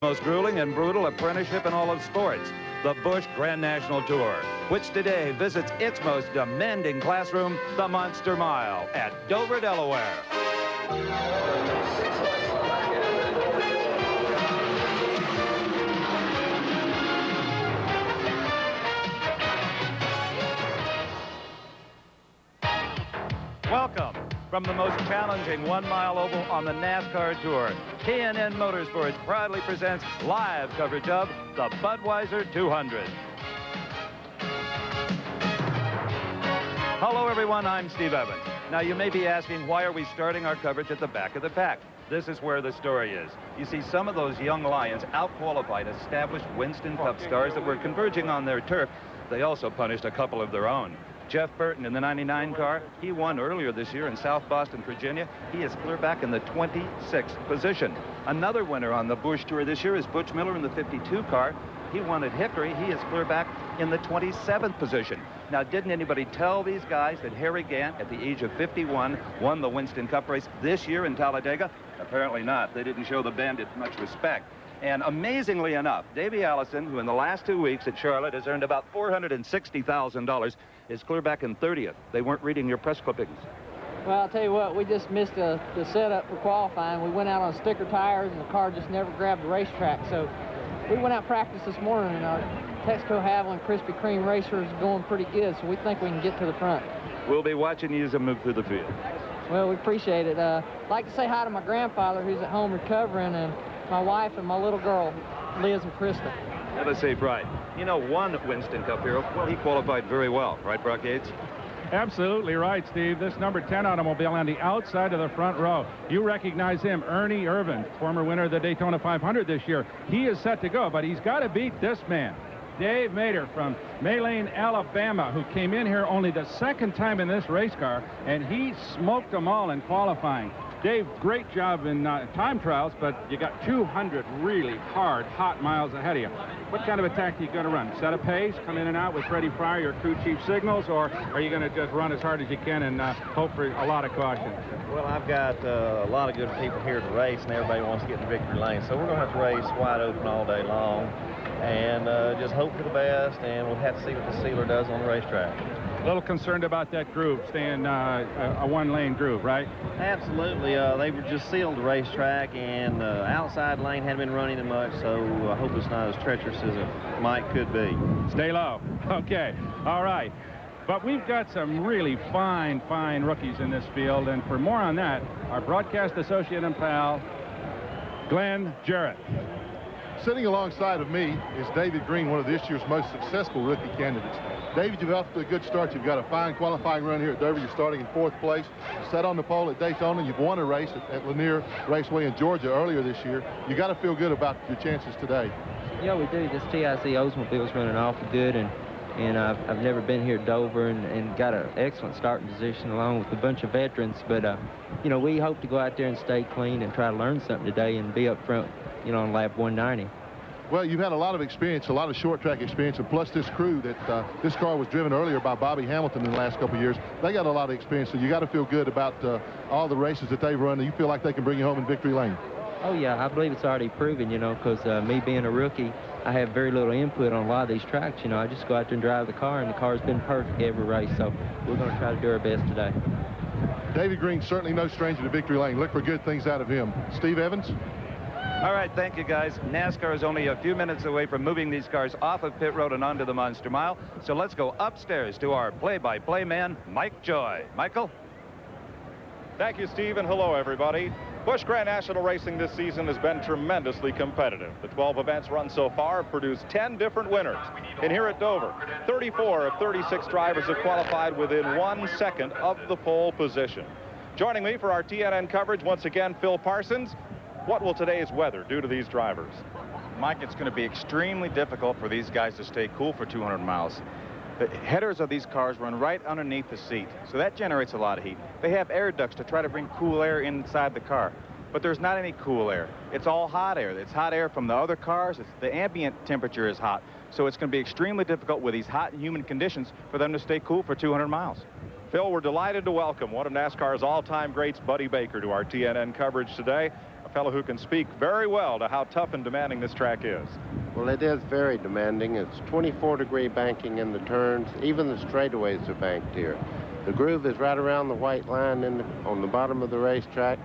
Most grueling and brutal apprenticeship in all of sports, the Busch Grand National Tour, which today visits its most demanding classroom, the Monster Mile, at Dover, Delaware. Welcome. From the most challenging one-mile oval on the NASCAR Tour, K&N Motorsports proudly presents live coverage of the Budweiser 200. Hello, everyone. I'm Steve Evans. Now, you may be asking, why are we starting our coverage at the back of the pack? This is where the story is. You see, some of those young lions out-qualified established Winston Cup stars that were converging on their turf. They also punished a couple of their own. Jeff Burton in the 99 car, he won earlier this year in South Boston, Virginia. He is clear back in the 26th position. Another winner on the Busch Tour this year is Butch Miller in the 52 car. He won at Hickory. He is clear back in the 27th position. Now, didn't anybody tell these guys that Harry Gant, at the age of 51, won the Winston Cup race this year in Talladega? Apparently not. They didn't show the bandit much respect. And amazingly enough, Davey Allison, who in the last 2 weeks at Charlotte has earned about $460,000, is clear back in 30th. They weren't reading your press clippings. Well, I'll tell you what, we just missed the setup for qualifying. We went out on sticker tires, and the car just never grabbed the racetrack. So we went out practice this morning, and our Texaco Haviland Krispy Kreme racer is going pretty good, so we think we can get to the front. We'll be watching you as you move through the field. Well, we appreciate it. I'd like to say hi to my grandfather, who's at home recovering, and my wife and my little girl, Liz and Krista. Have a safe ride. You know, one Winston Cup hero, well, he qualified very well, right, Brock Yates? Absolutely right, Steve. This number 10 automobile on the outside of the front row. You recognize him, Ernie Irvin, former winner of the Daytona 500 this year. He is set to go, but he's got to beat this man, Dave Mader from Maylene, Alabama, who came in here only the second time in this race car, and he smoked them all in qualifying. Dave, great job in time trials, but you got 200 really hard, hot miles ahead of you. What kind of attack are you going to run? Set a pace, come in and out with Freddie Fryer, your crew chief signals, or are you going to just run as hard as you can and hope for a lot of caution? Well, I've got a lot of good people here to race, and everybody wants to get in the victory lane. So we're going to have to race wide open all day long and just hope for the best, and we'll have to see what the sealer does on the racetrack. A little concerned about that groove, staying a one-lane groove, right? Absolutely. They were just sealed the racetrack, and the outside lane hadn't been running it much, so I hope it's not as treacherous as it might could be. Stay low. Okay. All right. But we've got some really fine rookies in this field, and for more on that, our broadcast associate and pal, Glenn Jarrett. Sitting alongside of me is David Green, one of this year's most successful rookie candidates. David, you've off to a good start. You've got a fine qualifying run here at Dover. You're starting in 4th place. You sat on the pole at Daytona. You've won a race at Lanier Raceway in Georgia earlier this year. You got to feel good about your chances today. Yeah, we do. This TIC Oldsmobile's running awful good, and I've never been here at Dover and got an excellent starting position along with a bunch of veterans. But, you know, we hope to go out there and stay clean and try to learn something today and be up front, you know, on lap 190. Well, you've had a lot of experience, a lot of short track experience, and plus this crew that this car was driven earlier by Bobby Hamilton in the last couple of years. They got a lot of experience, so you got to feel good about all the races that they've run. You feel like they can bring you home in victory lane. Oh, yeah, I believe it's already proven, you know, because me being a rookie, I have very little input on a lot of these tracks. You know, I just go out there and drive the car, and the car's been perfect every race, so we're going to try to do our best today. David Green, certainly no stranger to victory lane. Look for good things out of him. Steve Evans? All right, thank you, guys. NASCAR is only a few minutes away from moving these cars off of pit road and onto the Monster Mile. So let's go upstairs to our play-by-play man, Mike Joy. Michael? Thank you, Steve, and hello, everybody. Busch Grand National Racing this season has been tremendously competitive. The 12 events run so far have produced 10 different winners. And here at Dover, 34 of 36 drivers have qualified within 1 second of the pole position. Joining me for our TNN coverage, once again, Phil Parsons. What will today's weather do to these drivers? Mike, it's going to be extremely difficult for these guys to stay cool for 200 miles. The headers of these cars run right underneath the seat, so that generates a lot of heat. They have air ducts to try to bring cool air inside the car, but there's not any cool air. It's all hot air. It's hot air from the other cars. The ambient temperature is hot, so it's going to be extremely difficult with these hot and humid conditions for them to stay cool for 200 miles. Phil, we're delighted to welcome one of NASCAR's all-time greats, Buddy Baker, to our TNN coverage today. fellow who can speak very well to how tough and demanding this track is. Well, it is very demanding. It's 24-degree banking in the turns. Even the straightaways are banked here. The groove is right around the white line on the bottom of the racetrack.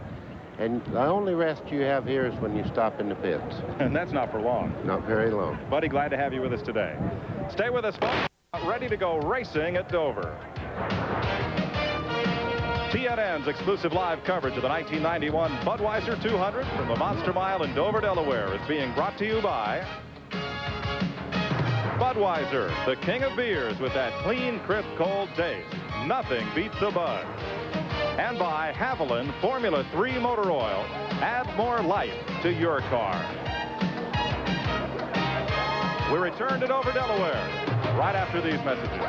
And the only rest you have here is when you stop in the pits. And that's not for long. Not very long. Buddy, glad to have you with us today. Stay with us, folks. Ready to go racing at Dover. TNN's exclusive live coverage of the 1991 Budweiser 200 from the Monster Mile in Dover, Delaware is being brought to you by Budweiser, the king of beers with that clean, crisp, cold taste. Nothing beats the Bud. And by Haviland Formula 3 Motor Oil. Add more life to your car. We return to Dover, Delaware, right after these messages.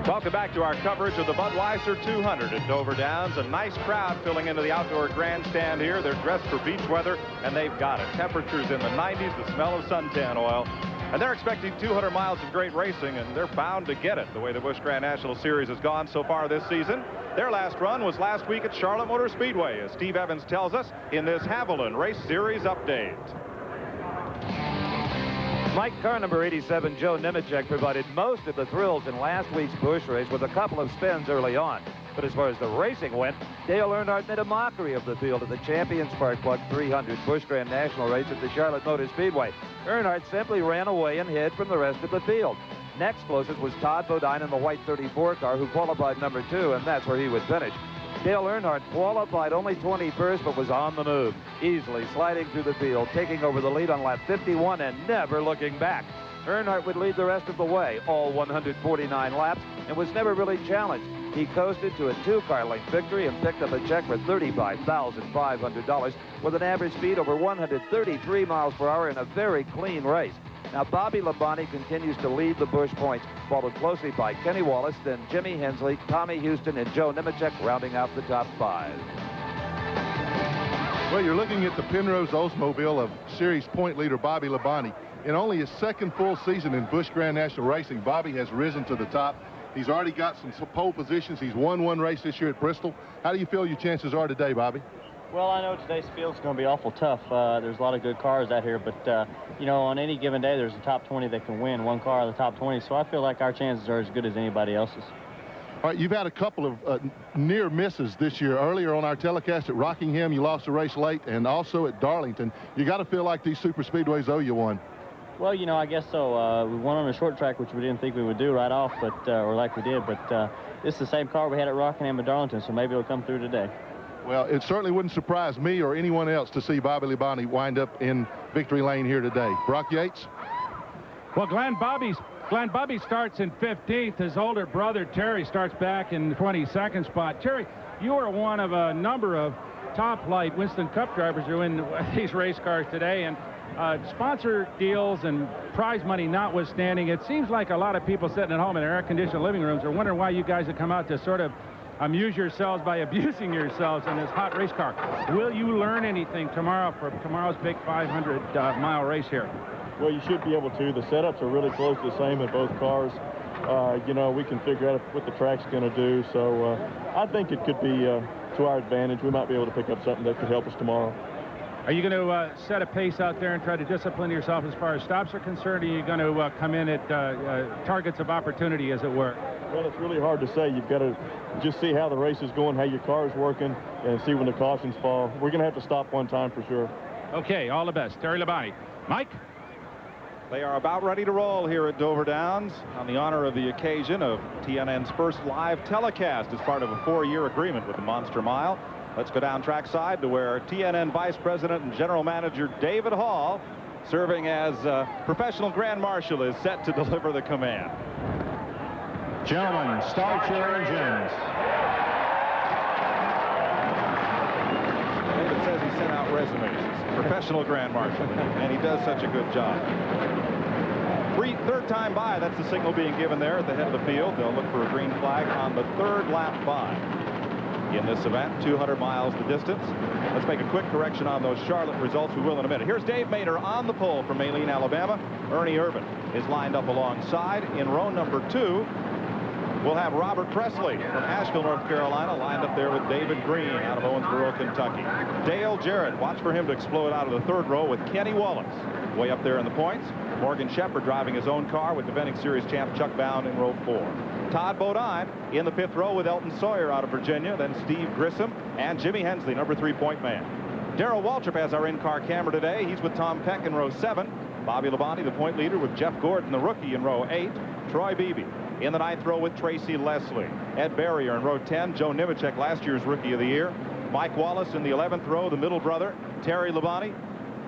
Welcome back to our coverage of the Budweiser 200 at Dover Downs. A nice crowd filling into the outdoor grandstand here. They're dressed for beach weather, and they've got it. Temperatures in the 90s, the smell of suntan oil. And they're expecting 200 miles of great racing, and they're bound to get it the way the Busch Grand National Series has gone so far this season. Their last run was last week at Charlotte Motor Speedway, as Steve Evans tells us in this Haviland Race Series update. Mike Car number 87, Joe Nemechek, provided most of the thrills in last week's Busch race with a couple of spins early on. But as far as the racing went, Dale Earnhardt made a mockery of the field at the Champion Spark Plug 300 Busch Grand National race at the Charlotte Motor Speedway. Earnhardt simply ran away and hid from the rest of the field. Next closest was Todd Bodine in the white 34 car, who qualified number 2, and that's where he would finish. Dale Earnhardt qualified only 21st, but was on the move, easily sliding through the field, taking over the lead on lap 51 and never looking back. Earnhardt would lead the rest of the way, all 149 laps, and was never really challenged. He coasted to a 2-car length victory and picked up a check for $35,500 with an average speed over 133 miles per hour in a very clean race. Now, Bobby Labonte continues to lead the Busch points, followed closely by Kenny Wallace, then Jimmy Hensley, Tommy Houston, and Joe Nemechek rounding out the top 5. Well, you're looking at the Penrose Oldsmobile of series point leader Bobby Labonte. In only his second full season in Busch Grand National Racing, Bobby has risen to the top. He's already got some pole positions. He's won one race this year at Bristol. How do you feel your chances are today, Bobby? Well, I know today's field's going to be awful tough. There's a lot of good cars out here, but, you know, on any given day, there's a top 20 that can win, one car out of the top 20, so I feel like our chances are as good as anybody else's. All right, you've had a couple of near misses this year. Earlier on our telecast at Rockingham, you lost a race late, and also at Darlington. You got to feel like these super speedways owe you one. Well, you know, I guess so. We won on a short track, which we didn't think we would do right off, but or like we did, but this is the same car we had at Rockingham and Darlington, so maybe it'll come through today. Well, it certainly wouldn't surprise me or anyone else to see Bobby Labonte wind up in victory lane here today. Brock Yates? Well, Glenn Bobby starts in 15th. His older brother, Terry, starts back in the 22nd spot. Terry, you are one of a number of top-flight Winston Cup drivers who are in these race cars today, and sponsor deals and prize money notwithstanding, it seems like a lot of people sitting at home in their air-conditioned living rooms are wondering why you guys have come out to sort of amuse yourselves by abusing yourselves in this hot race car. Will you learn anything tomorrow for tomorrow's big 500-mile race here? Well, you should be able to. The setups are really close to the same in both cars. You know, we can figure out what the track's going to do. So I think it could be to our advantage. We might be able to pick up something that could help us tomorrow. Are you going to set a pace out there and try to discipline yourself as far as stops are concerned, or are you going to come in at targets of opportunity, as it were? Well, it's really hard to say. You've got to just see how the race is going, how your car is working, and see when the cautions fall. We're going to have to stop one time for sure. Okay, all the best. Terry Labonte. Mike? They are about ready to roll here at Dover Downs on the honor of the occasion of TNN's first live telecast as part of a 4-year agreement with the Monster Mile. Let's go down trackside to where TNN Vice President and General Manager David Hall, serving as professional Grand Marshal, is set to deliver the command. Gentlemen, start your engines. David says he sent out resumes. Professional Grand Marshal, and he does such a good job. Third time by, that's the signal being given there at the head of the field. They'll look for a green flag on the 3rd lap by. in this event. 200 miles the distance. Let's make a quick correction on those Charlotte results. We will in a minute. Here's Dave Mader on the pole from Maline, Alabama. Ernie Irvin is lined up alongside. In row number 2, we'll have Robert Presley from Asheville, North Carolina, lined up there with David Green out of Owensboro, Kentucky. Dale Jarrett, watch for him to explode out of the 3rd row with Kenny Wallace way up there in the points. Morgan Shepherd driving his own car with defending series champ Chuck Bound in row 4. Todd Bodine in the 5th row with Elton Sawyer out of Virginia, then Steve Grissom and Jimmy Hensley, number 3-point man. Darrell Waltrip has our in-car camera today. He's with Tom Peck in row 7. Bobby Labonte, the point leader, with Jeff Gordon, the rookie, in row 8. Troy Beebe in the 9th row with Tracy Leslie. Ed Barrier in row 10. Joe Nemechek, last year's Rookie of the Year. Mike Wallace in the 11th row, the middle brother. Terry Labonte,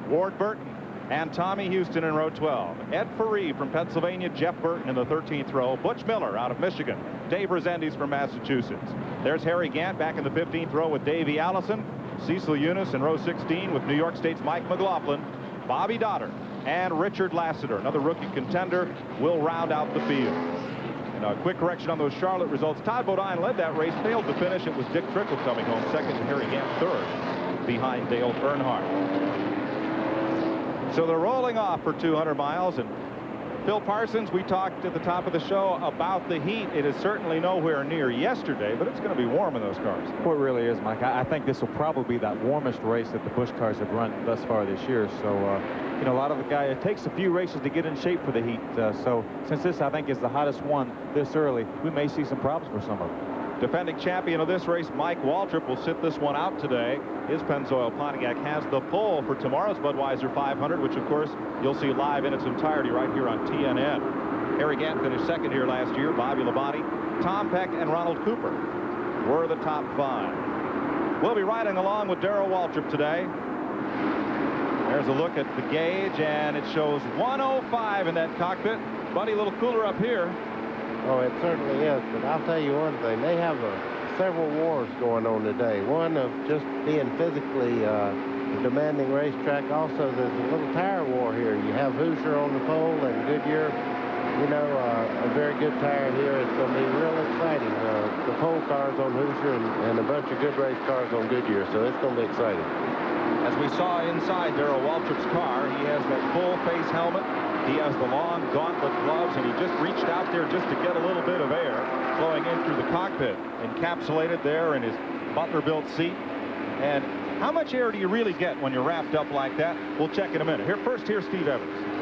Ward Burton, and Tommy Houston in row 12. Ed Faree from Pennsylvania, Jeff Burton in the 13th row. Butch Miller out of Michigan. Dave Rezendes from Massachusetts. There's Harry Gant back in the 15th row with Davey Allison. Cecil Eunice in row 16 with New York State's Mike McLaughlin. Bobby Dotter and Richard Lassiter, another rookie contender, will round out the field. And a quick correction on those Charlotte results. Todd Bodine led that race, failed to finish. It was Dick Trickle coming home second and Harry Gant 3rd behind Dale Earnhardt. So they're rolling off for 200 miles. And Phil Parsons, we talked at the top of the show about the heat. It is certainly nowhere near yesterday, but it's going to be warm in those cars. Well, it really is, Mike. I think this will probably be that warmest race that the Busch cars have run thus far this year. So, you know, a lot of the guys, it takes a few races to get in shape for the heat. So since this, I think, is the hottest one this early, we may see some problems for some of them. Defending champion of this race, Mike Waltrip, will sit this one out today. His Pennzoil Pontiac has the pole for tomorrow's Budweiser 500, which, of course, you'll see live in its entirety right here on TNN. Harry Gant finished second here last year. Bobby Labonte, Tom Peck, and Ronald Cooper were the top 5. We'll be riding along with Darrell Waltrip today. There's a look at the gauge, and it shows 105 in that cockpit. Buddy, a little cooler up here. Oh, it certainly is, but I'll tell you one thing. They have several wars going on today. One of just being physically a demanding racetrack. Also, there's a little tire war here. You have Hoosier on the pole and Goodyear, you know, a very good tire here. It's going to be real exciting. The pole cars on Hoosier and a bunch of good race cars on Goodyear, so it's going to be exciting. As we saw inside Darrell Waltrip's car, he has that full face helmet. He has the long gauntlet gloves, and he just reached out there just to get a little bit of air flowing in through the cockpit, encapsulated there in his Butler-built seat. And how much air do you really get when you're wrapped up like that? We'll check in a minute. Here's Steve Evans.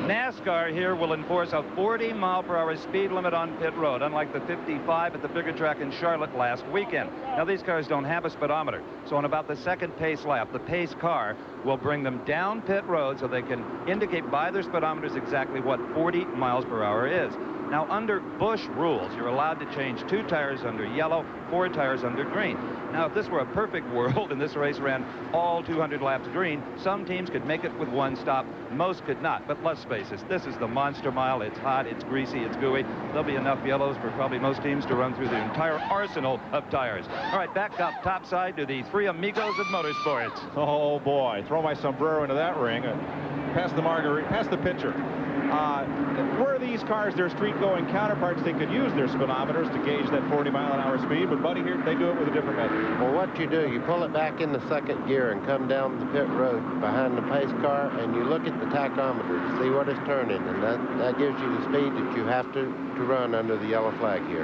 NASCAR here will enforce a 40-mile-per-hour speed limit on pit road, unlike the 55 at the bigger track in Charlotte last weekend. Now, these cars don't have a speedometer, so on about the second pace lap, the pace car will bring them down pit road so they can indicate by their speedometers exactly what 40 miles per hour is. Now, under Busch rules, you're allowed to change 2 tires under yellow, 4 tires under green. Now, if this were a perfect world and this race ran all 200 laps green, some teams could make it with 1 stop. Most could not. But let's face it, this is the Monster Mile. It's hot, it's greasy, it's gooey. There'll be enough yellows for probably most teams to run through the entire arsenal of tires. All right, back up topside to the 3 amigos of motorsports. Oh, boy. Throw my sombrero into that ring. Pass the pitcher. Were these cars their street-going counterparts, they could use their speedometers to gauge that 40-mile-an-hour speed, but Buddy, here they do it with a different method. Well, what you do, you pull it back in the second gear and come down the pit road behind the pace car, and you look at the tachometer to see what it's turning, and that gives you the speed that you have to run under the yellow flag here.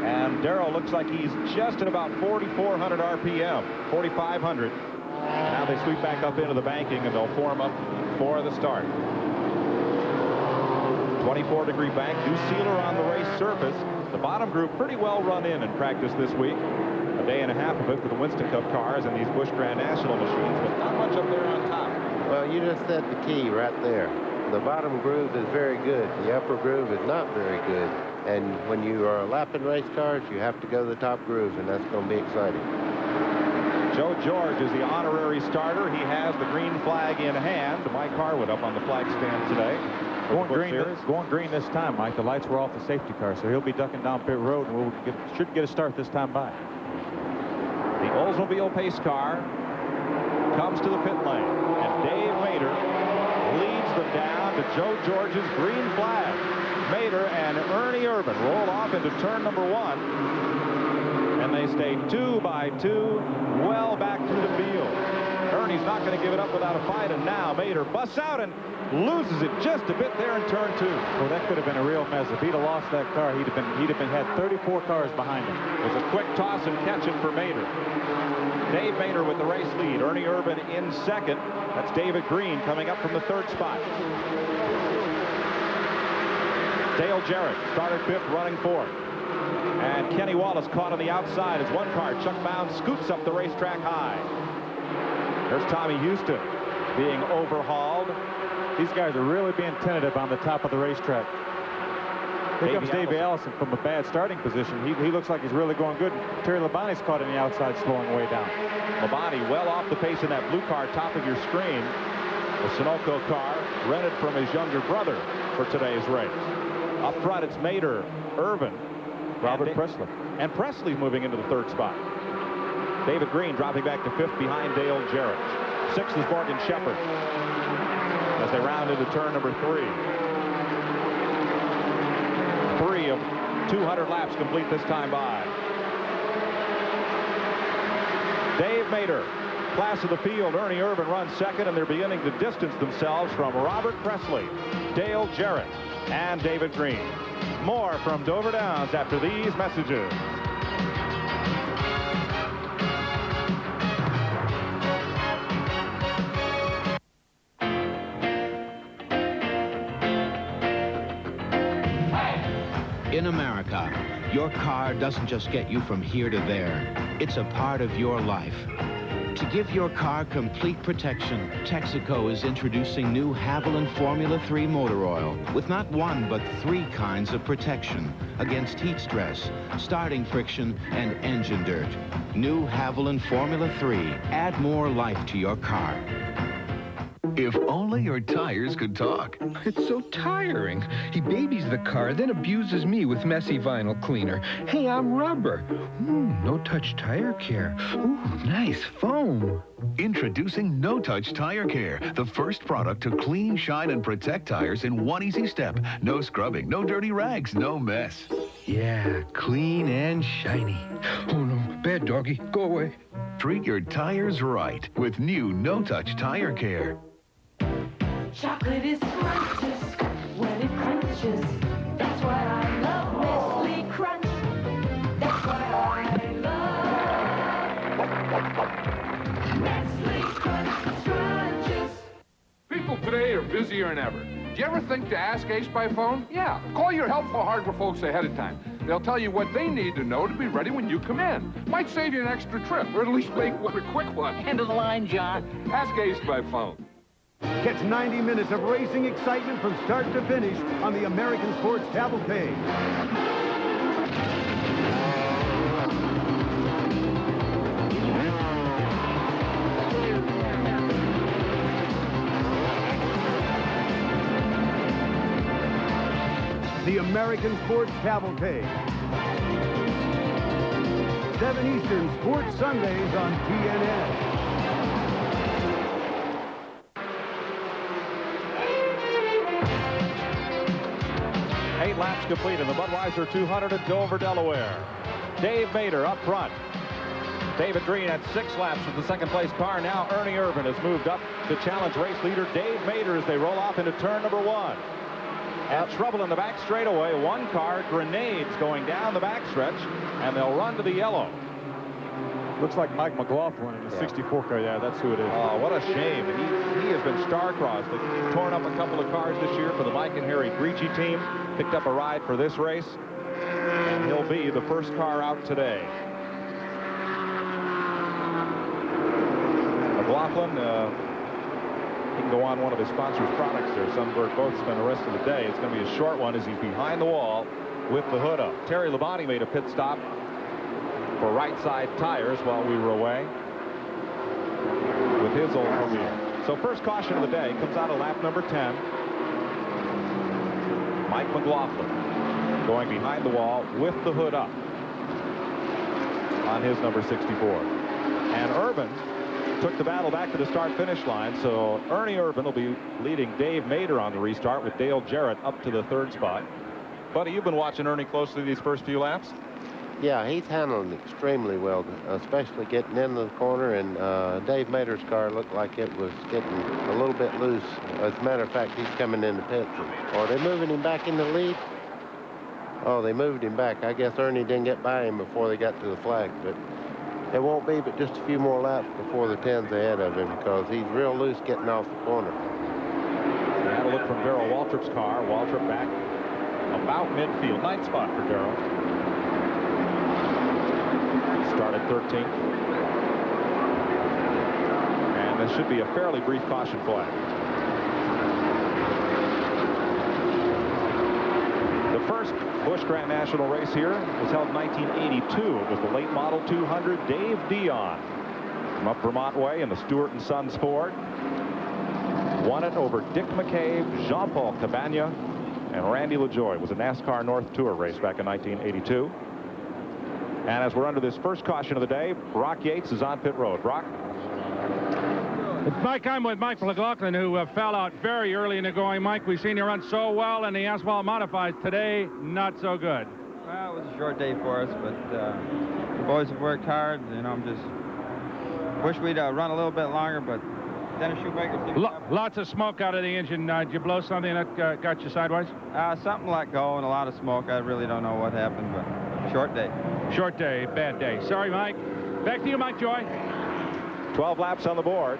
And Darrell looks like he's just at about 4,400 RPM, 4,500. Now they sweep back up into the banking, and they'll form up for the start. 24-degree bank, new sealer on the race surface. The bottom group pretty well run in practice this week. A day and a half of it for the Winston Cup cars and these Busch Grand National machines, but not much up there on top. Well, you just said the key right there. The bottom groove is very good. The upper groove is not very good. And when you are lapping race cars, you have to go to the top grooves, and that's going to be exciting. Joe George is the honorary starter. He has the green flag in hand. Mike Harwood up on the flag stand today. Going green this time, Mike. The lights were off the safety car, so he'll be ducking down pit road, and should get a start this time by. The Oldsmobile pace car comes to the pit lane, and Dave Mader leads them down to Joe George's green flag. Mader and Ernie Irvin roll off into turn number 1, and they stay 2 by 2, well back through the field. Ernie's not going to give it up without a fight, and now Mader busts out and loses it just a bit there in turn 2. Well, that could have been a real mess. If he'd have lost that car, he'd have had 34 cars behind him. It was a quick toss and catch it for Mader. Dave Mader with the race lead. Ernie Irvan in second. That's David Green coming up from the 3rd spot. Dale Jarrett started 5th, running 4th. And Kenny Wallace caught on the outside as one car, Chuck Bound, scoots up the racetrack high. There's Tommy Houston being overhauled. These guys are really being tentative on the top of the racetrack. Here comes Davey Allison from a bad starting position. He looks like he's really going good. Terry Labonte's caught on the outside, slowing way down. Labonte well off the pace in that blue car, top of your screen. The Sunoco car rented from his younger brother for today's race. Up front, it's Mader, Irvan, Robert Presley. And Presley's moving into the 3rd spot. David Green dropping back to 5th behind Dale Jarrett. 6th is Morgan Shepherd as they round into turn number 3. 3 of 200 laps complete this time by. Dave Mader, class of the field. Ernie Irvan runs 2nd, and they're beginning to distance themselves from Robert Presley, Dale Jarrett, and David Green. More from Dover Downs after these messages. In America, your car doesn't just get you from here to there. It's a part of your life. To give your car complete protection, Texaco is introducing new Haviland Formula 3 motor oil with not 1 but 3 kinds of protection against heat stress, starting friction, and engine dirt. New Haviland Formula 3. Add more life to your car. If only your tires could talk. It's so tiring. He babies the car, then abuses me with messy vinyl cleaner. Hey, I'm rubber. No-touch tire care. Ooh, nice foam. Introducing No Touch Tire Care, the first product to clean, shine, and protect tires in one easy step. No scrubbing, no dirty rags, no mess. Yeah, clean and shiny. Oh, no, bad doggy, go away. Treat your tires right with new No Touch Tire Care. Chocolate is scrumptious when it crunches. That's why I love Nestle Crunch. That's why I love Nestle Crunch Crunches. People today are busier than ever. Do you ever think to ask Ace by phone? Yeah, call your helpful hardware folks ahead of time. They'll tell you what they need to know to be ready when you come in. Might save you an extra trip, or at least make one a quick one. End of the line, John. Ask Ace by phone. Catch 90 minutes of racing excitement from start to finish on the American Sports Cavalcade. The American Sports Cavalcade. 7 Eastern Sports Sundays on TNN. Laps complete in the Budweiser 200 at Dover, Delaware. Dave Mader up front. David Green had 6 laps with the 2nd place car. Now Ernie Irvan has moved up to challenge race leader Dave Mader as they roll off into turn number 1. And trouble in the back straightaway. One car grenades going down the backstretch, and they'll run to the yellow. Looks like Mike McLaughlin in the 64 car. Yeah, that's who it is. Oh, what a shame. He has been star-crossed. He's torn up a couple of cars this year for the Mike and Harry Gricci team. Picked up a ride for this race. And he'll be the first car out today. McLaughlin, he can go on one of his sponsors' products there. Sunberg both spend the rest of the day. It's going to be a short one as he's behind the wall with the hood up. Terry Labonte made a pit stop for right side tires while we were away with his Oldsmobile. So first caution of the day comes out of lap number 10. Mike McLaughlin going behind the wall with the hood up on his number 64. And Irvan took the battle back to the start-finish line, so Ernie Irvan will be leading Dave Mader on the restart with Dale Jarrett up to the 3rd spot. Buddy, you've been watching Ernie closely these first few laps? Yeah, he's handling extremely well, especially getting into the corner, and Dave Mader's car looked like it was getting a little bit loose. As a matter of fact, he's coming in the pits. Are they moving him back in the lead? Oh, they moved him back. I guess Ernie didn't get by him before they got to the flag, but it won't be but just a few more laps before the 10's ahead of him because he's real loose getting off the corner. We had a look from Darrell Waltrip's car. Waltrip back about midfield. 9th spot for Darrell. Started 13th. And this should be a fairly brief caution flag. The first Busch Grand National race here was held in 1982. It was the late model 200 Dave Dion from up Vermont Way in the Stewart & Sons Ford. Won it over Dick McCabe, Jean-Paul Cabana, and Randy LaJoie. It was a NASCAR North Tour race back in 1982. And as we're under this first caution of the day, Brock Yates is on pit road. Brock? It's Mike. I'm with Mike McLaughlin, who fell out very early in the going. Mike, we've seen you run so well in the asphalt modifieds. Today, not so good. Well, it was a short day for us, but the boys have worked hard. You know, I'm just wish we'd run a little bit longer, but Dennis Shoemaker... Lots of smoke out of the engine. Did you blow something that got you sideways? Something let go and a lot of smoke. I really don't know what happened, but short day. Short day, bad day. Sorry, Mike. Back to you, Mike Joy. 12 laps on the board.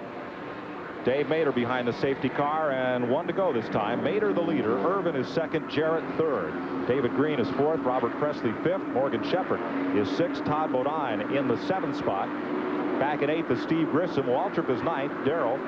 Dave Mader behind the safety car, and 1 to go this time. Mader the leader. Irvin is second. Jarrett third. David Green is fourth. Robert Presley fifth. Morgan Shepherd is sixth. Todd Bodine in the 7th spot. Back at 8th is Steve Grissom. Waltrip is 9th. Darrell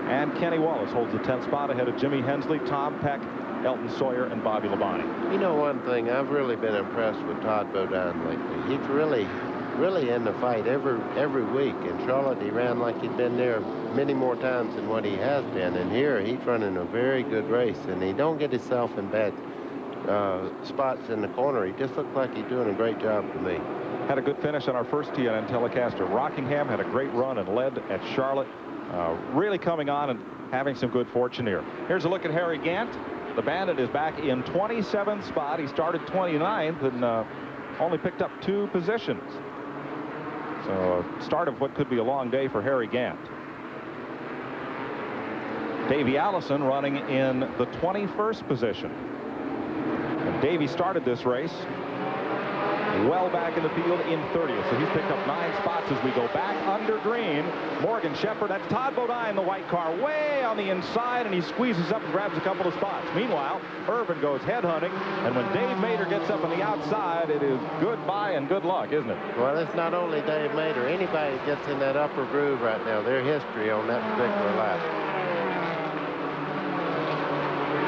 and Kenny Wallace holds the 10th spot ahead of Jimmy Hensley, Tom Peck, Elton Sawyer, and Bobby Labonte. You know one thing, I've really been impressed with Todd Bodine lately. He's really in the fight every week. In Charlotte, he ran like he'd been there many more times than what he has been. And here, he's running a very good race, and he don't get himself in bad spots in the corner. He just looks like he's doing a great job to me. Had a good finish on our first TNN telecaster. Rockingham had a great run and led at Charlotte. Really coming on and having some good fortune here. Here's a look at Harry Gant. The Bandit is back in 27th spot. He started 29th and only picked up 2 positions. So start of what could be a long day for Harry Gant. Davey Allison running in the 21st position. And Davey started this race well back in the field in 30th. So he's picked up 9 spots as we go back under green. Morgan Shepherd, that's Todd Bodine, the white car, way on the inside, and he squeezes up and grabs a couple of spots. Meanwhile, Irvin goes headhunting, and when Dave Mader gets up on the outside, it is goodbye and good luck, isn't it? Well, it's not only Dave Mader. Anybody that gets in that upper groove right now, their history on that particular lap.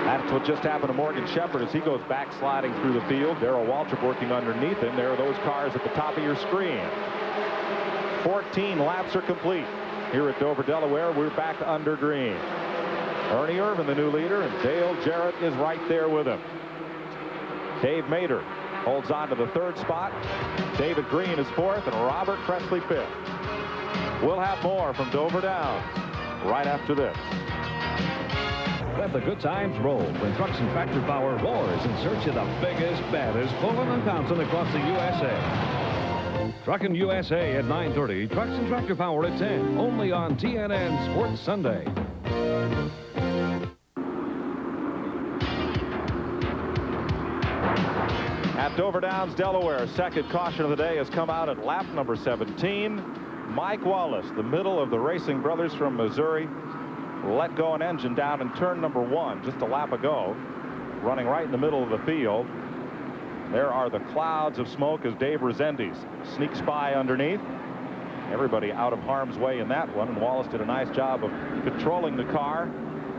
That's what just happened to Morgan Shepherd as he goes backsliding through the field. Darrell Waltrip working underneath him. There are those cars at the top of your screen. 14 laps are complete here at Dover, Delaware. We're back under green. Ernie Irvin, the new leader, and Dale Jarrett is right there with him. Dave Mader holds on to the 3rd spot. David Green is 4th, and Robert Presley 5th. We'll have more from Dover Downs right after this. Let the good times roll when Trucks and Tractor Power roars in search of the biggest, baddest Pullman and Townsend across the USA. Truckin' USA at 9:30, Trucks and Tractor Power at 10, only on TNN Sports Sunday. At Dover Downs, Delaware, second caution of the day has come out at lap number 17. Mike Wallace, the middle of the Racing Brothers from Missouri, let go an engine down in turn number 1 just a lap ago, running right in the middle of the field. There are the clouds of smoke as Dave Resendiz sneaks by underneath. Everybody out of harm's way in that one, and Wallace did a nice job of controlling the car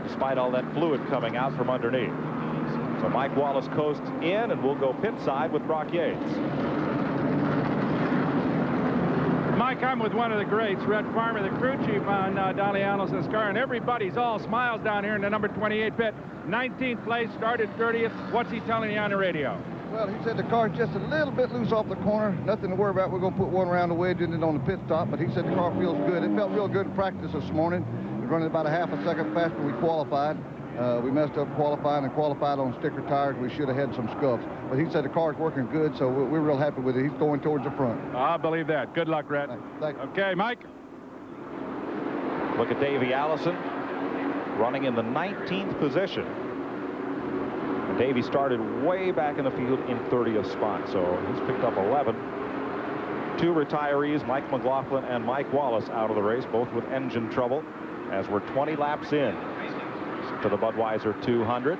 despite all that fluid coming out from underneath. So Mike Wallace coasts in, and we'll go pit side with Brock Yates. Mike, I'm with one of the greats, Red Farmer, the crew chief on Dolly Allison's car, and everybody's all smiles down here in the number 28 pit. 19th place, started 30th. What's he telling you on the radio? Well, he said the car's just a little bit loose off the corner. Nothing to worry about. We're going to put one around the wedge in it on the pit stop, but he said the car feels good. It felt real good in practice this morning. It was running about a half a second faster than we qualified. We messed up qualifying and qualified on sticker tires. We should have had some scuffs. But he said the car's working good, so we're real happy with it. He's going towards the front. I believe that. Good luck, Rhett. Thank you. Okay, Mike. Look at Davey Allison running in the 19th position. And Davey started way back in the field in 30th spot, so he's picked up 11. 2 retirees, Mike McLaughlin and Mike Wallace, out of the race, both with engine trouble, as we're 20 laps in to the Budweiser 200.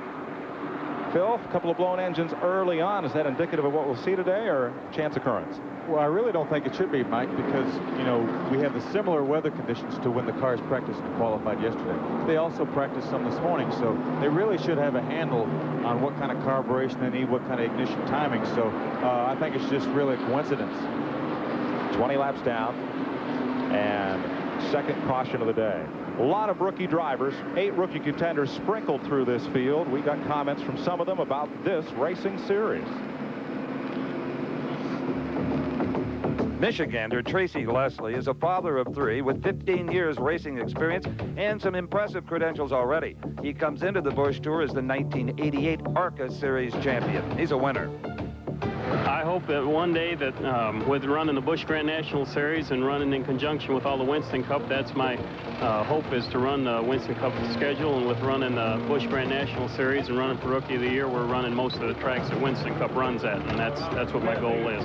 Phil, a couple of blown engines early on. Is that indicative of what we'll see today, or chance occurrence? Well, I really don't think it should be, Mike, because, you know, we have the similar weather conditions to when the cars practiced and qualified yesterday. They also practiced some this morning, so they really should have a handle on what kind of carburation they need, what kind of ignition timing. So I think it's just really a coincidence. 20 laps down, and second caution of the day. A lot of rookie drivers, 8 rookie contenders sprinkled through this field. We got comments from some of them about this racing series. Michigander Tracy Leslie is a father of 3 with 15 years racing experience and some impressive credentials already. He comes into the Busch Tour as the 1988 ARCA Series champion. He's a winner. I hope that one day that with running the Busch Grand National Series and running in conjunction with all the Winston Cup, that's my hope, is to run the Winston Cup schedule. And with running the Busch Grand National Series and running for Rookie of the Year, we're running most of the tracks that Winston Cup runs at, and that's what my goal is.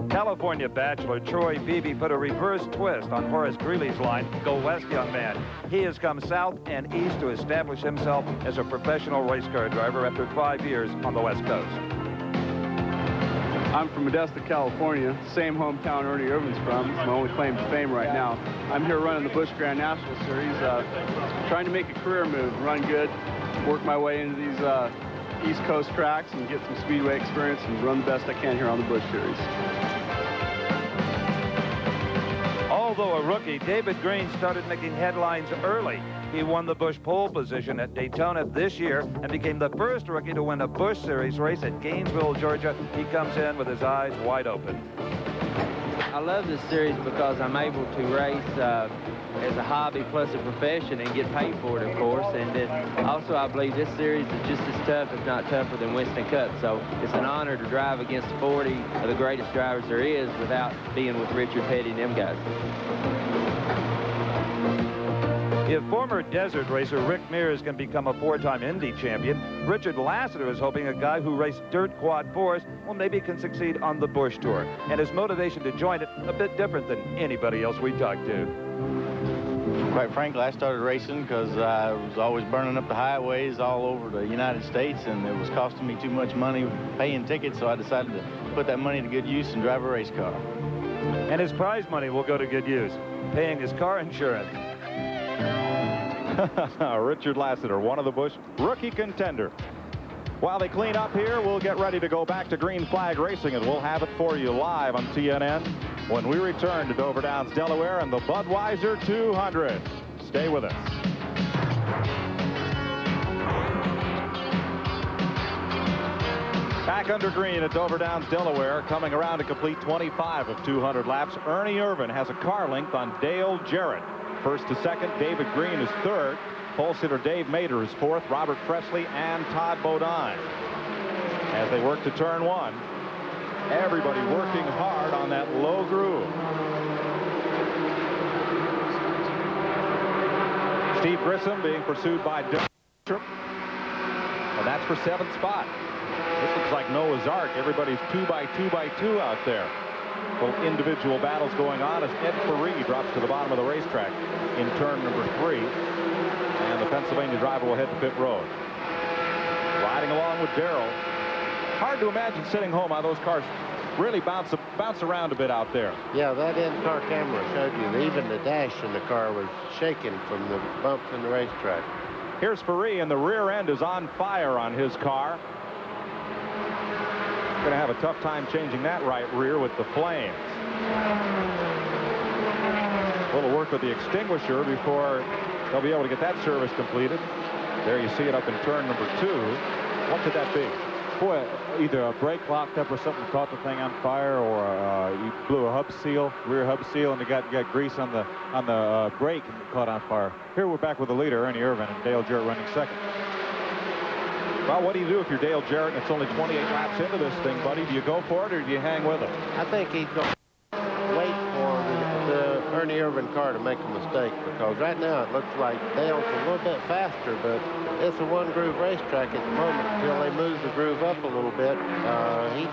California bachelor Troy Beebe put a reverse twist on Horace Greeley's line, "Go West, young man." He has come south and east to establish himself as a professional race car driver after 5 years on the West Coast. I'm from Modesto, California, same hometown Ernie Irvin's from. It's my only claim to fame right now. I'm here running the Busch Grand National Series, trying to make a career move, run good, work my way into these East Coast tracks and get some Speedway experience and run the best I can here on the Busch Series. Although a rookie, David Green started making headlines early. He won the Busch pole position at Daytona this year and became the first rookie to win a Busch Series race at Gainesville, Georgia. He comes in with his eyes wide open. I love this series because I'm able to race as a hobby plus a profession and get paid for it, of course. And then also I believe this series is just as tough, if not tougher, than Winston Cup. So it's an honor to drive against 40 of the greatest drivers there is without being with Richard Petty and them guys. If former desert racer Rick Mears can become a 4-time Indy champion, Richard Lasseter is hoping a guy who raced dirt quad 4s, well, maybe can succeed on the Busch Tour. And his motivation to join it a bit different than anybody else we talked to. Quite frankly, I started racing because I was always burning up the highways all over the United States, and it was costing me too much money paying tickets, so I decided to put that money to good use and drive a race car. And his prize money will go to good use, paying his car insurance. Richard Lasseter, one of the Busch rookie contender. While they clean up here, we'll get ready to go back to green flag racing, and we'll have it for you live on TNN when we return to Dover Downs, Delaware, and the Budweiser 200. Stay with us. Back under green at Dover Downs, Delaware, coming around to complete 25 of 200 laps. Ernie Irvin has a car length on Dale Jarrett. First to second, David Green is third. Pole sitter Dave Mader is fourth. Robert Presley and Todd Bodine. As they work to turn 1, everybody working hard on that low groove. Steve Grissom being pursued by Dylan, and that's for 7th spot. This looks like Noah's Ark. Everybody's 2 by 2 by 2 out there. Little individual battles going on as Ed Ferree drops to the bottom of the racetrack in turn number 3. And the Pennsylvania driver will head to pit road. Riding along with Darrell. Hard to imagine sitting home how those cars really bounce around a bit out there. Yeah, that in-car camera showed you that even the dash in the car was shaking from the bumps in the racetrack. Here's Ferree, and the rear end is on fire on his car. Going to have a tough time changing that right rear with the flames. A little work with the extinguisher before they'll be able to get that service completed. There you see it up in turn number 2. What could that be? Boy, either a brake locked up or something caught the thing on fire, or he blew a hub seal, rear hub seal, and he got grease on the brake and caught on fire. Here we're back with the leader, Ernie Irvin, and Dale Jarrett running second. Well, what do you do if you're Dale Jarrett and it's only 28 laps into this thing, buddy? Do you go for it or do you hang with him? I think he's going to wait for the Ernie Irvin car to make a mistake, because right now it looks like Dale's a little bit faster, but it's a one-groove racetrack at the moment. Until they move the groove up a little bit, he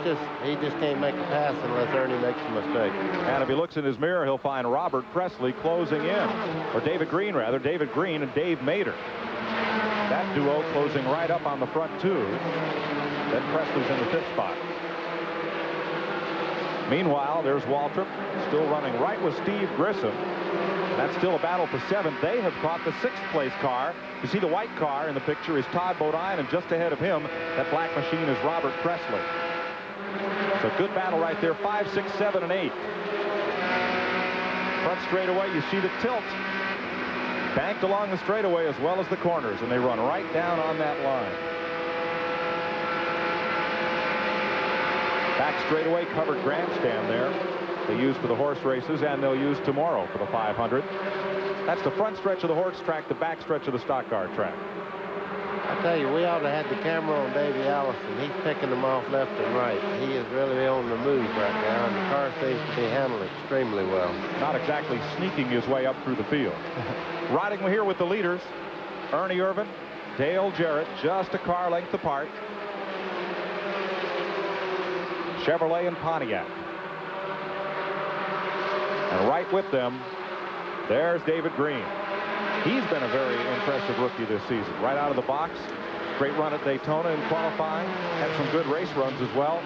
just can't make a pass unless Ernie makes a mistake. And if he looks in his mirror, he'll find Robert Presley closing in, or David Green, rather. David Green and Dave Mader. That duo closing right up on the front two. Then Presley's in the fifth spot. Meanwhile, there's Waltrip, still running right with Steve Grissom. That's still a battle for seventh. They have caught the sixth-place car. You see the white car in the picture is Todd Bodine, and just ahead of him, that black machine is Robert Presley. So good battle right there, 5, 6, 7, and 8. Front straightaway, you see the tilt. Banked along the straightaway as well as the corners, and they run right down on that line. Back straightaway, covered grandstand there. They use for the horse races, and they'll use tomorrow for the 500. That's the front stretch of the horse track, the back stretch of the stock car track. I tell you, we ought to have the camera on Davey Allison. He's picking them off left and right. He is really on the move right now, and the car seems to be handled extremely well. Not exactly sneaking his way up through the field. Riding here with the leaders, Ernie Irvin, Dale Jarrett, just a car length apart. Chevrolet and Pontiac. And right with them, there's David Green. He's been a very impressive rookie this season. Right out of the box, great run at Daytona in qualifying, had some good race runs as well.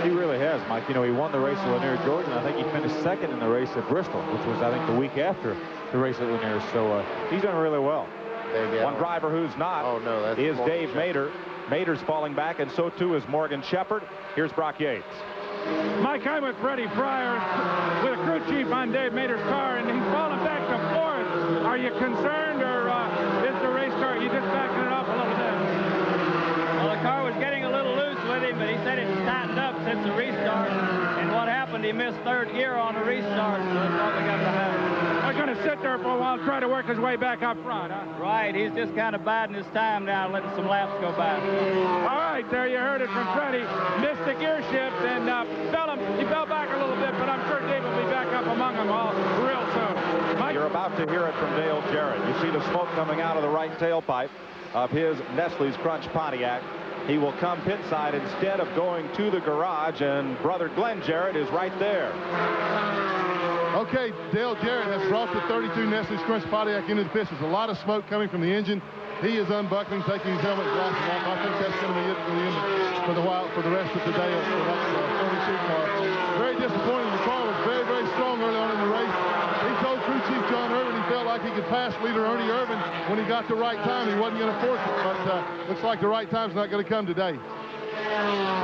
He really has, Mike. You know, he won the race at Lanier, Georgia, and I think he finished second in the race at Bristol, which was, I think, the week after the race at Lanier. So he's done really well. One driver who's not is Dave Mader. Mader's falling back, and so too is Morgan Shepherd. Here's Brock Yates. Mike, I'm with Freddie Fryer with a crew chief on Dave Mader's car, and he's falling back to fourth. Are you concerned, or is the race car, you just backing it up a little bit? Well, the car was getting a little loose with him, but he said it's tightened up since the restart. And what happened, he missed third gear on the restart, so that's what we got to have. They're going to sit there for a while and try to work his way back up front, huh? Right, he's just kind of biding his time now, letting some laps go by. All right, there you heard it from Freddie. Missed the gear shift, and he fell back a little bit, but I'm sure Dave will be back up among them all real soon. Mike? You're about to hear it from Dale Jarrett. You see the smoke coming out of the right tailpipe of his Nestle's Crunch Pontiac. He will come pit side instead of going to the garage, and brother Glenn Jarrett is right there. Okay, Dale Jarrett has brought the 32 Nestle's Crunch Pontiac into the pits. There's a lot of smoke coming from the engine. He is unbuckling, taking his helmet and glasses off. I think that's going to be it for the rest of the day for that 32 car. Very disappointing. The car was very, very strong early on in the race. He told crew chief John Irvin he felt like he could pass leader Ernie Irvin when he got the right time. He wasn't going to force it, but looks like the right time's not going to come today.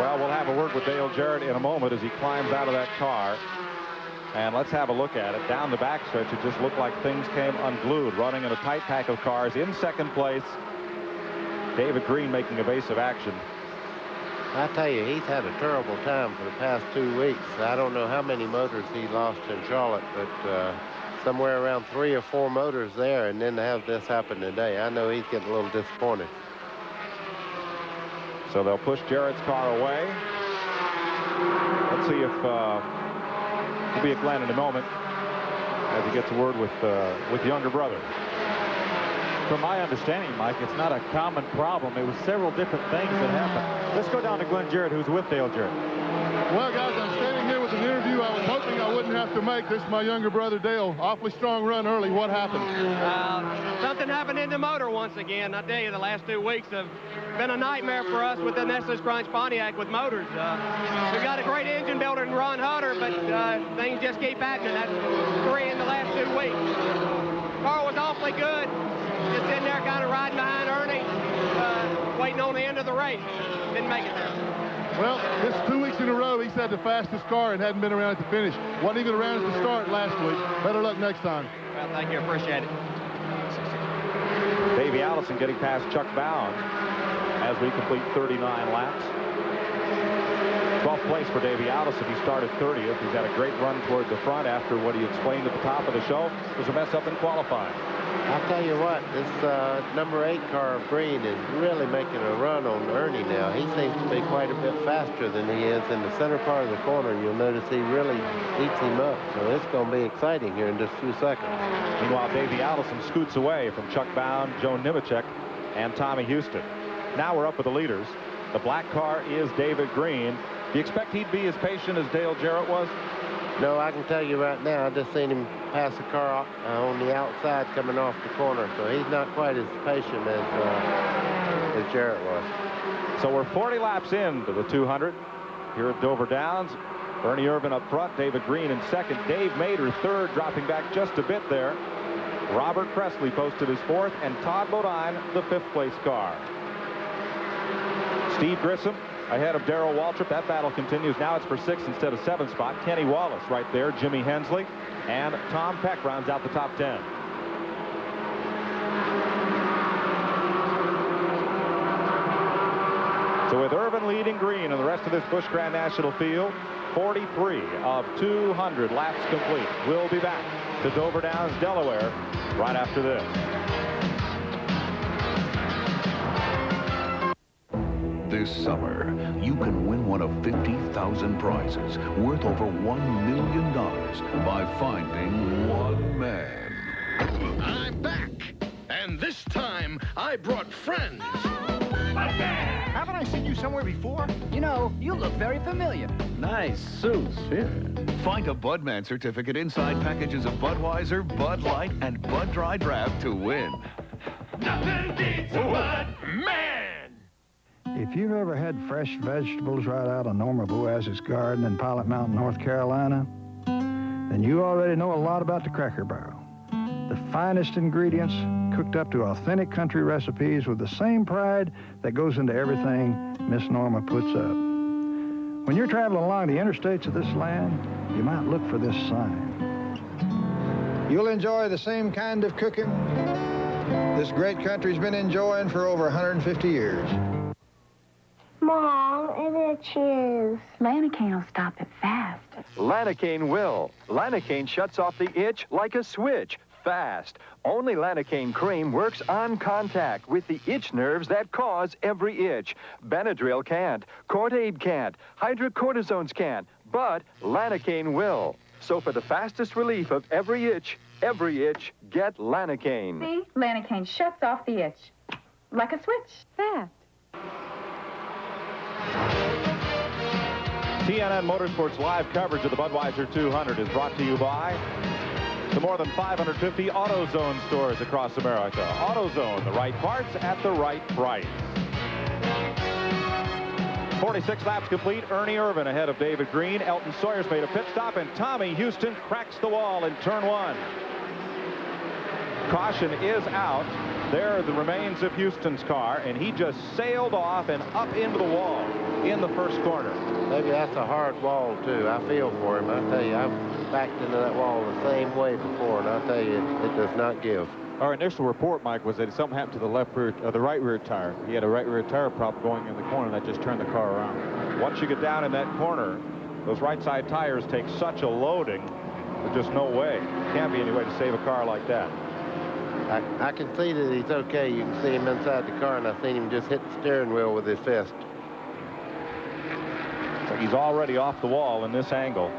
Well, we'll have a word with Dale Jarrett in a moment as he climbs out of that car. And let's have a look at it. Down the backstretch, it just looked like things came unglued, running in a tight pack of cars. In second place, David Green making evasive action. I tell you, he's had a terrible time for the past 2 weeks. I don't know how many motors he lost in Charlotte, but somewhere around 3 or 4 motors there, and then to have this happen today, I know he's getting a little disappointed. So they'll push Jarrett's car away. Let's see if we'll be at Glenn in a moment as he gets a word with younger brother. From my understanding, Mike, it's not a common problem. It was several different things that happened. Let's go down to Glenn Jarrett, who's with Dale Jarrett. Well, guys, I'm standing here with an interview I was hoping I wouldn't have to make. This is my younger brother, Dale. Awfully strong run early. What happened? Something happened in the motor once again. I tell you, the last 2 weeks have been a nightmare for us with the Nestle's Crunch Pontiac with motors. We've got a great engine builder in Ron Hutter, but things just keep happening. That's 3 in the last 2 weeks. Car was awfully good. Just sitting there kind of riding behind Ernie, waiting on the end of the race. Didn't make it there. Well, this is 2 weeks in a row he's had the fastest car and hadn't been around at the finish. Wasn't even around at the start last week. Better luck next time. Well, thank you. Appreciate it. Davey Allison getting past Chuck Bound as we complete 39 laps. 12th place for Davey Allison. He started 30th. He's had a great run toward the front after what he explained at the top of the show was a mess up in qualifying. I'll tell you what, this number 8 car of Green is really making a run on Ernie now. He seems to be quite a bit faster than he is in the center part of the corner. You'll notice he really eats him up. So it's going to be exciting here in just a few seconds. Meanwhile, Davey Allison scoots away from Chuck Bound, Joe Nemechek, and Tommy Houston. Now we're up with the leaders. The black car is David Green. Do you expect he'd be as patient as Dale Jarrett was? No, I can tell you right now, I just seen him pass a car on the outside coming off the corner, so he's not quite as patient as Jarrett was. So we're 40 laps into the 200 here at Dover Downs. Ernie Irvin up front, David Green in second, Dave Mader third, dropping back just a bit there. Robert Presley posted his fourth, and Todd Bodine the 5th place car. Steve Grissom ahead of Darrell Waltrip. That battle continues. Now it's for 6th instead of 7th spot. Kenny Wallace right there, Jimmy Hensley, and Tom Peck rounds out the top 10. So with Irvin leading Green and the rest of this Busch Grand National field, 43 of 200 laps complete. We'll be back to Dover Downs, Delaware, right after this. This summer, you can win one of 50,000 prizes worth over $1 million by finding one man. I'm back, and this time I brought friends. Haven't I seen you somewhere before? You know, you look very familiar. Nice suits. Yeah. Find a Budman certificate inside packages of Budweiser, Bud Light, and Bud Dry Draft to win. Nothing beats a Bud Man! If you've ever had fresh vegetables right out of Norma Boaz's garden in Pilot Mountain, North Carolina, then you already know a lot about the Cracker Barrel. The finest ingredients cooked up to authentic country recipes with the same pride that goes into everything Miss Norma puts up. When you're traveling along the interstates of this land, you might look for this sign. You'll enjoy the same kind of cooking this great country's been enjoying for over 150 years. Mom, it itches. Lanacane will stop it fast. Lanacane will. Lanacane shuts off the itch like a switch, fast. Only Lanacane cream works on contact with the itch nerves that cause every itch. Benadryl can't. Cordaid can't. Hydrocortisones can't. But Lanacane will. So for the fastest relief of every itch, get Lanacane. See? Lanacane shuts off the itch. Like a switch. Fast. TNN Motorsports live coverage of the Budweiser 200 is brought to you by the more than 550 AutoZone stores across America. AutoZone, the right parts at the right price. 46 laps complete. Ernie Irvin ahead of David Green. Elton Sawyer's made a pit stop, and Tommy Houston cracks the wall in turn 1. Caution is out. There are the remains of Houston's car, and he just sailed off and up into the wall in the first corner. Maybe that's a hard wall, too. I feel for him. I tell you, I've backed into that wall the same way before, and I tell you, it does not give. Our initial report, Mike, was that something happened to the the right rear tire. He had a right rear tire prop going in the corner that just turned the car around. Once you get down in that corner, those right side tires take such a loading, there's just no way. Can't be any way to save a car like that. I can see that he's okay. You can see him inside the car, and I've seen him just hit the steering wheel with his fist. So he's already off the wall in this angle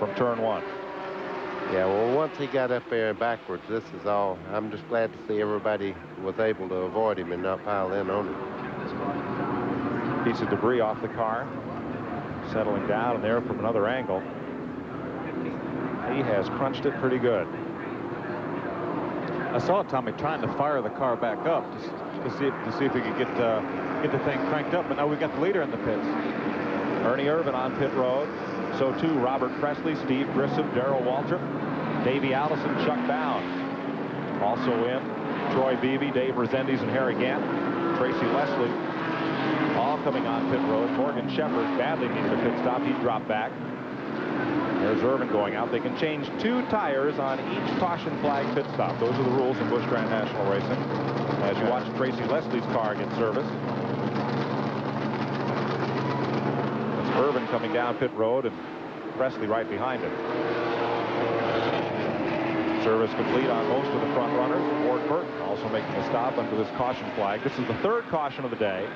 from turn 1. Yeah, well, once he got up there backwards, this is all. I'm just glad to see everybody was able to avoid him and not pile in on him. Piece of debris off the car, settling down, and there from another angle. He has crunched it pretty good. I saw Tommy trying to fire the car back up to see if we could get the thing cranked up, but now we've got the leader in the pits. Ernie Irvin on pit road. So too Robert Presley, Steve Grissom, Darrell Waltrip, Davey Allison, Chuck Bound. Also in Troy Beebe, Dave Rezendes, and Harry Gant. Tracy Leslie all coming on pit road. Morgan Shepherd badly needed a pit stop. He dropped back. There's Irvin going out. They can change 2 tires on each caution flag pit stop. Those are the rules in Busch Grand National Racing. As you watch Tracy Leslie's car get serviced. Irvin coming down pit road and Presley right behind him. Service complete on most of the front runners. Ward Burton also making a stop under this caution flag. This is the third caution of the day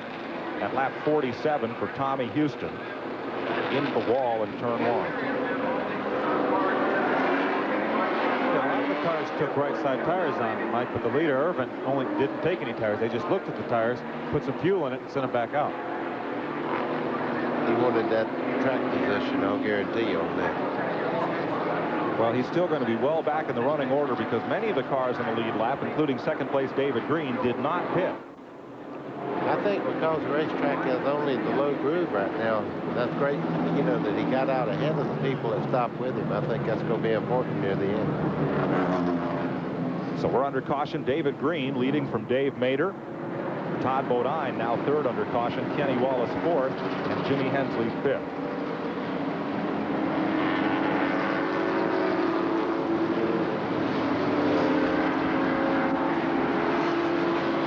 at lap 47 for Tommy Houston in the wall in turn 1. Yeah, a lot of the cars took right side tires on, Mike, but the leader, Irvin, only didn't take any tires. They just looked at the tires, put some fuel in it, and sent them back out. He wanted that track position, I'll guarantee you on that. Well, he's still going to be well back in the running order because many of the cars in the lead lap, including second place David Green, did not pit. I think because the racetrack has only the low groove right now, that's great, you know, that he got out ahead of the people that stopped with him. I think that's going to be important near the end. So we're under caution. David Green leading from Dave Mader. Todd Bodine now third under caution. Kenny Wallace fourth, and Jimmy Hensley fifth.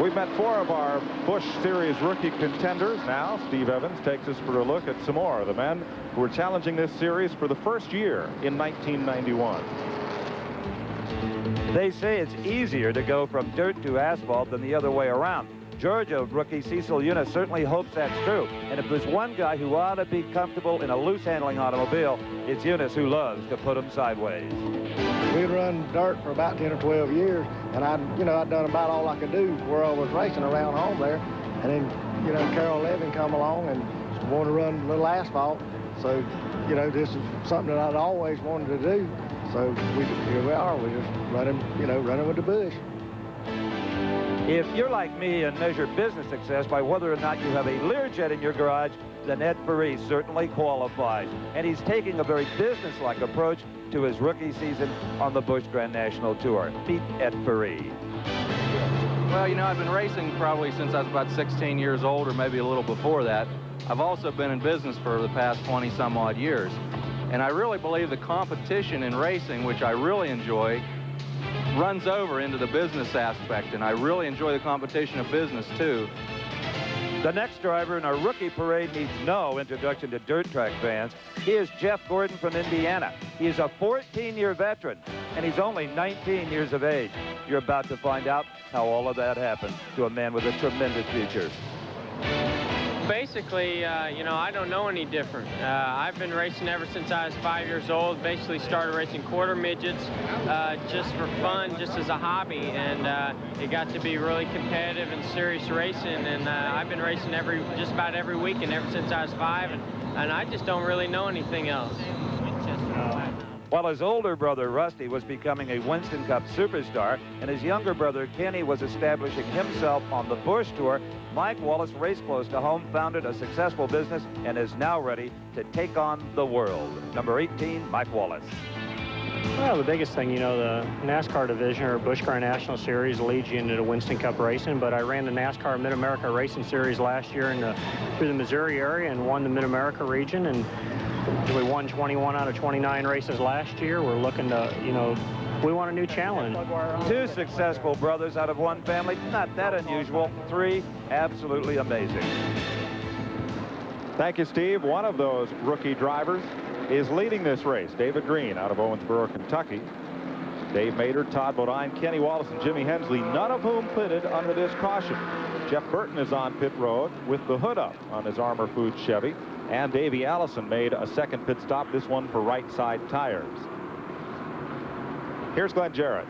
We've met 4 of our Busch Series rookie contenders. Now, Steve Evans takes us for a look at some more of the men who are challenging this series for the first year in 1991. They say it's easier to go from dirt to asphalt than the other way around. Georgia rookie Cecil Eunice certainly hopes that's true. And if there's one guy who ought to be comfortable in a loose-handling automobile, it's Eunice, who loves to put them sideways. We'd run dirt for about 10 or 12 years, and I'd done about all I could do where I was racing around home there. And then, Carol Levin come along and wanted to run a little asphalt. So, this is something that I'd always wanted to do. So here we are. We're just running with the Busch. If you're like me and measure business success by whether or not you have a Learjet in your garage, then Ed Paris certainly qualifies. And he's taking a very business-like approach to his rookie season on the Busch Grand National Tour. Meet Ed Paris. Well, I've been racing probably since I was about 16 years old, or maybe a little before that. I've also been in business for the past 20-some-odd years. And I really believe the competition in racing, which I really enjoy, runs over into the business aspect, and I really enjoy the competition of business, too. The next driver in our rookie parade needs no introduction to dirt track fans. He is Jeff Gordon from Indiana. He is a 14-year veteran, and he's only 19 years of age. You're about to find out how all of that happened to a man with a tremendous future. Basically, I don't know any different. I've been racing ever since I was 5 years old. Basically started racing quarter midgets just for fun, just as a hobby. And it got to be really competitive and serious racing. And I've been racing just about every weekend ever since I was 5. And I just don't really know anything else. While his older brother, Rusty, was becoming a Winston Cup superstar, and his younger brother, Kenny, was establishing himself on the Busch Tour, Mike Wallace raced close to home, founded a successful business, and is now ready to take on the world. Number 18, Mike Wallace. Well, the biggest thing, the NASCAR division, or Busch Grand National Series, leads you into the Winston Cup racing, but I ran the NASCAR Mid-America Racing Series last year through the Missouri area and won the Mid-America region, and we won 21 out of 29 races last year. We're looking to, we want a new challenge. 2 successful brothers out of one family, not that unusual. 3, absolutely amazing. Thank you, Steve. One of those rookie drivers is leading this race. David Green out of Owensboro, Kentucky. Dave Mader, Todd Bodine, Kenny Wallace, and Jimmy Hensley, none of whom pitted under this caution. Jeff Burton is on pit road with the hood up on his Armor Foods Chevy. And Davey Allison made a second pit stop, this one for right side tires. Here's Glenn Jarrett.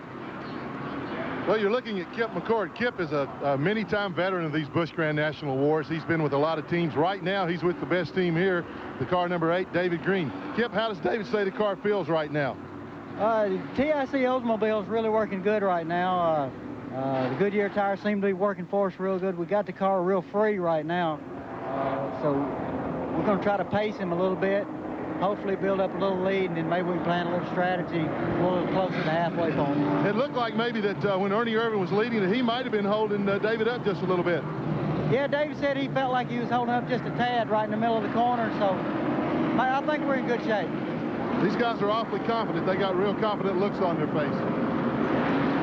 Well, you're looking at Kip McCord. Kip is a many-time veteran of these Busch Grand National Wars. He's been with a lot of teams. Right now, he's with the best team here, the car number 8, David Green. Kip, how does David say the car feels right now? The TIC Oldsmobile is really working good right now. The Goodyear tires seem to be working for us real good. We got the car real free right now. So we're going to try to pace him a little bit, hopefully build up a little lead, and then maybe we can plan a little strategy a little closer to halfway point. It looked like maybe that when Ernie Irvin was leading, that he might have been holding David up just a little bit. Yeah, David said he felt like he was holding up just a tad right in the middle of the corner, so I think we're in good shape. These guys are awfully confident. They got real confident looks on their face.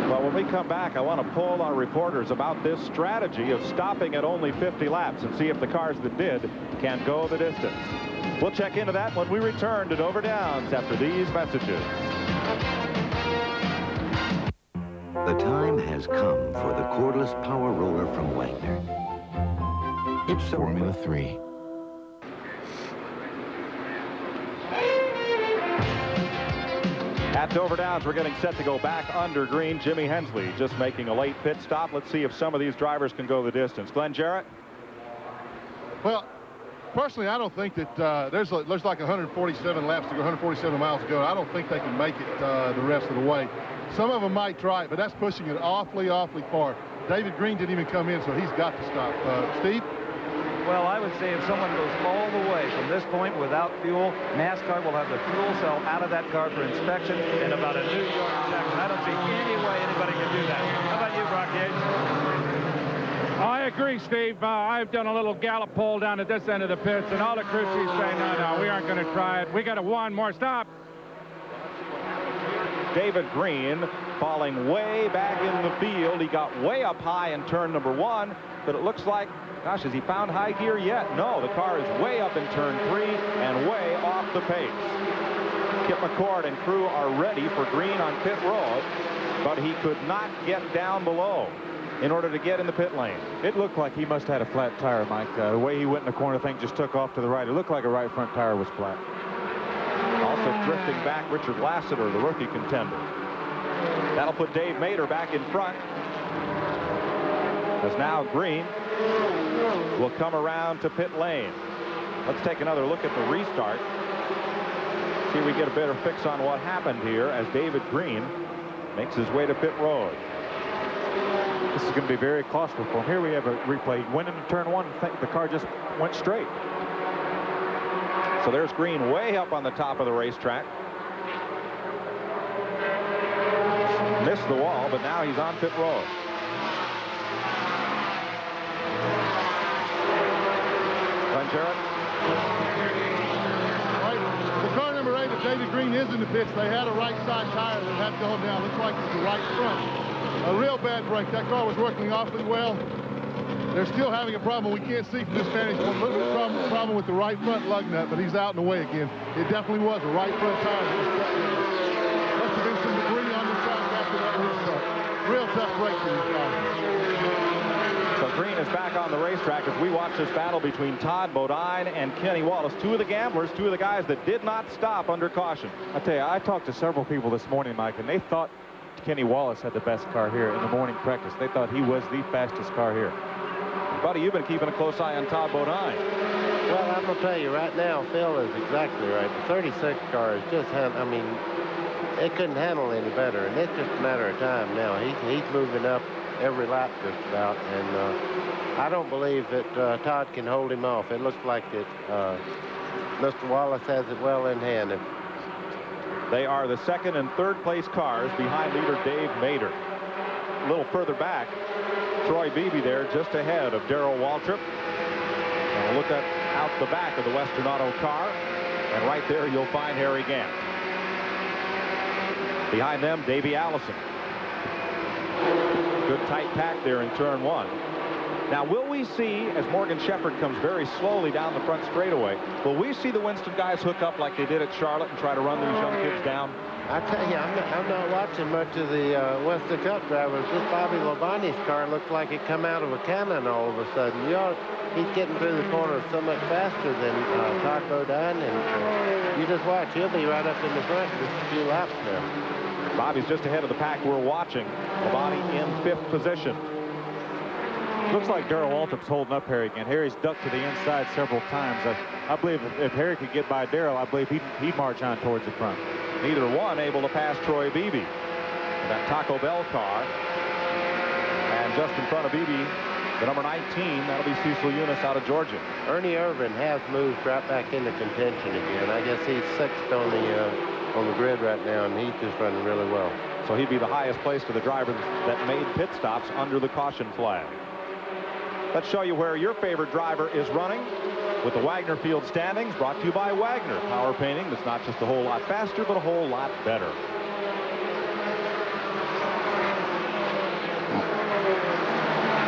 Well, when we come back, I want to poll our reporters about this strategy of stopping at only 50 laps and see if the cars that did can go the distance. We'll check into that when we return to Dover Downs after these messages. The time has come for the cordless power roller from Wagner. It's Formula 3. At Dover Downs, we're getting set to go back under green. Jimmy Hensley just making a late pit stop. Let's see if some of these drivers can go the distance. Glenn Jarrett? Well, personally, I don't think that there's like 147 laps to go, 147 miles to go. I don't think they can make it the rest of the way. Some of them might try it, but that's pushing it awfully, awfully far. David Green didn't even come in, so he's got to stop. Steve? Well, I would say if someone goes all the way from this point without fuel, NASCAR will have the fuel cell out of that car for inspection in about a New York check. And I don't see any way anybody can do that. How about you, Brock Yates? I agree, Steve. I've done a little Gallup poll down at this end of the pits, and all the crew chiefs say, no, we aren't going to try it. We got to one more stop. David Green falling way back in the field. He got way up high in turn number 1, but it looks like, gosh, has he found high gear yet? No, the car is way up in turn 3 and way off the pace. Kip McCord and crew are ready for Green on pit road, but he could not get down below in order to get in the pit lane. It looked like he must have had a flat tire, Mike. The way he went in the corner, thing just took off to the right. It looked like a right front tire was flat. Also drifting back, Richard Lassiter, the rookie contender. That'll put Dave Mader back in front, as now Green will come around to pit lane. Let's take another look at the restart. See if we get a better fix on what happened here as David Green makes his way to pit road. This is going to be very costly for him. Here we have a replay. Went into turn 1, and the car just went straight. So there's Green way up on the top of the racetrack. Missed the wall, but now he's on pit road. Glenn Jarrett? Right. The car number 8 of David Green is in the pits. They had a right side tire that had to go down. Looks like it's the right front. A real bad break. That car was working awfully well. They're still having a problem. We can't see from this vantage point. Look at the problem with the right front lug nut, but he's out in the way again. It definitely was a right front tire that was cut down. Must have been some debris on the track after that restart. Real tough break for these guys. So Green is back on the racetrack as we watch this battle between Todd Bodine and Kenny Wallace. Two of the gamblers, two of the guys that did not stop under caution. I tell you, I talked to several people this morning, Mike, and they thought Kenny Wallace had the best car here in the morning practice. They thought he was the fastest car here. Buddy, you've been keeping a close eye on Todd Bodine. Well, I'm going to tell you right now, Phil is exactly right. The 36 car is just, I mean, it couldn't handle any better, and it's just a matter of time now. He's moving up every lap just about, and I don't believe that Todd can hold him off. It looks like it. Mr. Wallace has it well in hand. They are the second and third place cars behind leader Dave Mader. A little further back, Troy Beebe there just ahead of Darrell Waltrip. And we'll look at out the back of the Western Auto car, and right there you'll find Harry Gant. Behind them, Davey Allison. Good tight pack there in turn 1. Now, will we see, as Morgan Shepherd comes very slowly down the front straightaway, will we see the Winston guys hook up like they did at Charlotte and try to run these young kids down? I tell you, I'm not watching much of the Western Cup drivers. This Bobby Labonte's car looks like it come out of a cannon all of a sudden. You know, he's getting through the corner so much faster than Todd Bodine, and you just watch. He'll be right up in the front just a few laps now. Bobby's just ahead of the pack we're watching. Labonte in 5th position. Looks like Darrell Waltrip's holding up Harry again. Harry's ducked to the inside several times. I believe if Harry could get by Darrell, I believe he'd march on towards the front. Neither one able to pass Troy Beebe. That Taco Bell car. And just in front of Beebe, the number 19, that'll be Cecil Eunice out of Georgia. Ernie Irvin has moved right back into contention again. I guess he's 6th on the grid right now, and he's just running really well. So he'd be the highest place to the drivers that made pit stops under the caution flag. Let's show you where your favorite driver is running with the Wagner Field standings, brought to you by Wagner. Power painting that's not just a whole lot faster, but a whole lot better.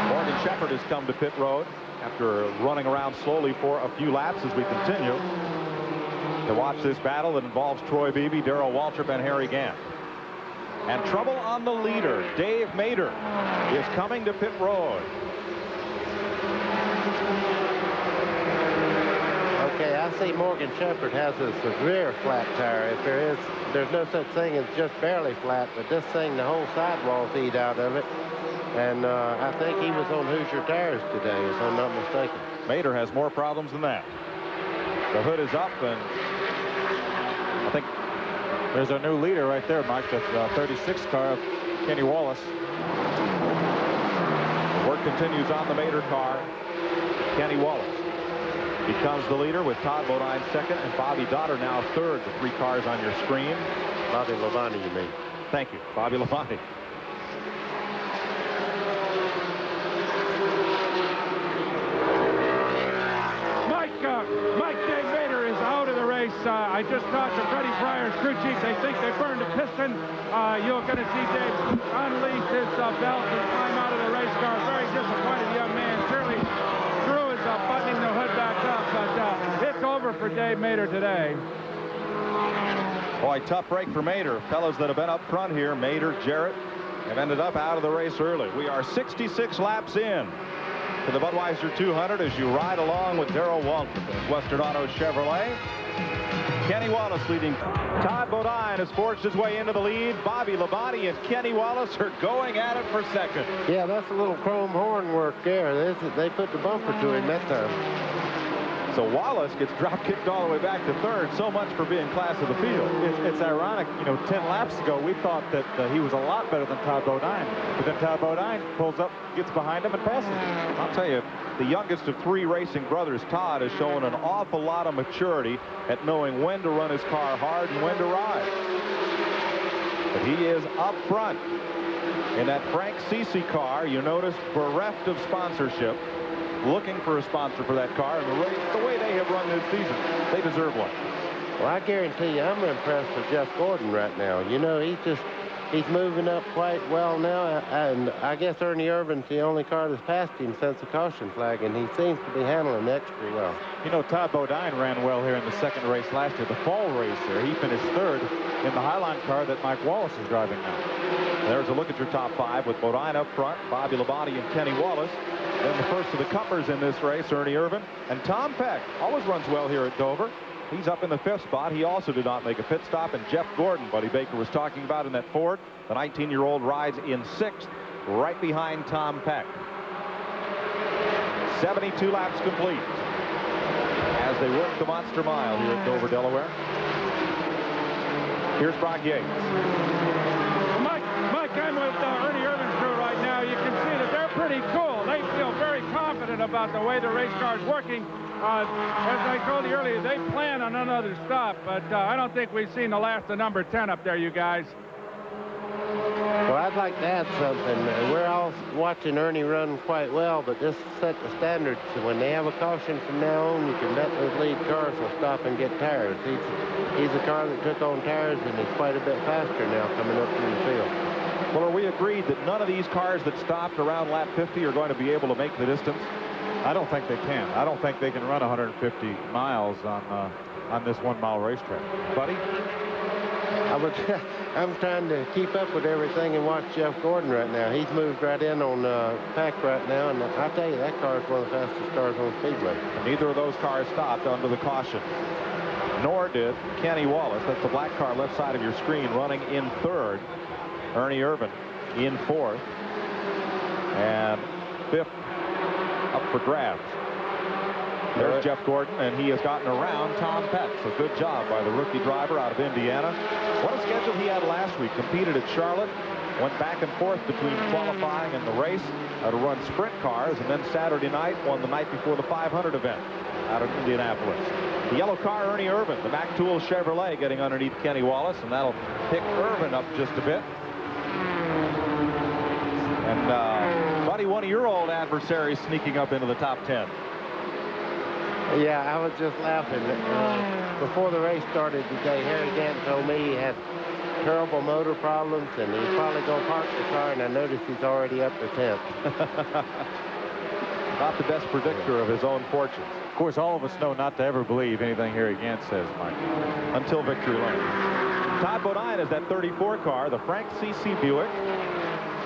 Morgan Shepherd has come to pit road after running around slowly for a few laps as we continue. to watch this battle that involves Troy Beebe, Darrell Waltrip, and Harry Gant. And trouble on the leader. Dave Mader is coming to pit road. Okay, I see Morgan Shepherd has a severe flat tire. If there's no such thing as just barely flat, but this thing, the whole sidewalls eat out of it. And I think he was on Hoosier Tires today, if I'm not mistaken. Mader has more problems than that. The hood is up, and I think there's our new leader right there, Mike, the 36 car of Kenny Wallace. The work continues on the Mader car. Kenny Wallace becomes the leader with Todd Bodine second and Bobby Dotter now third. The 3 cars on your screen. Bobby Labonte, you mean? Thank you, Bobby Labonte. Mike Dave Mader is out of the race. I just talked to Freddie Pryor's crew chief. They think they burned a piston. You're going to see Dave unleash his belt and climb out of the race car. Very disappointed young man. Shirley Drew is buttoning the hood back up, but it's over for Dave Mader today. Boy, tough break for Mader. Fellows that have been up front here, Mader, Jarrett, have ended up out of the race early. We are 66 laps in to the Budweiser 200 as you ride along with Darrell Waltrip in Western Auto Chevrolet. Kenny Wallace leading. Todd Bodine has forged his way into the lead. Bobby Labonte and Kenny Wallace are going at it for second. Yeah, that's a little chrome horn work there. They put the bumper to him that time. So Wallace gets drop kicked all the way back to third. So much for being class of the field. It's ironic, you know, 10 laps ago we thought that he was a lot better than Todd Bodine, but then Todd Bodine pulls up, gets behind him, and passes him. I'll tell you, the youngest of 3 racing brothers, Todd, has shown an awful lot of maturity at knowing when to run his car hard and when to ride. But he is up front in that Frank Cece car. You notice bereft of sponsorship. Looking for a sponsor for that car, and the way they have run this season, they deserve one. Well, I guarantee you, I'm impressed with Jeff Gordon right now. You know, he's moving up quite well now, and I guess Ernie Irvin's the only car that's passed him since the caution flag, and he seems to be handling extra well. You know, Todd Bodine ran well here in the second race last year, the fall race there. He finished third in the Highline car that Mike Wallace is driving now. There's a look at your top 5 with Bodine up front, Bobby Labonte and Kenny Wallace. Then the first of the comers in this race, Ernie Irvin. And Tom Peck always runs well here at Dover. He's up in the 5th spot. He also did not make a pit stop. And Jeff Gordon, Buddy Baker was talking about in that Ford, the 19-year-old rides in 6th, right behind Tom Peck. 72 laps complete as they work the Monster Mile here at Dover, Delaware. Here's Brock Yates. Mike, I'm with Ernie Irvin's crew right now. You can see that they're pretty cool. They feel very confident about the way the race car is working. As I told you earlier, they plan on another stop, but I don't think we've seen the last of number 10 up there, you guys. Well, I'd like to add something. We're all watching Ernie run quite well, but this set the standard. So when they have a caution from now on, you can bet those lead cars will stop and get tires. He's a car that took on tires, and he's quite a bit faster now coming up through the field. Well, are we agreed that none of these cars that stopped around lap 50 are going to be able to make the distance? I don't think they can. I don't think they can run 150 miles on this 1-mile racetrack. Buddy? I'm trying to keep up with everything and watch Jeff Gordon right now. He's moved right in on Pack right now, and I'll tell you, that car is one of the fastest cars on Speedway. Neither of those cars stopped under the caution, nor did Kenny Wallace. That's the black car left side of your screen running in 3rd. Ernie Irvin in 4th, and 5th up for grabs. There's Jeff Gordon, and he has gotten around Tom Peck. So good job by the rookie driver out of Indiana. What a schedule he had last week. Competed at Charlotte, went back and forth between qualifying and the race to run sprint cars, and then Saturday night won the night before the 500 event out of Indianapolis. The yellow car, Ernie Irvin, the Mac Tool Chevrolet, getting underneath Kenny Wallace, and that'll pick Irvin up just a bit. And Buddy, one of your old adversaries sneaking up into the top 10. Yeah, I was just laughing. Before the race started today, Harry Gant told me he had terrible motor problems, and he's probably going to park the car, and I noticed he's already up to 10th. Not the best predictor of his own fortunes. Of course, all of us know not to ever believe anything Harry Gant says, Mike, until victory lane. Todd Bodine is that 34 car, the Frank C.C. Buick.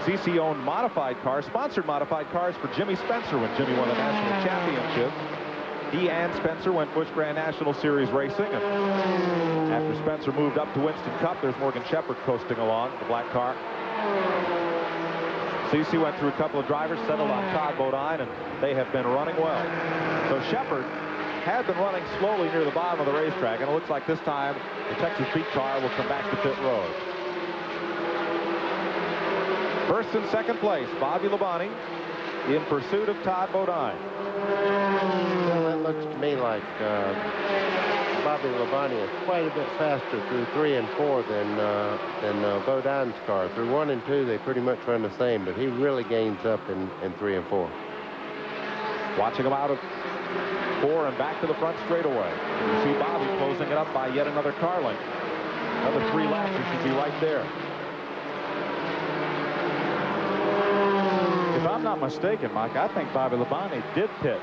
C.C. owned modified cars, sponsored modified cars for Jimmy Spencer when Jimmy won the national championship. He and Spencer went Busch Grand National Series racing. And after Spencer moved up to Winston Cup, there's Morgan Shepherd coasting along, the black car. CC went through a couple of drivers, settled on Todd Bodine, and they have been running well. So Shepherd had been running slowly near the bottom of the racetrack, and it looks like this time the Texas Beat car will come back to pit road. First and second place, Bobby Labonte in pursuit of Todd Bodine. Well, it looks to me like Bobby Labonte is quite a bit faster through 3 and 4 than Bodine's car. Through 1 and 2, they pretty much run the same, but he really gains up in 3 and 4. Watching him out of 4 and back to the front straightaway. You see Bobby closing it up by yet another car length. Another 3 laps, he should be right there. If I'm not mistaken, Mike, I think Bobby Labonte did pit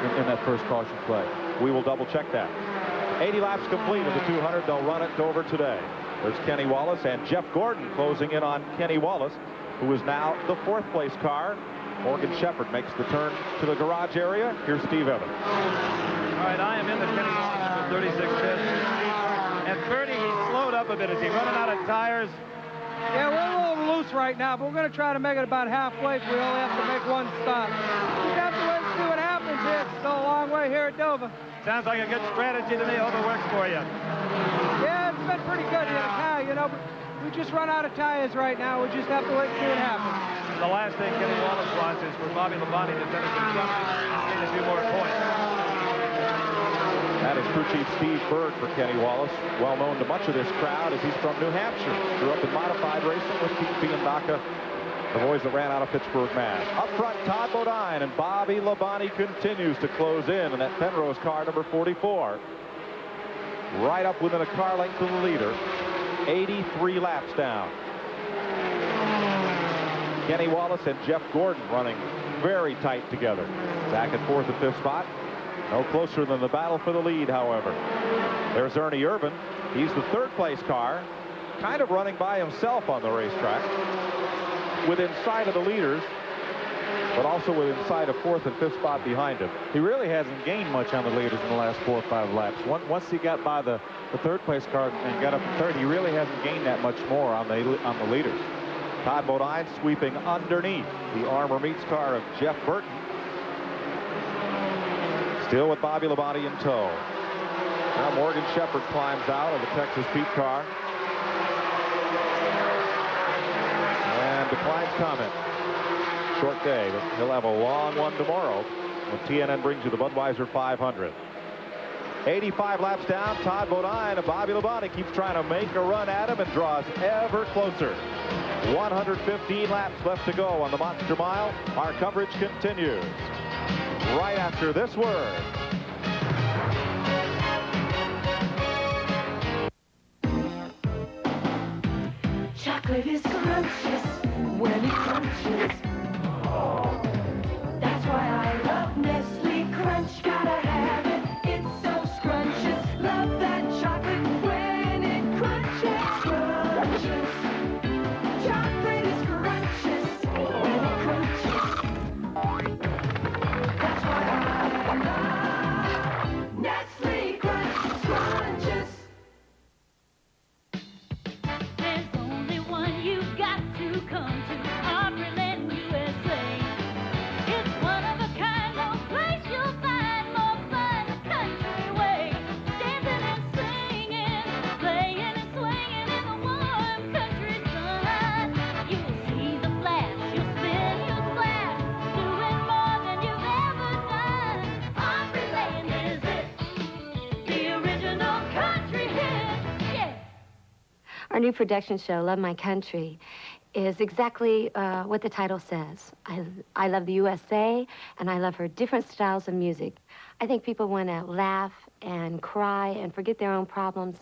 in that first caution play. We will double check that. 80 laps complete of the 200. They'll run at Dover today. There's Kenny Wallace and Jeff Gordon closing in on Kenny Wallace, who is now the 4th place car. Morgan Shepherd makes the turn to the garage area. Here's Steve Evans. All right, I am in the Kenny Wallace for 36 pits. And 30, he slowed up a bit. Is he running out of tires? Yeah, we're a little loose right now, but we're going to try to make it about halfway if we only have to make one stop. We have to wait and see what happens here. It's still a long way here at Dover. Sounds like a good strategy to me. Hope it works for you. Yeah, it's been pretty good here, you know, but we just run out of tires right now. We just have to wait and see what happens. The last thing Kenny Wallace wants is for Bobby Labonte to finish in front and gain a few more points. That is crew chief Steve Bird for Kenny Wallace, well known to much of this crowd as he's from New Hampshire. Grew up in modified racing with Pete Biandaca, the boys that ran out of Pittsburgh, Mass. Up front, Todd Bodine, and Bobby Labonte continues to close in that Penrose car, number 44. Right up within a car length of the leader, 83 laps down. Kenny Wallace and Jeff Gordon running very tight together. Back at 4th and 5th spot. No closer than the battle for the lead, however. There's Ernie Irvin. He's the 3rd place car, kind of running by himself on the racetrack, within sight of the leaders, but also within sight of 4th and 5th spot behind him. He really hasn't gained much on the leaders in the last 4 or 5 laps. Once he got by the 3rd place car and got up to 3rd, he really hasn't gained that much more on the leaders. Todd Bodine sweeping underneath the Armor Meats car of Jeff Burton. Still with Bobby Labonte in tow. Now Morgan Shepherd climbs out of the Texas Pete car and declines comment. Short day, but he'll have a long one tomorrow when TNN brings you the Budweiser 500. 85 laps down, Todd Bodine and Bobby Labonte keeps trying to make a run at him and draws ever closer. 115 laps left to go on the Monster Mile. Our coverage continues right after this word. Chocolate is scrumptious when it crunches. That's why I love Nestle Crunch. Gotta have it. It's so scrumptious. Love that chocolate when it crunches. Scrumptious. Chocolate is scrumptious when it crunches. That's why I love Nestle Crunch Scrunches. There's only one you've got to come to. Opryland, USA. It's one of a kind, no place you'll find more fun the country way. Dancing and singing, playing and swinging in the warm country sun. You'll see the flash, you'll spin, you'll splash, doing more than you've ever done. Opryland is it, the original country hit, yeah. Our new production show, Love My Country, is exactly what the title says. I love the USA, and I love her different styles of music. I think people want to laugh and cry and forget their own problems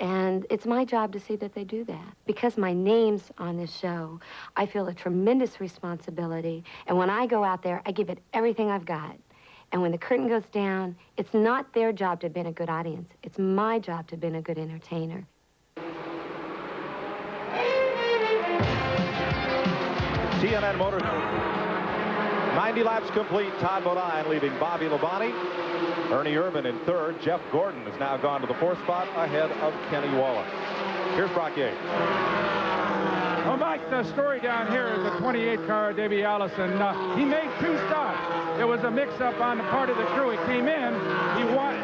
And it's my job to see that they do that. Because my name's on this show, I feel a tremendous responsibility. And when I go out there, I give it everything I've got. And when the curtain goes down, it's not their job to be a good audience. It's my job to be a good entertainer. TNN Motors. 90 laps complete. Todd Bodine leaving Bobby Labonte. Ernie Irvin in third. Jeff Gordon has now gone to the fourth spot ahead of Kenny Wallace. Here's Brock Yates. Well, Mike, the story down here is the 28 car, Davey Allison. He made 2 stops. It was a mix-up on the part of the crew. He came in.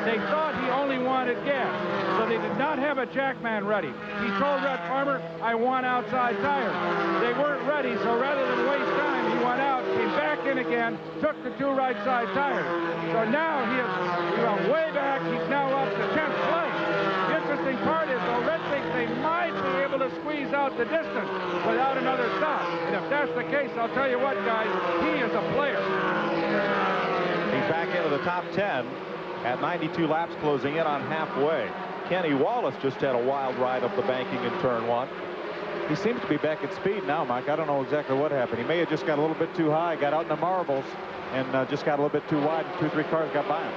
They thought he only wanted gas, so they did not have a jackman ready. He told Red Farmer, I want outside tires. They weren't ready, so rather than waste time, he went out, came back in again, took the 2 right side tires. So now he went way back. He's now up to 10th place. The interesting part is, though, Red thinks they might be able to squeeze out the distance without another stop. And if that's the case, I'll tell you what, guys, he is a player. He's back into the top 10 at 92 laps, closing in on halfway. Kenny Wallace just had a wild ride up the banking in turn 1. He seems to be back at speed now, Mike. I don't know exactly what happened. He may have just got a little bit too high, got out in the marbles, and just got a little bit too wide, and 2 or 3 cars got by him.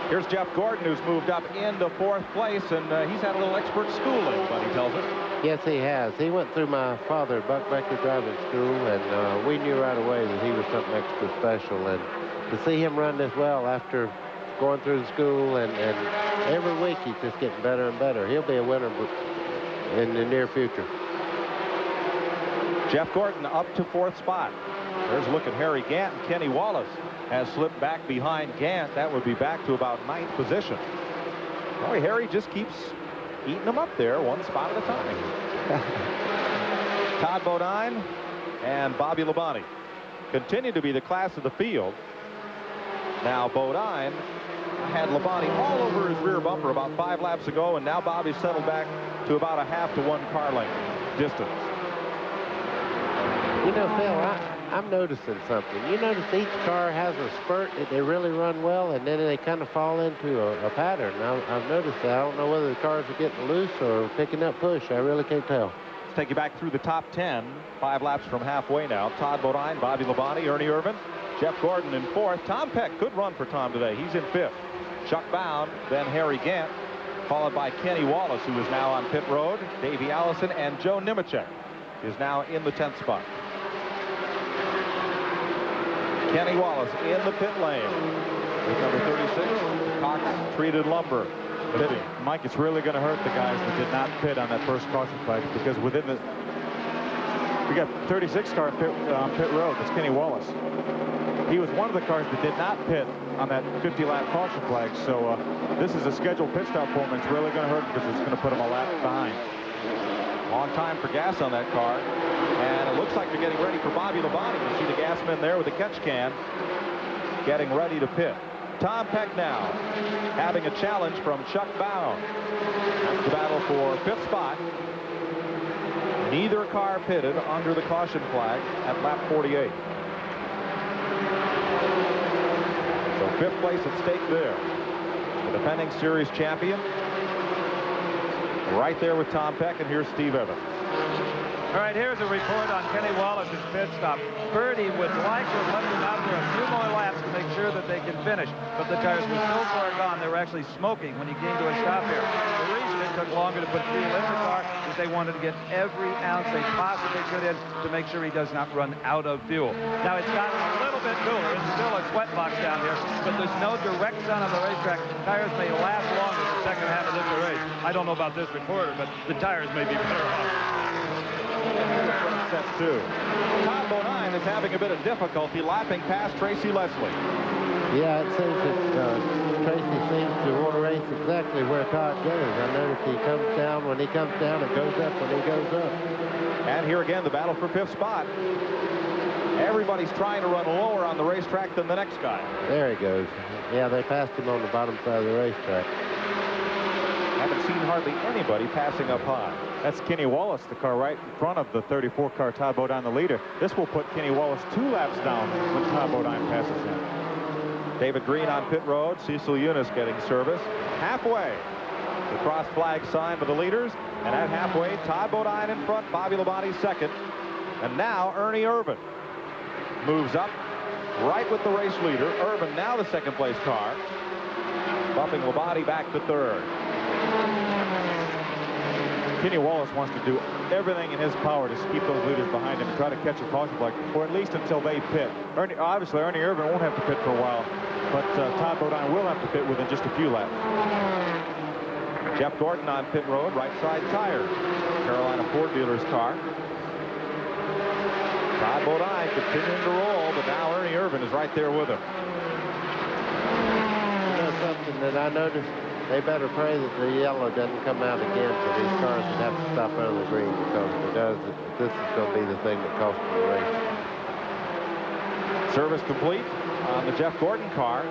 Here's Jeff Gordon, who's moved up into 4th place, and he's had a little expert schooling, Buddy tells us. Yes, he has. He went through my father, Buck Becker Driving School, and we knew right away that he was something extra special. And to see him run this well after going through the school, and every week he's just getting better and better. He'll be a winner in the near future. Jeff Gordon up to 4th spot. There's a look at Harry Gant, and Kenny Wallace has slipped back behind Gant. That would be back to about 9th position. Boy, Harry just keeps eating them up there, 1 spot at a time. Todd Bodine and Bobby Labonte continue to be the class of the field. Now Bodine had Labonte all over his rear bumper about 5 laps ago, and now Bobby's settled back to about a half to 1 car length distance. You know, Phil, I'm noticing something. You notice each car has a spurt that they really run well, and then they kind of fall into a pattern. I've noticed that. I don't know whether the cars are getting loose or picking up push. I really can't tell. Let's take you back through the top 10. 5 laps from halfway now. Todd Bodine, Bobby Labonte, Ernie Irvin, Jeff Gordon in 4th. Tom Peck, good run for Tom today. He's in 5th. Chuck Bound, then Harry Gant, followed by Kenny Wallace, who is now on pit road. Davey Allison and Joe Nemechek is now in the 10th spot. Kenny Wallace in the pit lane with number 36, Cox Treated Lumber. Pitting. Mike, it's really going to hurt the guys that did not pit on that first caution flag, because we got 36 car pit road. That's Kenny Wallace. He was one of the cars that did not pit on that 50-lap caution flag. So this is a scheduled pit stop for him. It's really going to hurt because it's going to put him a lap behind. Long time for gas on that car. And it looks like they're getting ready for Bobby Labonte. You see the gasman there with the catch can getting ready to pit. Tom Peck now having a challenge from Chuck Bound. That's the battle for 5th spot. Neither car pitted under the caution flag at lap 48. So 5th place at stake there. The defending series champion right there with Tom Peck, and here's Steve Evans. All right, here's a report on Kenny Wallace's pit stop. Birdie would like to have left him out there a few more laps to make sure that they can finish, but the tires were so far gone they were actually smoking when he came to a stop here. The reason it took longer to put fuel in the car is they wanted to get every ounce they possibly could in to make sure he does not run out of fuel. Now, it's gotten a little bit cooler. It's still a sweat box down here, but there's no direct sun on the racetrack. Tires may last longer the second half of this race. I don't know about this reporter, but the tires may be better off. Set 2. Todd Bodine is having a bit of difficulty lapping past Tracy Leslie. Yeah, it seems that Tracy seems to want to race exactly where Todd goes. I notice he comes down. When he comes down, it goes up when he goes up. And here again, the battle for 5th spot. Everybody's trying to run lower on the racetrack than the next guy. There he goes. Yeah, they passed him on the bottom side of the racetrack. Haven't seen hardly anybody passing up high. That's Kenny Wallace, the car right in front of the 34 car Todd Bodine, the leader. This will put Kenny Wallace 2 laps down when Todd Bodine passes him. David Green on pit road. Cecil Eunice getting service. Halfway. The cross flag sign for the leaders. And at halfway, Ty Bodine in front, Bobby Labonte second. And now Ernie Irvin moves up right with the race leader. Irvin now the second place car, bumping Labonte back to third. Kenny Wallace wants to do everything in his power to keep those leaders behind him and try to catch a caution flag, or at least until they pit. Obviously, Ernie Irvin won't have to pit for a while, but Ty Bodine will have to pit within just a few laps. Jeff Gordon on pit road, right side tire. Carolina Ford dealer's car. Ty Bodine continuing to roll, but now Ernie Irvin is right there with him. You know something that I noticed? They better pray that the yellow doesn't come out again for these cars that have to stop under the green, because if it does, this is going to be the thing that costs them the race. Service complete on the Jeff Gordon car.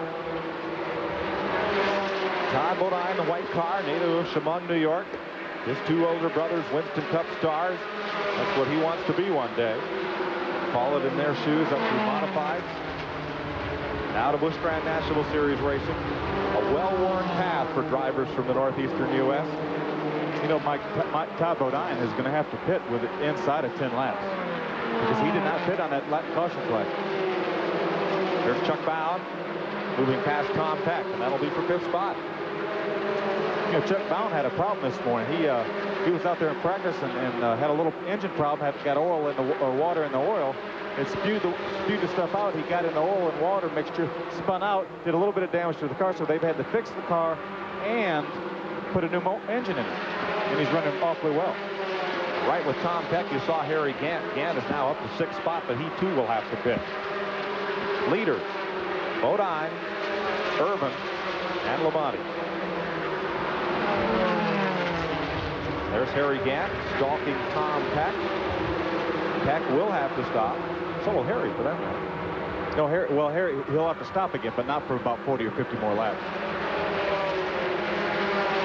Ty Bodine, the white car, native of Chemung, New York. His two older brothers, Winston Cup stars. That's what he wants to be one day. Followed in their shoes up through modifieds. Now to Busch Grand National Series racing. A well-worn path for drivers from the northeastern U.S. You know, Ty Bodine is going to have to pit with it inside of 10 laps, because he did not pit on that caution flag. There's Chuck Bound moving past Tom Peck, and that'll be for fifth spot. You know, Chuck Bound had a problem this morning. He was out there in practice and had a little engine problem. Got oil in the water in the oil. It spewed the stuff out. He got in the oil and water mixture, spun out, did a little bit of damage to the car. So they've had to fix the car and put a new engine in it. And he's running awfully well. Right with Tom Peck, you saw Harry Gant. Gant is now up to sixth spot, but he too will have to pit. Leaders: Bodine, Irvin, and Labonte. There's Harry Gant stalking Tom Peck. Peck will have to stop. So will Harry, for that matter. No, Harry, he'll have to stop again, but not for about 40 or 50 more laps.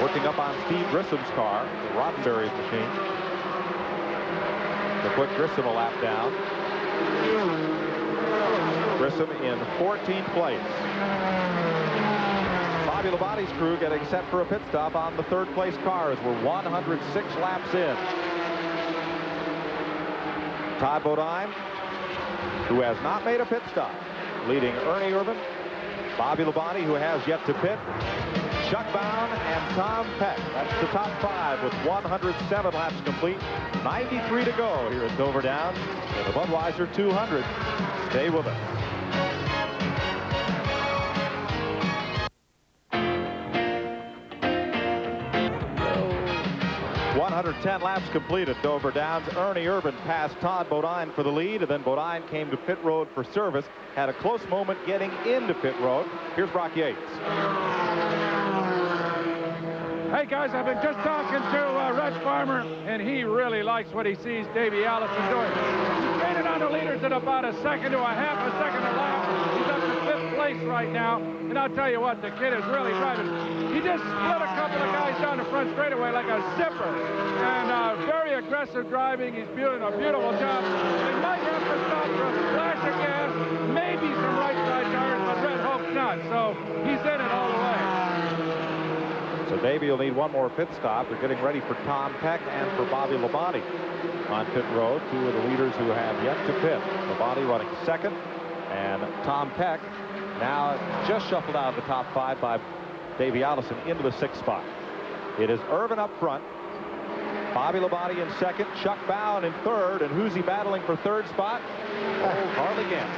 Working up on Steve Grissom's car, the Roddenberry's machine. To put Grissom a lap down. Grissom in 14th place. Bobby Labonte's crew getting set for a pit stop on the third place cars. We're 106 laps in. Ty Bodine, who has not made a pit stop, leading Ernie Irvin, Bobby Labonte, who has yet to pit, Chuck Bound, and Tom Peck. That's the top five with 107 laps complete. 93 to go here at Dover Downs in the Budweiser 200. Stay with us. 110 laps complete at Dover Downs. Ernie Irvin passed Todd Bodine for the lead, and then Bodine came to pit road for service. Had a close moment getting into pit road. Here's Brock Yates. Hey, guys, I've been just talking to Reg Farmer, and he really likes what he sees Davey Allison doing. He's gaining on the leaders at about a second to a half a second a lap. He's up to fifth place right now, and I'll tell you what, the kid is really driving. He just split a couple of guys down the front straightaway like a zipper, and very aggressive driving. He's doing a beautiful job. He might have to stop for a flash of gas, maybe some right side tires, but Red hopes not, so he's in it all the way. So Davey will need one more pit stop. They're getting ready for Tom Peck and for Bobby Labonte on pit road. Two of the leaders who have yet to pit. Labonte running second, and Tom Peck now just shuffled out of the top five by Davey Allison into the sixth spot. It is Irvin up front, Bobby Labonte in second, Chuck Bound in third, and who's he battling for third spot? Harley Gant.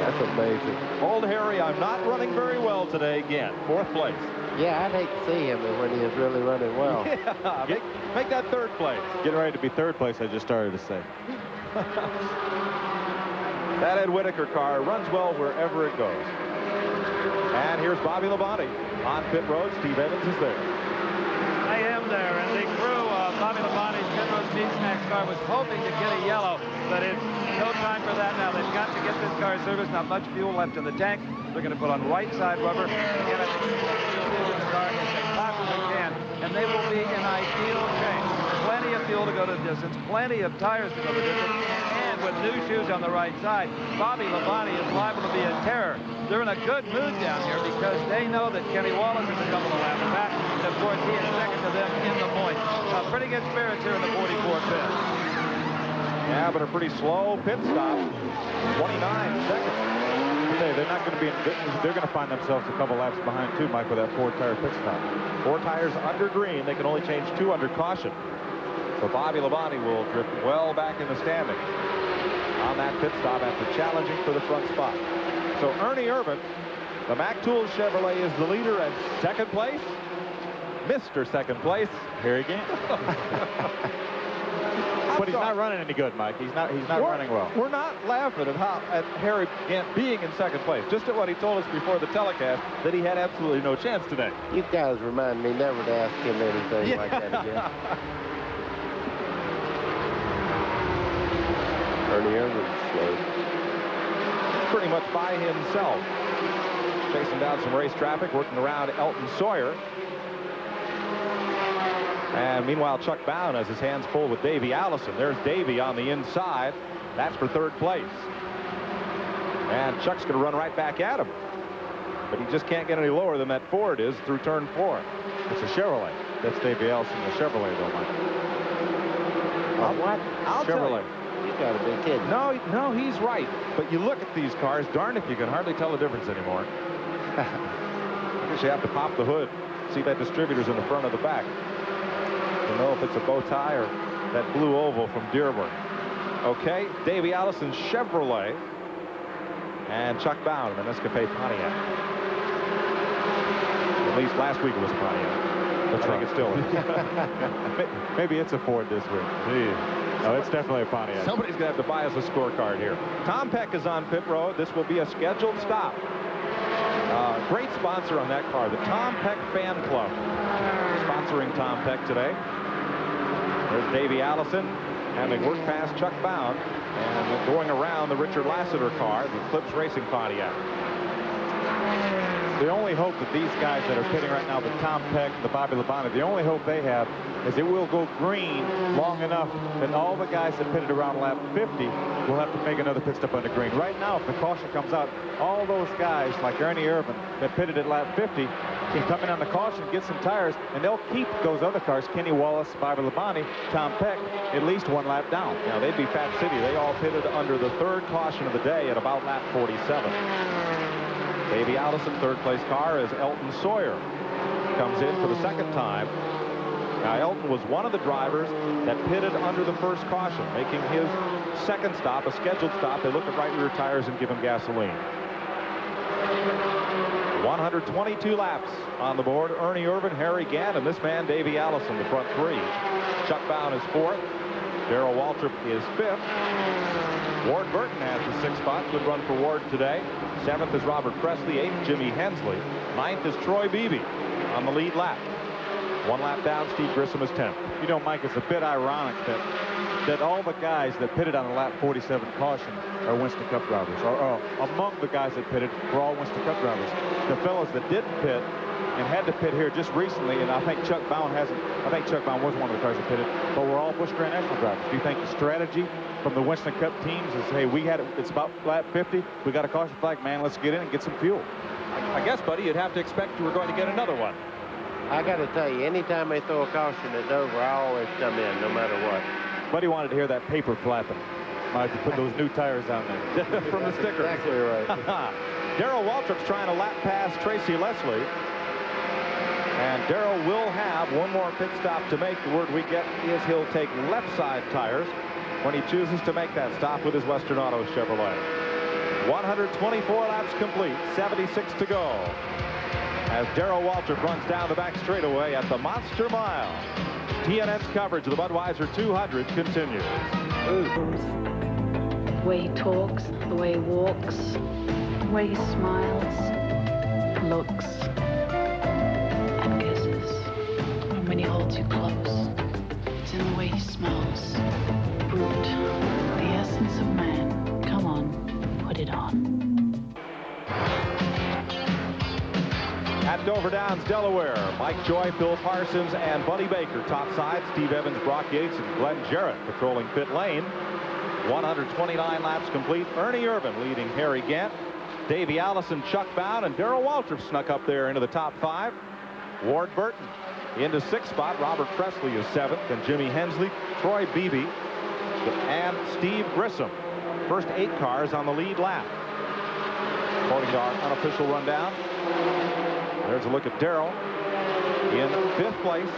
That's amazing. Old Harry, I'm not running very well today again. Fourth place. Yeah, I'd hate to see him when he is really running well. Yeah, make that third place. Getting ready to be third place, I just started to say. That Ed Whitaker car runs well wherever it goes. And here's Bobby Labonte on pit road. Steve Evans is there. I am there, and the crew of Bobby Labonte's pit road speed snacks car was hoping to get a yellow, but it's no time for that now. They've got to get this car serviced. Not much fuel left in the tank. They're going to put on right side rubber to get it the car as they possibly can, and they will be in ideal shape. Plenty of fuel to go the distance, plenty of tires to go the distance, and with new shoes on the right side, Bobby Labonte is liable to be a terror. they're in a good mood down here because they know that Kenny Wallace is a couple of laps back. And, of course, he is second to them in the points. Pretty good spirits here in the 44 pit. Yeah, but a pretty slow pit stop. 29 seconds. They're not going to be. They're going to find themselves a couple laps behind too, Mike, with that 4-tire pit stop. 4 tires under green. They can only change 2 under caution. So Bobby Labonte will drift well back in the standing on that pit stop after challenging for the front spot. So Ernie Irvan, the Mac Tools Chevrolet, is the leader at second place. Mr. Second place, here again. But he's not running any good, Mike. He's not running well. We're not laughing at Harry Gant being in second place. Just at what he told us before the telecast, that he had absolutely no chance today. You guys remind me never to ask him anything like that again. Ernie Irvan's slow. He's pretty much by himself. Chasing down some race traffic, working around Elton Sawyer. And meanwhile, Chuck Bound has his hands full with Davey Allison. There's Davey on the inside. That's for third place. And Chuck's going to run right back at him. But he just can't get any lower than that Ford is through turn 4. It's a Chevrolet. That's Davey Allison, the Chevrolet, though, Mike. What? I'll Chevrolet. You got to be kidding. No, he's right. But you look at these cars, darn if you can hardly tell the difference anymore. I guess you have to pop the hood, see that distributor's in the front of the back. To know if it's a bow tie or that blue oval from Dearborn. Okay, Davey Allison's Chevrolet and Chuck Bound in an Escapade Pontiac. At least last week it was Pontiac. I think it still is. Maybe it's a Ford this week. Gee. No, it's definitely a Pontiac. Somebody's going to have to buy us a scorecard here. Tom Peck is on pit road. This will be a scheduled stop. Great sponsor on that car, the Tom Peck Fan Club. Sponsoring Tom Peck today. There's Davey Allison having worked past Chuck Bound and going around the Richard Lassiter car, the Eclipse Racing Pontiac. The only hope that these guys that are pitting right now, the Tom Peck, the Bobby Labonte, the only hope they have is it will go green long enough that all the guys that pitted around lap 50 will have to make another pit stop under green. Right now, if the caution comes out, all those guys like Ernie Irvan that pitted at lap 50 can come in on the caution, get some tires, and they'll keep those other cars, Kenny Wallace, Bobby Labonte, Tom Peck, at least 1 lap down. Now, they'd be Fat City. They all pitted under the 3rd caution of the day at about lap 47. Davey Allison, 3rd place car, as Elton Sawyer comes in for the 2nd time. Now, Elton was one of the drivers that pitted under the 1st caution, making his 2nd stop, a scheduled stop. They look at right rear tires and give him gasoline. 122 laps on the board. Ernie Irvan, Harry Gant, and this man, Davey Allison, the front 3. Chuck Bound is 4th. Darrell Waltrip is 5th. Ward Burton has the 6th spot. Good run for Ward today. 7th is Robert Presley. 8th, Jimmy Hensley. 9th is Troy Beebe on the lead lap. 1 lap down, Steve Grissom is 10th. You know, Mike, it's a bit ironic that all the guys that pitted on the lap 47 caution are Winston Cup drivers. Or among the guys that pitted were all Winston Cup drivers. The fellows that didn't pit and had to pit here just recently, and I think Chuck Bound was one of the cars that pitted, but we're all Busch Grand National drivers. Do you think the strategy from the Winston Cup teams is, hey, it's about lap 50, we got a caution flag, man, let's get in and get some fuel? I guess, buddy, you'd have to expect you were going to get another one. I got to tell you, anytime they throw a caution at Dover, I always come in, no matter what. Buddy wanted to hear that paper flapping. Mike, to put those new tires on there. From the sticker. Exactly right. Darrell Waltrip's trying to lap past Tracy Leslie. And Darrell will have one more pit stop to make. The word we get is he'll take left side tires when he chooses to make that stop with his Western Auto Chevrolet. 124 laps complete, 76 to go, as Darrell Waltrip runs down the back straightaway at the Monster Mile. TNN's coverage of the Budweiser 200 continues. The way he talks, the way he walks, the way he smiles, looks, and kisses. And when he holds you close, it's in the way he smells. Brute, the essence of man. Come on, put it on. At Dover Downs, Delaware, Mike Joy, Phil Parsons, and Buddy Baker topside. Steve Evans, Brock Yates, and Glenn Jarrett patrolling pit lane. 129 laps complete. Ernie Irvan leading Harry Gant. Davey Allison, Chuck Bound, and Darrell Waltrip snuck up there into the top 5. Ward Burton into 6th spot. Robert Presley is 7th, and Jimmy Hensley, Troy Beebe, and Steve Grissom. First 8 cars on the lead lap. According to our unofficial rundown, there's a look at Darrell in 5th place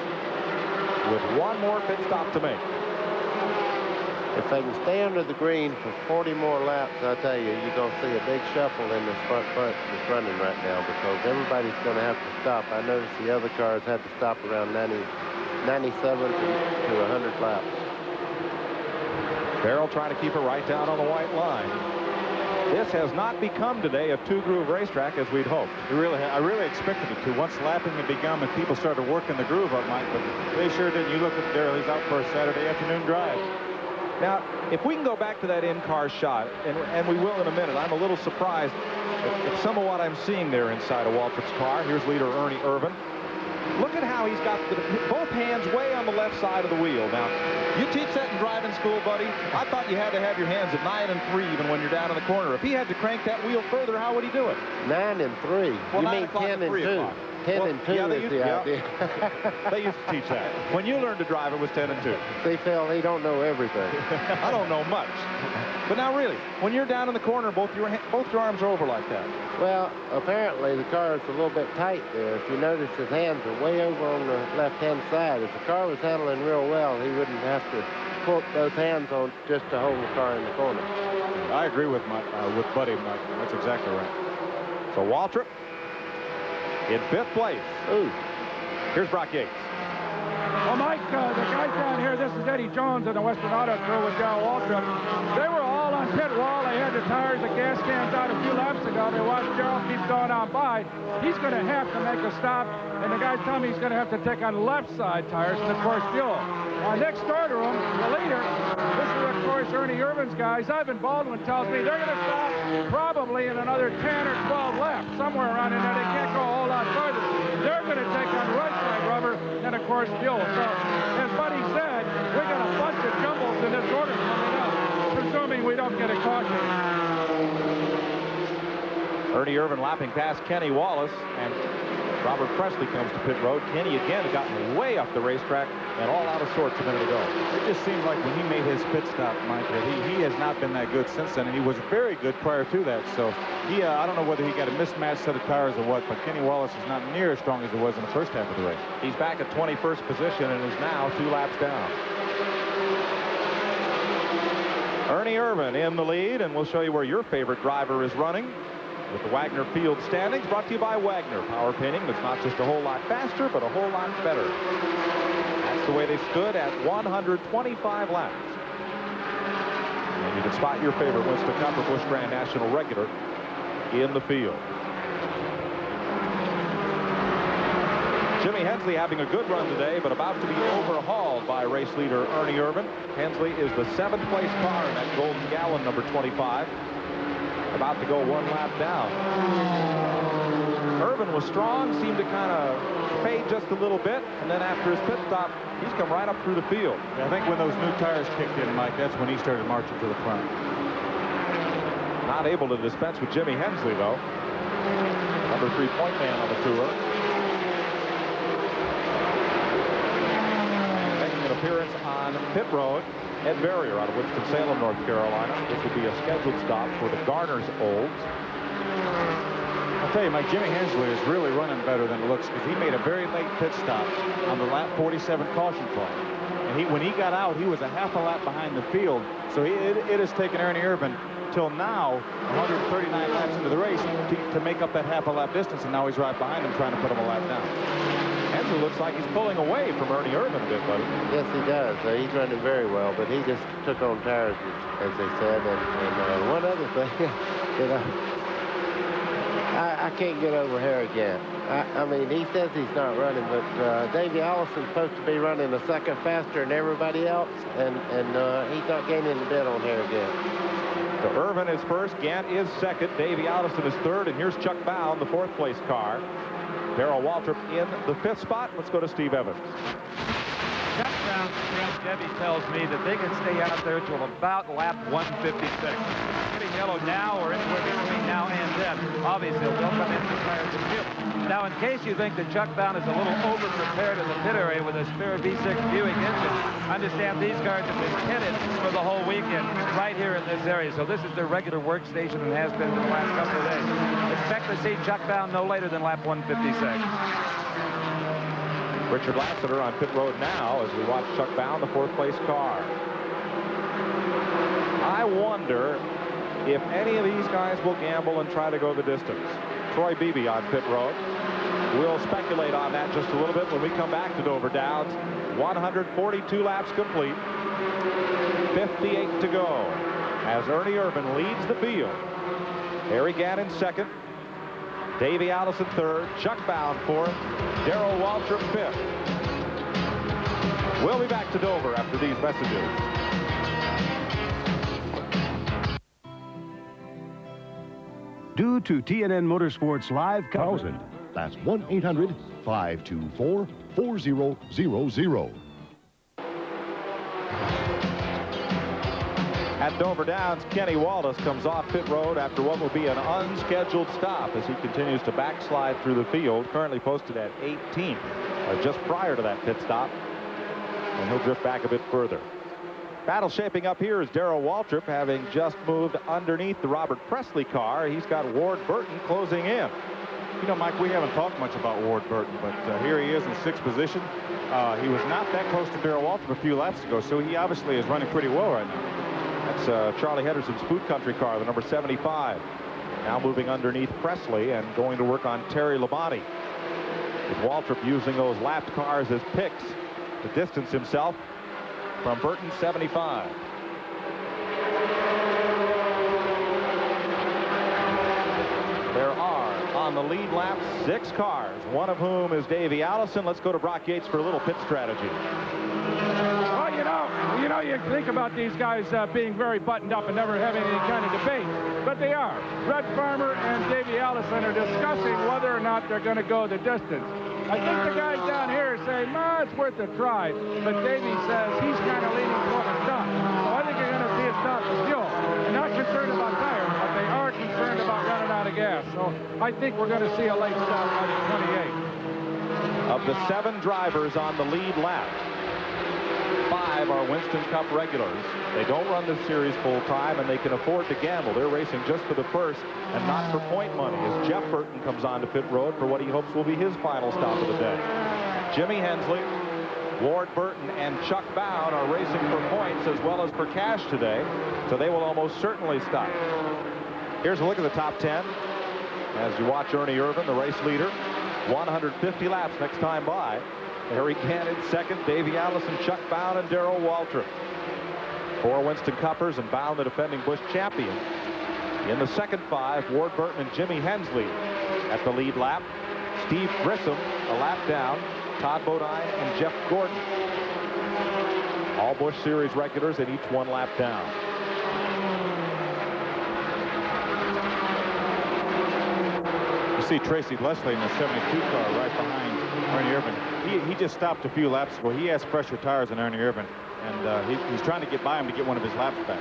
with 1 more pit stop to make. If they can stay under the green for 40 more laps, I tell you, you're going to see a big shuffle in this front bunch that's running right now, because everybody's going to have to stop. I noticed the other cars had to stop around 97 to 100 laps. Darrell trying to keep it right down on the white line. This has not become today a 2-groove racetrack as we'd hoped. I really expected it to. Once lapping had begun and people started working the groove up, Mike, but they sure didn't. You look at Darrell, he's out for a Saturday afternoon drive. Now, if we can go back to that in-car shot, and we will in a minute, I'm a little surprised at some of what I'm seeing there inside of Waltrip's car. Here's leader Ernie Irvin. Look at how he's got both hands way on the left side of the wheel. Now, you teach that in driving school, buddy. I thought you had to have your hands at 9 and 3 even when you're down in the corner. If he had to crank that wheel further, how would he do it? 9 and 3. Well, you mean 10 and 2. 10 and 2 is the idea. They used to teach that. When you learned to drive, it was 10 and 2. See, Phil, he don't know everything. I don't know much. But now, really, when you're down in the corner, both your arms are over like that. Well, apparently the car is a little bit tight there. If you notice, his hands are way over on the left-hand side. If the car was handling real well, he wouldn't have to put those hands on just to hold the car in the corner. I agree with Buddy, Mike. That's exactly right. So Waltrip in 5th place. Ooh. Here's Brock Yates. Well, Mike, the guys down here, this is Eddie Jones and the Western Auto crew with Darrell Waltrip. They were all on pit wall. They had the tires, the gas cans out a few laps ago. They watched Darrell keep going on by. He's going to have to make a stop, and the guys tell me he's going to have to take on left side tires and, of course, fuel. Next door to him, the leader, this is, of course, Ernie Irvin's guys. Ivan Baldwin tells me they're going to stop probably in another 10 or 12 laps, somewhere around in there. They can't go a whole lot further. They're going to take on right side rubber and, of course, fuel. So, as Buddy said, we're going to bunch of jumbles in this order coming up, presuming we don't get a caution. Ernie Irvin lapping past Kenny Wallace, and Robert Presley comes to pit road. Kenny again gotten way up the racetrack and all out of sorts a minute ago. It just seems like when he made his pit stop, Mike, that he has not been that good since then, and he was very good prior to that. So I don't know whether he got a mismatched set of tires or what, but Kenny Wallace is not near as strong as he was in the first half of the race. He's back at 21st position and is now 2 laps down. Ernie Irvin in the lead, and we'll show you where your favorite driver is running with the Wagner Field standings, brought to you by Wagner Power Painting. That's not just a whole lot faster, but a whole lot better. That's the way they stood at 125 laps. And you can spot your favorite Winston Cup or Busch Grand National regular in the field. Jimmy Hensley having a good run today, but about to be overhauled by race leader Ernie Irvin. Hensley is the 7th place car in that Golden Gallon number 25. About to go 1 lap down. Irvin was strong, seemed to kind of fade just a little bit, and then after his pit stop, he's come right up through the field. I think when those new tires kicked in, Mike, that's when he started marching to the front. Not able to dispense with Jimmy Hensley, though. Number 3-point man on the tour. Making an appearance on pit road. Ed Barrier out of Winston-Salem, North Carolina. This will be a scheduled stop for the Garner's Olds. I'll tell you, Mike, Jimmy Hensley is really running better than it looks, because he made a very late pit stop on the lap 47 caution car. And when he got out, he was a half a lap behind the field. So it has taken Ernie Irvin till now, 139 laps into the race, to make up that half a lap distance, and now he's right behind him trying to put him a lap down. Hensley looks like he's pulling away from Ernie Irvin a bit, buddy. Yes, he does. He's running very well, but he just took on tires, as they said. And one other thing that I can't get over Harrigan. I mean, he says he's not running, but Davey Allison's supposed to be running a second faster than everybody else, and he's not gaining a bit on Harrigan. So Irvin is first, Gant is second, Davey Allison is third, and here's Chuck Bound, the 4th place car. Darrell Waltrip in the 5th spot. Let's go to Steve Evans. Chuck Brown Debbie tells me that they can stay out there till about lap 156. Getting yellow now or anywhere between now and then. Obviously, they'll come in the tires and field. Now, in case you think that Chuck Bound is a little over-prepared in the pit area with a spare V6 Buick engine, understand these cars have been pitted for the whole weekend right here in this area. So this is their regular workstation and has been for the last couple of days. Expect to see Chuck Bound no later than lap 156. Richard Lassiter on pit road now as we watch Chuck Bound, the fourth-place car. I wonder if any of these guys will gamble and try to go the distance. Troy Beebe on pit road. We'll speculate on that just a little bit when we come back to Dover Downs. 142 laps complete. 58 to go as Ernie Irvin leads the field. Harry Gannon second. Davey Allison third. Chuck Bound fourth. Darrell Waltrip fifth. We'll be back to Dover after these messages. Due to TNN Motorsports Live coverage. That's 1-800-524-4000. At Dover Downs, Kenny Wallace comes off pit road after what will be an unscheduled stop as he continues to backslide through the field, currently posted at 18th, just prior to that pit stop, and he'll drift back a bit further. Battle shaping up here is Darrell Waltrip, having just moved underneath the Robert Presley car. He's got Ward Burton closing in. You know, Mike, we haven't talked much about Ward Burton, but here he is in sixth position. He was not that close to Darrell Waltrip a few laps ago, so he obviously is running pretty well right now. That's Charlie Henderson's Boot Country car, the number 75. Now moving underneath Presley and going to work on Terry Labonte. With Waltrip using those lapped cars as picks to distance himself from Burton's 75. There are on the lead lap 6 cars, one of whom is Davey Allison. Let's go to Brock Yates for a little pit strategy. Well, you know, you think about these guys being very buttoned up and never having any kind of debate, but they are. Red Farmer and Davey Allison are discussing whether or not they're going to go the distance. I think the guys down here say, it's worth a try, but Davey says he's kind of leaning toward a stop. So I think you're going to see a stop for fuel. They're not concerned about tires, but they are concerned about running out of gas. So I think we're going to see a late stop on the 28. Of the 7 drivers on the lead lap, 5 are Winston Cup regulars. They don't run this series full-time, and they can afford to gamble. They're racing just for the purse and not for point money, as Jeff Burton comes onto pit road for what he hopes will be his final stop of the day. Jimmy Hensley, Ward Burton, and Chuck Bound are racing for points as well as for cash today, so they will almost certainly stop. Here's a look at the top 10 as you watch Ernie Irvin, the race leader. 150 laps next time by. Harry Gannon second, Davey Allison, Chuck Bound, and Darrell Waltrip. 4 Winston Cuppers and Bound, the defending Busch champion. In the second 5, Ward Burton and Jimmy Hensley at the lead lap. Steve Grissom a lap down, Todd Bodine and Jeff Gordon. All Busch Series regulars and each 1 lap down. You see Tracy Leslie in the 72 car right behind Ernie Irvin. He just stopped a few laps ago. He has fresher tires than Ernie Irvin, and he's trying to get by him to get one of his laps back.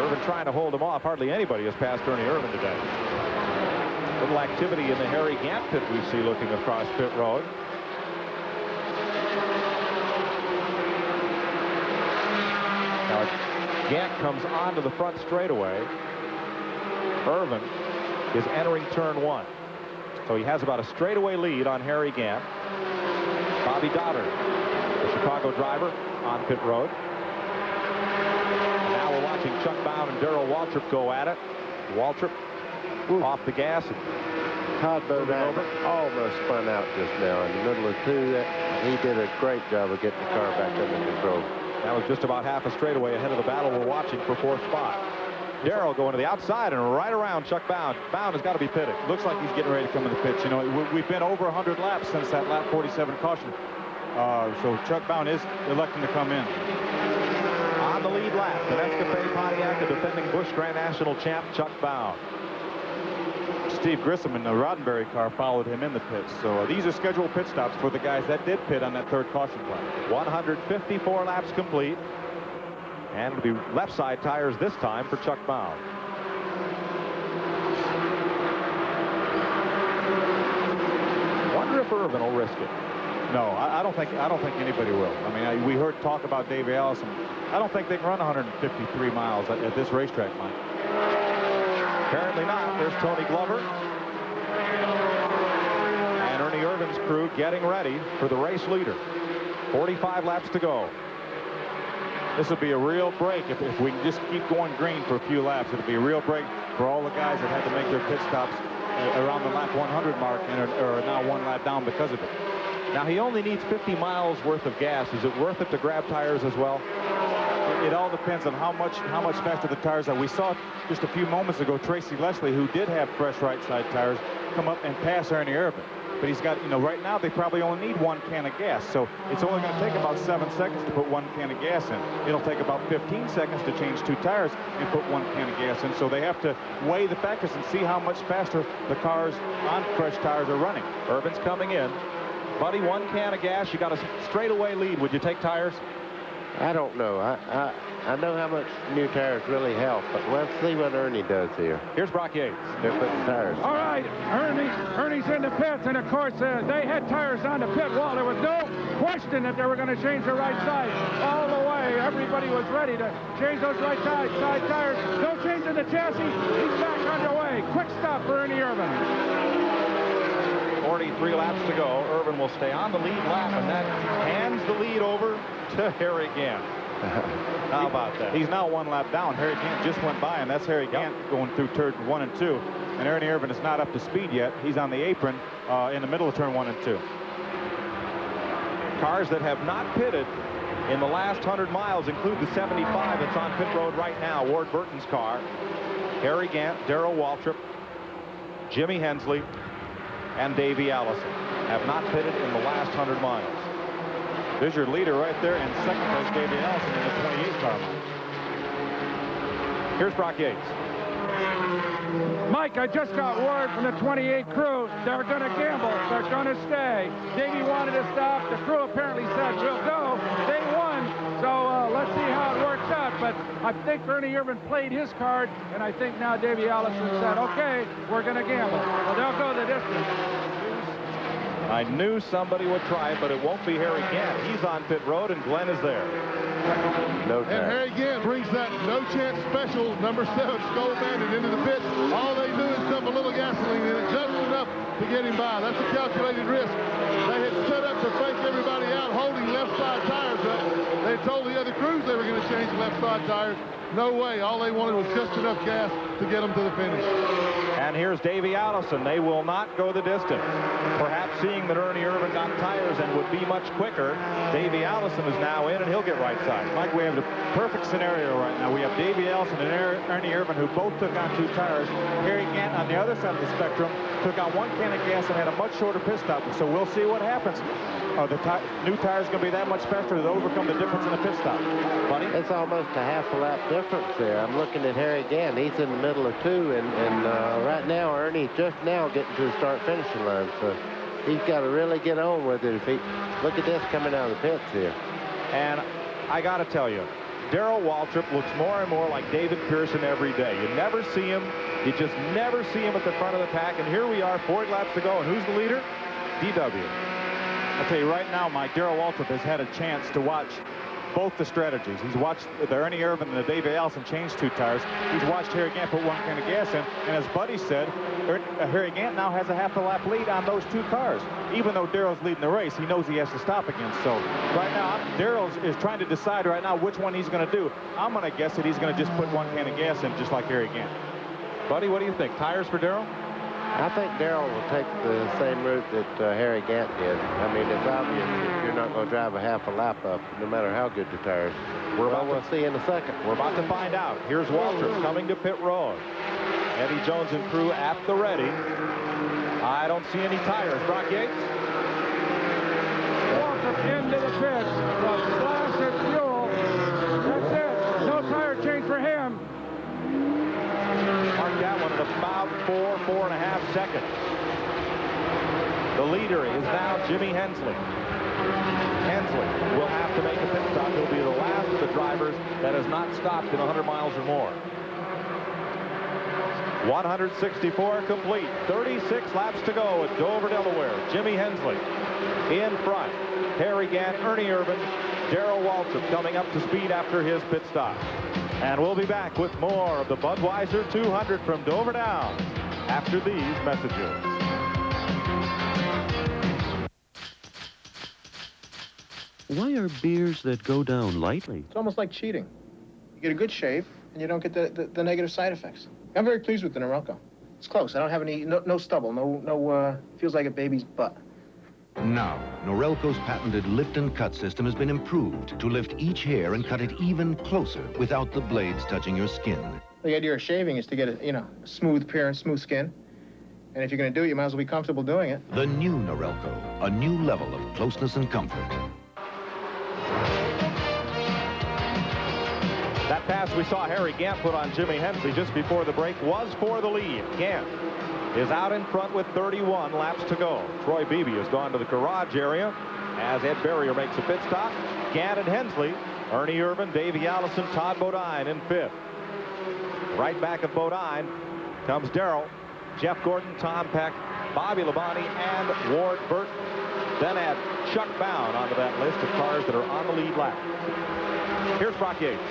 Irvin trying to hold him off. Hardly anybody has passed Ernie Irvin today. Little activity in the Harry Gant pit we see looking across pit road. Now Gant comes onto the front straightaway. Irvin is entering turn 1. So he has about a straightaway lead on Harry Gant. Bobby Doddard, the Chicago driver, on pit road. And now we're watching Chuck Bound and Darrell Waltrip go at it. Waltrip off the gas. Todd Bodine almost spun out just now in the middle of 2. He did a great job of getting the car back under control. That was just about half a straightaway ahead of the battle we're watching for 4th spot. Darrell going to the outside and right around Chuck Bound. Bound has got to be pitted. Looks like he's getting ready to come in the pits. You know, we've been over 100 laps since that lap 47 caution. So Chuck Bound is electing to come in. On the lead lap, the Nescafe Pontiac, the defending Busch Grand National champ, Chuck Bound. Steve Grissom in the Roddenberry car followed him in the pits. So these are scheduled pit stops for the guys that did pit on that third caution flag. 154 laps complete. And it'll be left side tires this time for Chuck Bound. Wonder if Irvin will risk it. No, I don't think anybody will. I mean, we heard talk about Davey Allison. I don't think they can run 153 miles at this racetrack, Mike. Apparently not. There's Tony Glover. And Ernie Irvin's crew getting ready for the race leader. 45 laps to go. This will be a real break if we can just keep going green for a few laps. It'll be a real break for all the guys that had to make their pit stops around the lap 100 mark and are now one lap down because of it. Now, he only needs 50 miles worth of gas. Is it worth it to grab tires as well? It all depends on how much faster the tires are. We saw just a few moments ago Tracy Leslie, who did have fresh right side tires, come up and pass Ernie Irvin. But he's got, right now they probably only need 1 can of gas. So it's only going to take about 7 seconds to put 1 can of gas in. It'll take about 15 seconds to change 2 tires and put 1 can of gas in. So they have to weigh the factors and see how much faster the cars on fresh tires are running. Irvin's coming in. Buddy, 1 can of gas. You got a straightaway lead. Would you take tires? I don't know. I know how much new tires really help, but let's see what Ernie does here. Here's Brock Yates. They're putting tires. All right, Ernie's in the pits, and of course they had tires on the pit wall. There was no question that they were going to change the right side all the way. Everybody was ready to change those right side tires. No change in the chassis. He's back underway. Quick stop for Ernie Irvin. 43 laps to go. Irvin will stay on the lead lap, and that hands the lead over to Harry Gant. How about that? He's now 1 lap down. Harry Gant just went by, and that's Harry Gant going through turn 1 and 2. And Ernie Irvin is not up to speed yet. He's on the apron in the middle of turn 1 and 2. Cars that have not pitted in the last 100 miles include the 75 that's on pit road right now, Ward Burton's car. Harry Gant, Darrell Waltrip, Jimmy Hensley, and Davey Allison have not pitted in the last 100 miles. There's your leader right there, and second place Davey Allison in the 28 car. Here's Brock Yates. Mike, I just got word from the 28 crew. They're going to gamble. They're going to stay. Davey wanted to stop. The crew apparently said, we'll go. They won. So let's see how it works out. But I think Ernie Irvin played his card, and I think now Davey Allison said, okay, we're going to gamble. Well, they'll go the distance. I knew somebody would try it, but it won't be Harry Gant. He's on pit road, and Glenn is there. No and Harry Gant brings that no chance special number 7 Skull Bandit into the pits. All they do is dump a little gasoline in it, just enough to get him by. That's a calculated risk. They had set up to fake everybody out, holding left side tires up. They had told the other crews they were going to change left side tires. No way. All they wanted was just enough gas to get them to the finish. And here's Davey Allison. They will not go the distance. Perhaps seeing that Ernie Irvin got tires and would be much quicker, Davey Allison is now in, and he'll get right side. Mike, we have the perfect scenario right now. We have Davey Allison and Ernie Irvin, who both took on 2 tires. Harry Gant on the other side of the spectrum took on 1 can of gas and had a much shorter pit stop. So we'll see what happens. Are the new tires going to be that much faster to overcome the difference in the pit stop? Buddy? It's almost a half a lap difference there. I'm looking at Harry Gant. He's in the middle of 2, and right now Ernie's just now getting to the start-finishing line. So he's got to really get on with it. If he look at this coming out of the pits here. And I got to tell you, Darrell Waltrip looks more and more like David Pearson every day. You never see him. You just never see him at the front of the pack. And here we are, 40 laps to go. And who's the leader? DW. I'll tell you right now, Mike, Darrell Waltrip has had a chance to watch both the strategies. He's watched the Ernie Irvin and the Davey Allison change 2 tires. He's watched Harry Gant put 1 can of gas in. And as Buddy said, Harry Gant now has a half a lap lead on those 2 cars. Even though Darrell's leading the race, he knows he has to stop again. So right now, Darrell is trying to decide right now which one he's going to do. I'm going to guess that he's going to just put 1 can of gas in, just like Harry Gant. Buddy, what do you think? Tires for Darrell? I think Darrell will take the same route that Harry Gant did. I mean, it's obvious that you're not going to drive a half a lap up, no matter how good the tires. We'll see in a second. We're about to find out. Here's Waltrip coming to pit road. Eddie Jones and crew at the ready. I don't see any tires. Brock Yates. Waltrip into the pits. The splash of fuel. That's it. No tire change for him. Mark that one at about 4.5 seconds. The leader is now Jimmy Hensley. Hensley will have to make a pit stop. He'll be the last of the drivers that has not stopped in 100 miles or more. 164 complete. 36 laps to go at Dover, Delaware. Jimmy Hensley in front. Harry Gant, Ernie Irvan, Darrell Waltrip coming up to speed after his pit stop. And we'll be back with more of the Budweiser 200 from Dover Downs after these messages. Why are beers that go down lightly? It's almost like cheating. You get a good shave, and you don't get the negative side effects. I'm very pleased with the Norelco. It's close. I don't have any, no stubble, feels like a baby's butt. Now, Norelco's patented lift and cut system has been improved to lift each hair and cut it even closer without the blades touching your skin. The idea of shaving is to get a smooth appearance, smooth skin. And if you're going to do it, you might as well be comfortable doing it. The new Norelco, a new level of closeness and comfort. That pass we saw Harry Gant put on Jimmy Hensley just before the break was for the lead. Gant is out in front with 31 laps to go. Troy Beebe has gone to the garage area as Ed Berrier makes a pit stop. Gant and Hensley, Ernie Irvan, Davey Allison, Todd Bodine in fifth. Right back of Bodine comes Darrell, Jeff Gordon, Tom Peck, Bobby Labonte, and Ward Burton. Then add Chuck Bound onto that list of cars that are on the lead lap. Here's Brock Yates.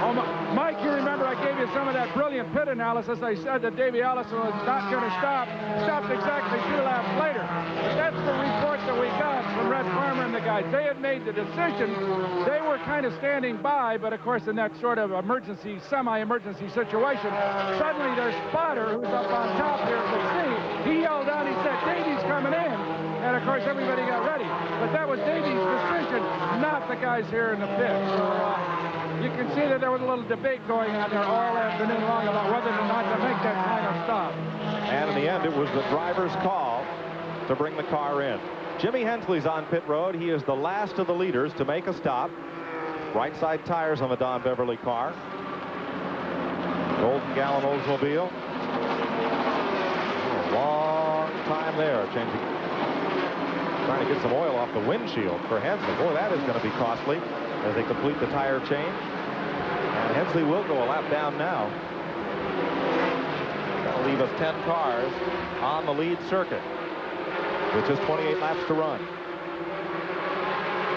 Oh, Mike, you remember I gave you some of that brilliant pit analysis. I said that Davey Allison was not going to stop. Stopped exactly 2 laps later. But that's the report that we got from Red Farmer and the guys. They had made the decision. They were kind of standing by, but of course in that sort of emergency, semi-emergency situation, suddenly their spotter, who's up on top here, could see. He yelled out, he said, "Davey's coming in." And of course everybody got ready. But that was Davey's decision, not the guys here in the pit. So, you can see that there was a little debate going on there all afternoon long about whether or not to make that final stop. And in the end, it was the driver's call to bring the car in. Jimmy Hensley's on pit road. He is the last of the leaders to make a stop. Right side tires on the Don Beverly car. Golden Gallon Oldsmobile. A long time there, trying to get some oil off the windshield for Hensley. Boy, that is going to be costly as they complete the tire change. And Hensley will go a lap down now. That'll leave us 10 cars on the lead circuit with just 28 laps to run.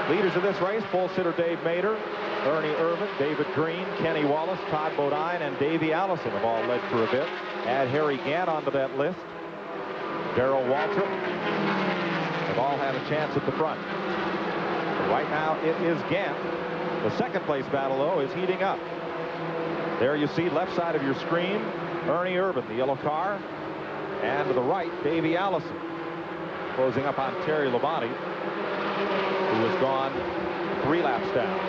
Leaders of this race, pole sitter Dave Mader, Ernie Irvan, David Green, Kenny Wallace, Todd Bodine, and Davey Allison have all led for a bit. Add Harry Gant onto that list. Darrell Waltrip have all had a chance at the front. Right now, it is Gant. The second place battle, though, is heating up. There you see, left side of your screen, Ernie Irvan, the yellow car. And to the right, Davey Allison. Closing up on Terry Labonte, who has gone 3 laps down.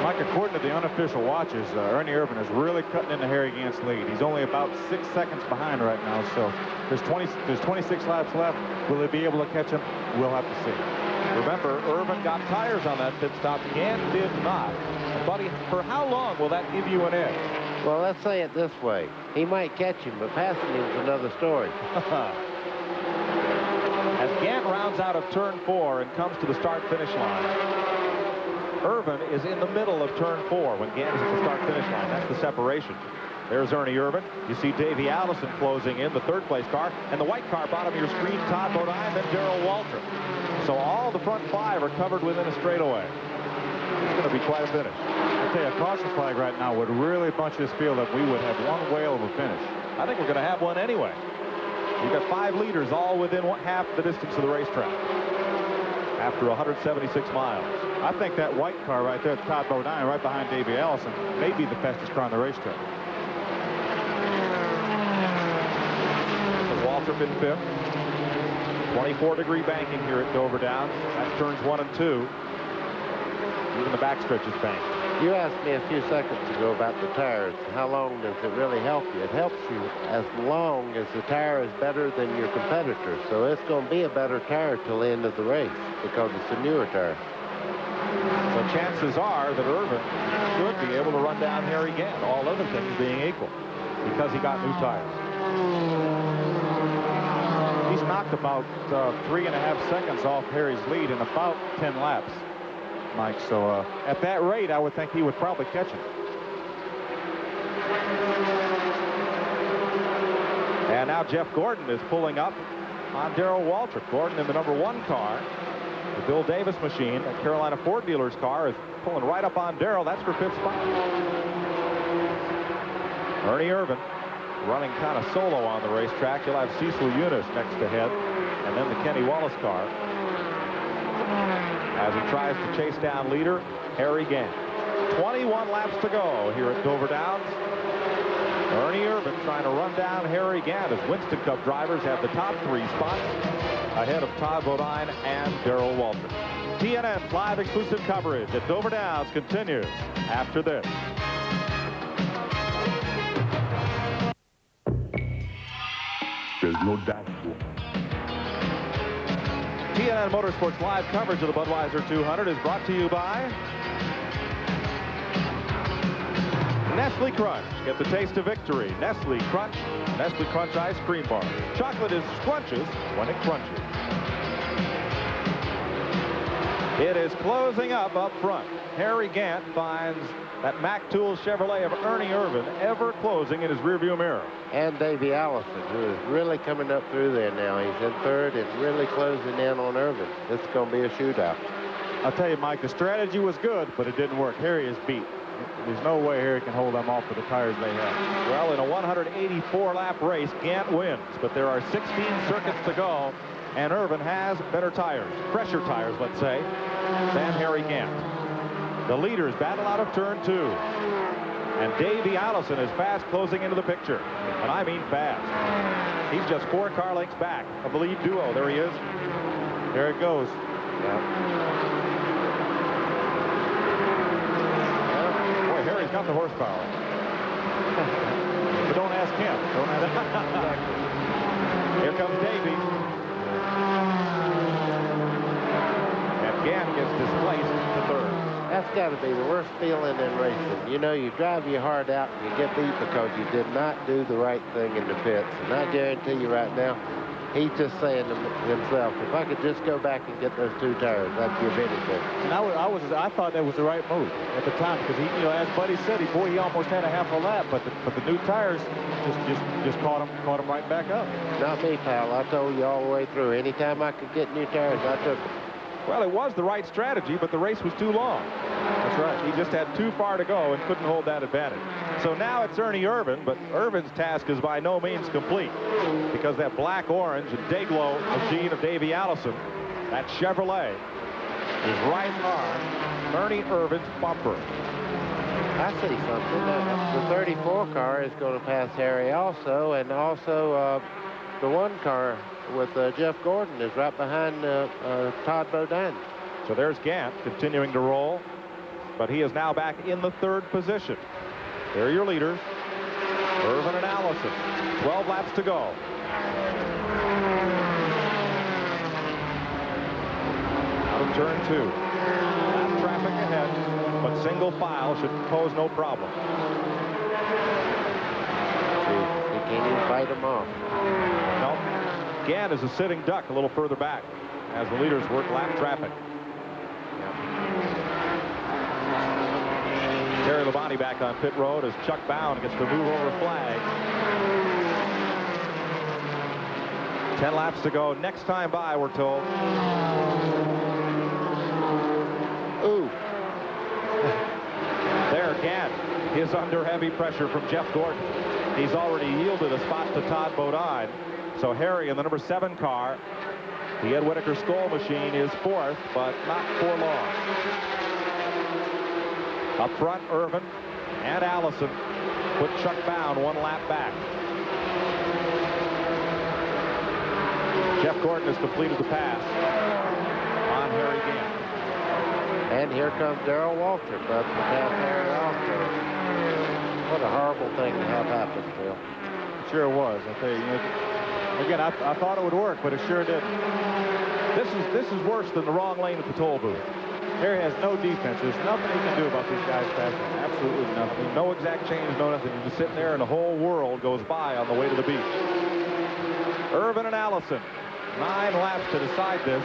Mike, according to the unofficial watches, Ernie Irvan is really cutting into Harry Gant's lead. He's only about 6 seconds behind right now, so there's 26 laps left. Will he be able to catch him? We'll have to see. Remember, Irvan got tires on that pit stop. Gant did not. Buddy, for how long will that give you an edge? Well, let's say it this way. He might catch him, but passing him is another story. As Gant rounds out of turn 4 and comes to the start-finish line, Irvan is in the middle of turn 4 when Gant is at the start-finish line. That's the separation. There's Ernie Irvan. You see Davey Allison closing in, the third-place car. And the white car, bottom of your screen, Todd Bodine, then Darrell Waltrip. So all the front 5 are covered within a straightaway. It's going to be quite a finish. I'll tell you, a caution flag right now would really bunch this field up. We would have one whale of a finish. I think we're going to have one anyway. You've got 5 leaders all within half the distance of the racetrack after 176 miles. I think that white car right there, Todd Bodine, right behind Davey Allison, may be the fastest car on the racetrack. Waltrip in 5th. 24-degree banking here at Dover Downs. That's turns 1 and 2. Even the backstretch is banked. You asked me a few seconds ago about the tires. How long does it really help you? It helps you as long as the tire is better than your competitor. So it's going to be a better tire till the end of the race because it's a newer tire. So chances are that Irvan should be able to run down Harry Gant, all other things being equal. because he got new tires. He's knocked about 3.5 seconds off Harry's lead in about 10 laps, Mike. So at that rate, I would think he would probably catch him. And now Jeff Gordon is pulling up on Darrell Waltrip. Gordon in the number 1 car. The Bill Davis machine, a Carolina Ford dealer's car, is pulling right up on Darrell. That's for 5th spot. Ernie Irvan running kind of solo on the racetrack. He'll have Cecil Eunice next to head, and then the Kenny Wallace car as he tries to chase down leader Harry Gant. 21 laps to go here at Dover Downs. Ernie Irvan trying to run down Harry Gant as Winston Cup drivers have the top 3 spots ahead of Todd Bodine and Darrell Waltrip. TNN's live exclusive coverage at Dover Downs continues after this. There's no dashboard. TNN Motorsports live coverage of the Budweiser 200 is brought to you by Nestle Crunch. Get the taste of victory. Nestle Crunch ice cream bar. Chocolate is scrunches when it crunches. It is closing up front. Harry Gant finds that Mack Tools Chevrolet of Ernie Irvan ever closing in his rearview mirror. And Davey Allison, who is really coming up through there now. He's in 3rd and really closing in on Irvan. This is going to be a shootout. I'll tell you, Mike, the strategy was good, but it didn't work. Harry is beat. There's no way Harry can hold them off with the tires they have. Well, in a 184-lap race, Gant wins, but there are 16 circuits to go, and Irvan has better tires, fresher tires, let's say, than Harry Gant. The leaders battle out of turn 2, and Davey Allison is fast closing into the picture, and I mean fast. He's just 4 car lengths back of the lead duo. There he is. There it goes. Harry's got the horsepower. But don't ask him. Don't ask him. Here comes Davey. And Gant gets displaced to 3rd. That's got to be the worst feeling in racing. You know, you drive your heart out and you get beat because you did not do the right thing in the pits. And I guarantee you right now, he's just saying to himself, if I could just go back and get those 2 tires, that'd give anything. And I thought that was the right move at the time because he, as Buddy said, he almost had a half a lap, but the new tires just caught him right back up. Not me, pal. I told you all the way through. Anytime I could get new tires, I took them. Well, it was the right strategy, but the race was too long. That's right. He just had too far to go and couldn't hold that advantage. So now it's Ernie Irvan, but Irvan's task is by no means complete because that black-orange and day-glow machine of Davey Allison, that Chevrolet, is right on Ernie Irvan's bumper. I see something. The 34 car is going to pass Harry also, and also the 1 car with Jeff Gordon is right behind Todd Bodine. So there's Gant continuing to roll, but he is now back in the 3rd position. There are your leaders, Irvan and Allison. 12 laps to go. Out of turn 2. Lap traffic ahead, but single file should pose no problem. He can't even fight him off. No. Gant is a sitting duck a little further back as the leaders work lap traffic. Terry Labonte back on pit road as Chuck Bound gets to move over flag. 10 laps to go. Next time by, we're told. Ooh. There, Gant is under heavy pressure from Jeff Gordon. He's already yielded a spot to Todd Bodine. So Harry in the number 7 car, the Ed Whitaker Skoll machine, is 4th, but not for long. Up front, Irvan and Allison put Chuck Bound 1 lap back. Jeff Gordon has completed the pass on Harry Gant. And here comes Darrell Waltrip up to pass Harry also. What a horrible thing to have happen, Phil. Sure it was. I tell you, again, I thought it would work, but it sure didn't. This is worse than the wrong lane at the toll booth. Harry has no defense. There's nothing he can do about these guys passing. Absolutely nothing. No exact change, no nothing. You're just sitting there and the whole world goes by on the way to the beach. Irvin and Allison, 9 laps to decide this.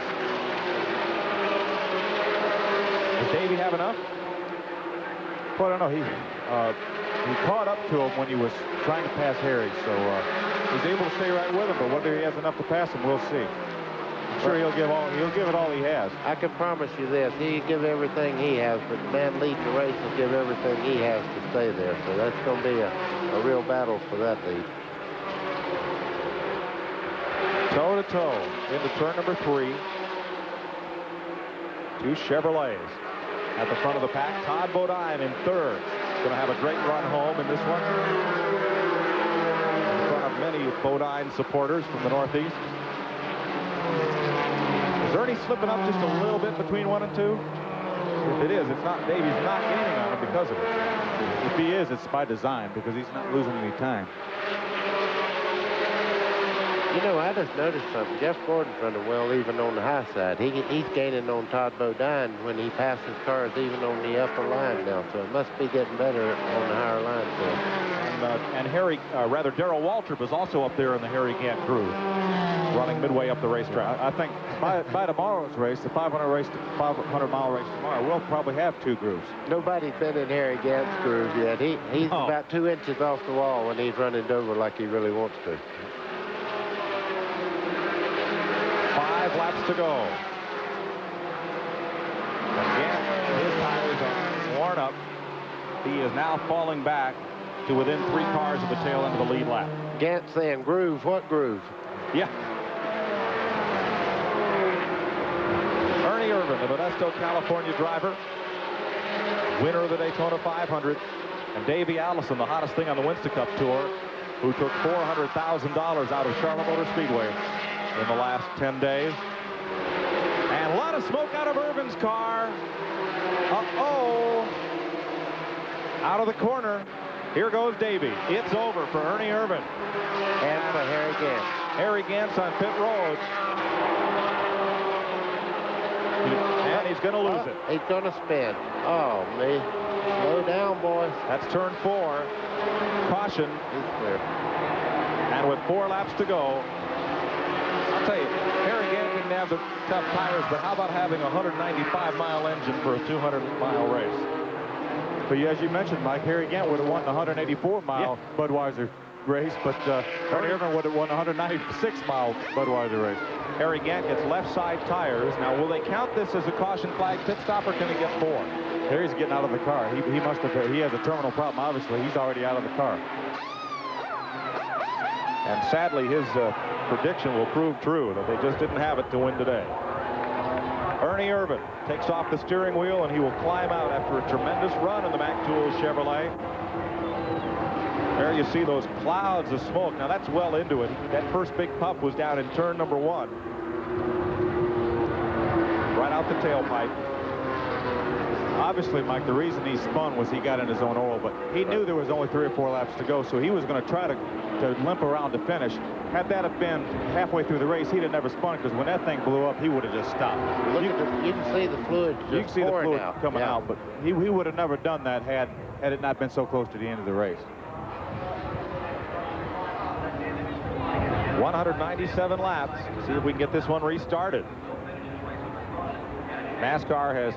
Does Davey have enough? Well, I don't know. He caught up to him when he was trying to pass Harry, so he's able to stay right with him. But whether he has enough to pass him, we'll see. I'm sure he'll give it all he has. I can promise you this: he'll give everything he has, but the man leading the race will give everything he has to stay there. So that's going to be a real battle for that lead. Toe-to-toe into turn number 3. 2 Chevrolets at the front of the pack. Todd Bodine in third. Going to have a great run home in this one. In front of many Bodine supporters from the Northeast. Is Ernie slipping up just a little bit between 1 and 2? If it is, it's not. Davey's not gaining on him because of it. If he is, it's by design because he's not losing any time. You know, I just noticed something. Jeff Gordon's running well even on the high side. He's gaining on Todd Bodine when he passes cars even on the upper line now. So it must be getting better on the higher line for him. And Darrell Waltrip is also up there in the Harry Gant crew, running midway up the racetrack. I think by tomorrow's race, the 500-mile race tomorrow, we'll probably have 2 grooves. Nobody's been in Harry Gant's groove yet. He's about 2 inches off the wall when he's running Dover like he really wants to. 5 laps to go. Again, his tires are worn up. He is now falling back to within 3 cars of the tail end of the lead lap. Gant saying, groove, what groove? Yeah. Ernie Irvin, the Modesto, California driver, winner of the Daytona 500, and Davey Allison, the hottest thing on the Winston Cup Tour, who took $400,000 out of Charlotte Motor Speedway in the last 10 days. And a lot of smoke out of Irvin's car. Uh-oh. Out of the corner. Here goes Davey. It's over for Ernie Irvin. And for Harry Gant. Harry Gant's on pit road. And he's going to lose it. He's going to spin. Oh, me. Slow down, boys. That's turn 4. Caution. He's clear. And with 4 laps to go, I'll tell you, Harry Gant didn't have the tough tires, but how about having a 195-mile engine for a 200-mile race? But as you mentioned, Mike, Harry Gant would have won the 184-mile Budweiser race, but Ernie Irvin would have won the 196-mile Budweiser race. Harry Gant gets left side tires. Now, will they count this as a caution flag pit stop, or can he get more? Harry's getting out of the car. He must have. He has a terminal problem. Obviously, he's already out of the car. And sadly, his prediction will prove true, that they just didn't have it to win today. Ernie Irvin takes off the steering wheel, and he will climb out after a tremendous run in the Mac Tools Chevrolet. There you see those clouds of smoke. Now, that's well into it. That first big puff was down in turn number 1. Right out the tailpipe. Obviously, Mike, the reason he spun was he got in his own oil, but he knew there was only 3 or 4 laps to go, so he was going to try to limp around to finish. Had that have been halfway through the race, he'd have never spun, because when that thing blew up, he would have just stopped. You can see the fluid just You can see the fluid out. coming out, but he would have never done that had it not been so close to the end of the race. 197 laps. See if we can get this one restarted. NASCAR has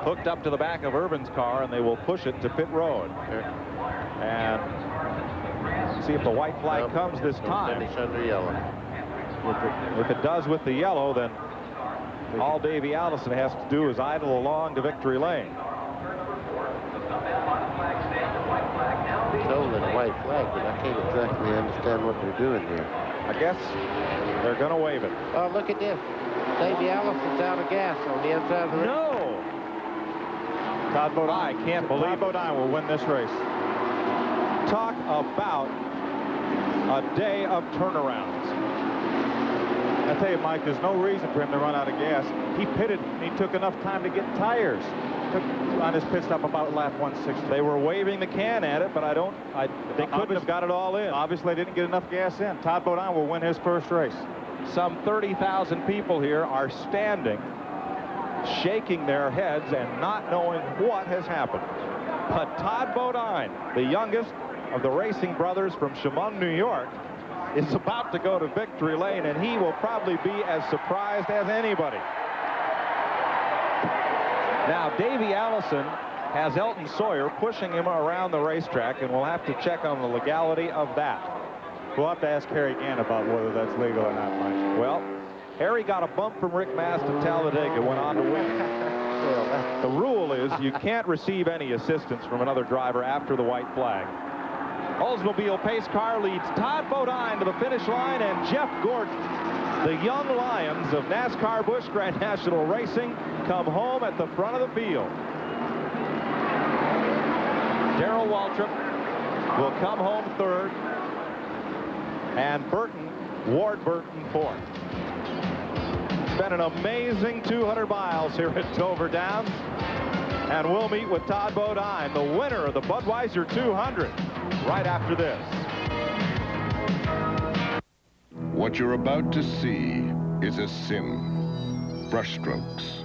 hooked up to the back of Irvin's car, and they will push it to pit road. And see if the white flag comes this time. Finish under yellow. If it does with the yellow, then all Davey Allison has to do is idle along to victory lane. Stolen white flag, but I can't exactly understand what they're doing here. I guess they're going to wave it. Oh, look at this. Davey Allison's out of gas on the inside of the race. No! Todd Bodine, I can't believe Todd Bodine will win this race. Talk about a day of turnarounds. I tell you, Mike, there's no reason for him to run out of gas. He pitted, and he took enough time to get tires. Took on his pit stop about lap 160. They were waving the can at it, but they couldn't have got it all in. Obviously, they didn't get enough gas in. Todd Bodine will win his first race. Some 30,000 people here are standing shaking their heads and not knowing what has happened. But Todd Bodine, the youngest of the racing brothers from Chemung, New York, is about to go to victory lane, and he will probably be as surprised as anybody. Now, Davey Allison has Elton Sawyer pushing him around the racetrack, and we'll have to check on the legality of that. We'll have to ask Harry Gann about whether that's legal or not, Mike. Well, Harry got a bump from Rick Mast at Talladega, went on to win. The rule is you can't receive any assistance from another driver after the white flag. Oldsmobile pace car leads Todd Bodine to the finish line, and Jeff Gordon, the young lions of NASCAR Busch Grand National Racing, come home at the front of the field. Darrell Waltrip will come home third, and Ward Burton fourth. It's been an amazing 200 miles here at Dover Downs, and we'll meet with Todd Bodine, the winner of the Budweiser 200, right after this. What you're about to see is a sim. Brushstrokes,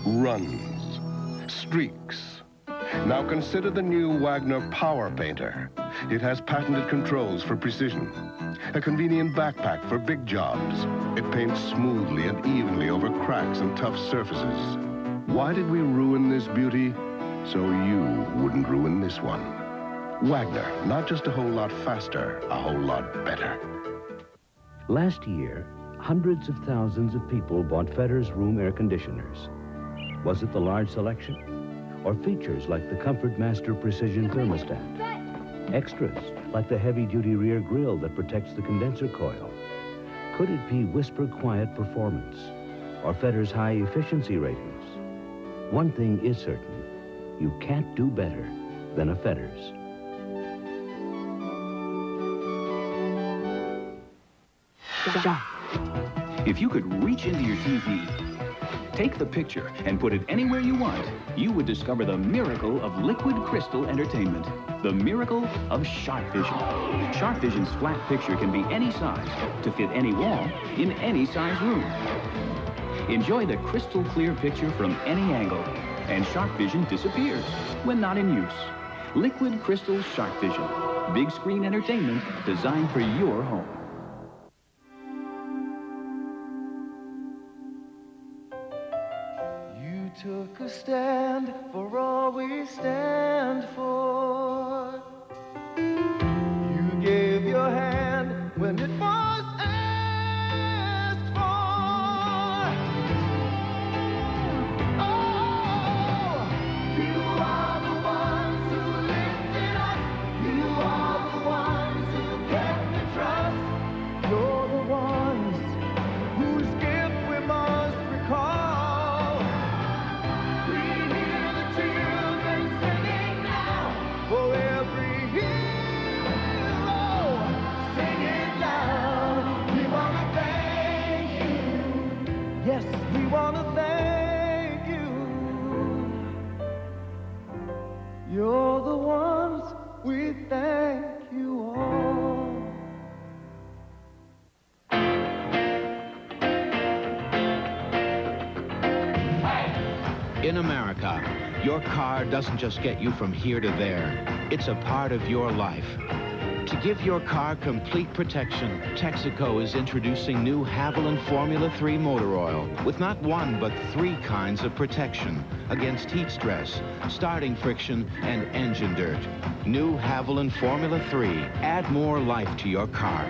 runs, streaks. Now consider the new Wagner Power Painter. It has patented controls for precision, a convenient backpack for big jobs. It paints smoothly and evenly over cracks and tough surfaces. Why did we ruin this beauty? So you wouldn't ruin this one. Wagner, not just a whole lot faster, a whole lot better. Last year, hundreds of thousands of people bought Fetter's room air conditioners. Was it the large selection? Or features like the Comfort Master Precision Thermostat? Extras like the heavy-duty rear grille that protects the condenser coil? Could it be whisper quiet performance? Or Fetter's high efficiency ratings? One thing is certain. You can't do better than a Fetter's. If you could reach into your TV, take the picture, and put it anywhere you want, you would discover the miracle of liquid crystal entertainment. The miracle of Sharp Vision. Sharp Vision's flat picture can be any size to fit any wall in any size room. Enjoy the crystal clear picture from any angle, and Sharp Vision disappears when not in use. Liquid Crystal Sharp Vision. Big screen entertainment designed for your home. Took a stand for all we stand for. You gave your hand when it was asked for. Oh, you are the ones who lifted us. You are the ones who kept the trust. You're the ones whose gift we must recall. For every hero, sing it loud. We want to thank you. Yes, we want to thank you. You're the ones we thank you all. In America, your car doesn't just get you from here to there. It's a part of your life. To give your car complete protection, Texaco is introducing new Haviland Formula 3 motor oil with not one but 3 kinds of protection against heat stress, starting friction, and engine dirt. New Haviland Formula 3. Add more life to your car.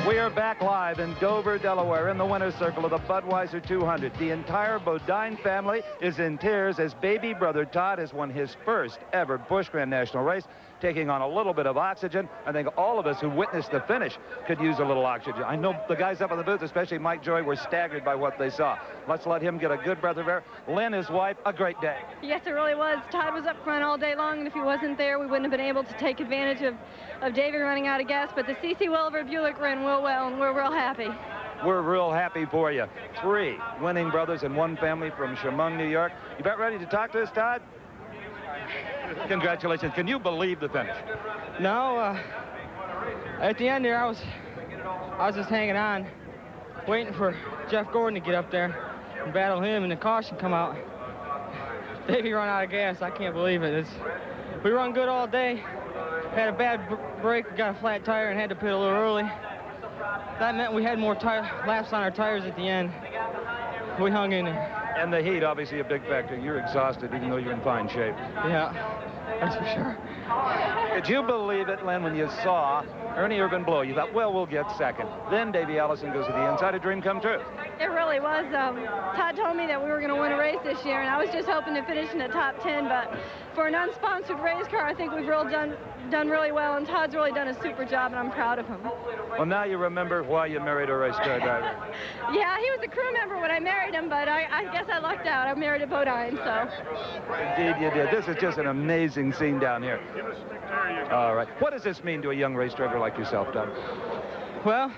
We are back live in Dover, Delaware, in the winner's circle of the Budweiser 200. The entire Bodine family is in tears as baby brother Todd has won his first ever Busch Grand National race, taking on a little bit of oxygen. I think all of us who witnessed the finish could use a little oxygen. I know the guys up in the booth, especially Mike Joy, were staggered by what they saw. Let's let him get a good breath of air. Lynn, his wife, a great day. Yes, it really was. Todd was up front all day long, and if he wasn't there, we wouldn't have been able to take advantage of David running out of gas. But the C.C. Welliver Buick ran real well, and we're real happy. We're real happy for you. 3 winning brothers in one family from Chemung, New York. You about ready to talk to us, Todd? Congratulations. Can you believe the finish? No, at the end there, I was just hanging on. waiting for Jeff Gordon to get up there and battle him, and the caution come out. Davey run out of gas. I can't believe it. We run good all day. Had a bad break, got a flat tire, and had to pit a little early. That meant we had more laps on our tires at the end. We hung in there. And the heat, obviously, a big factor. You're exhausted, even though you're in fine shape. Yeah, that's for sure. Did you believe it, Len, when you saw Ernie Irvin blow? You thought, well, we'll get second. Then Davey Allison goes to the inside, a dream come true. It really was. Todd told me that we were going to win a race this year, and I was just hoping to finish in the top 10. But for an unsponsored race car, I think we've done really well, and Todd's really done a super job, and I'm proud of him. Well, now you remember why you married a race car driver. Yeah, he was a crew member when I married him, but I guess I lucked out. I married a Bodine, so. Indeed you did. This is just an amazing scene down here. All right. What does this mean to a young race driver like yourself, Doug? Well,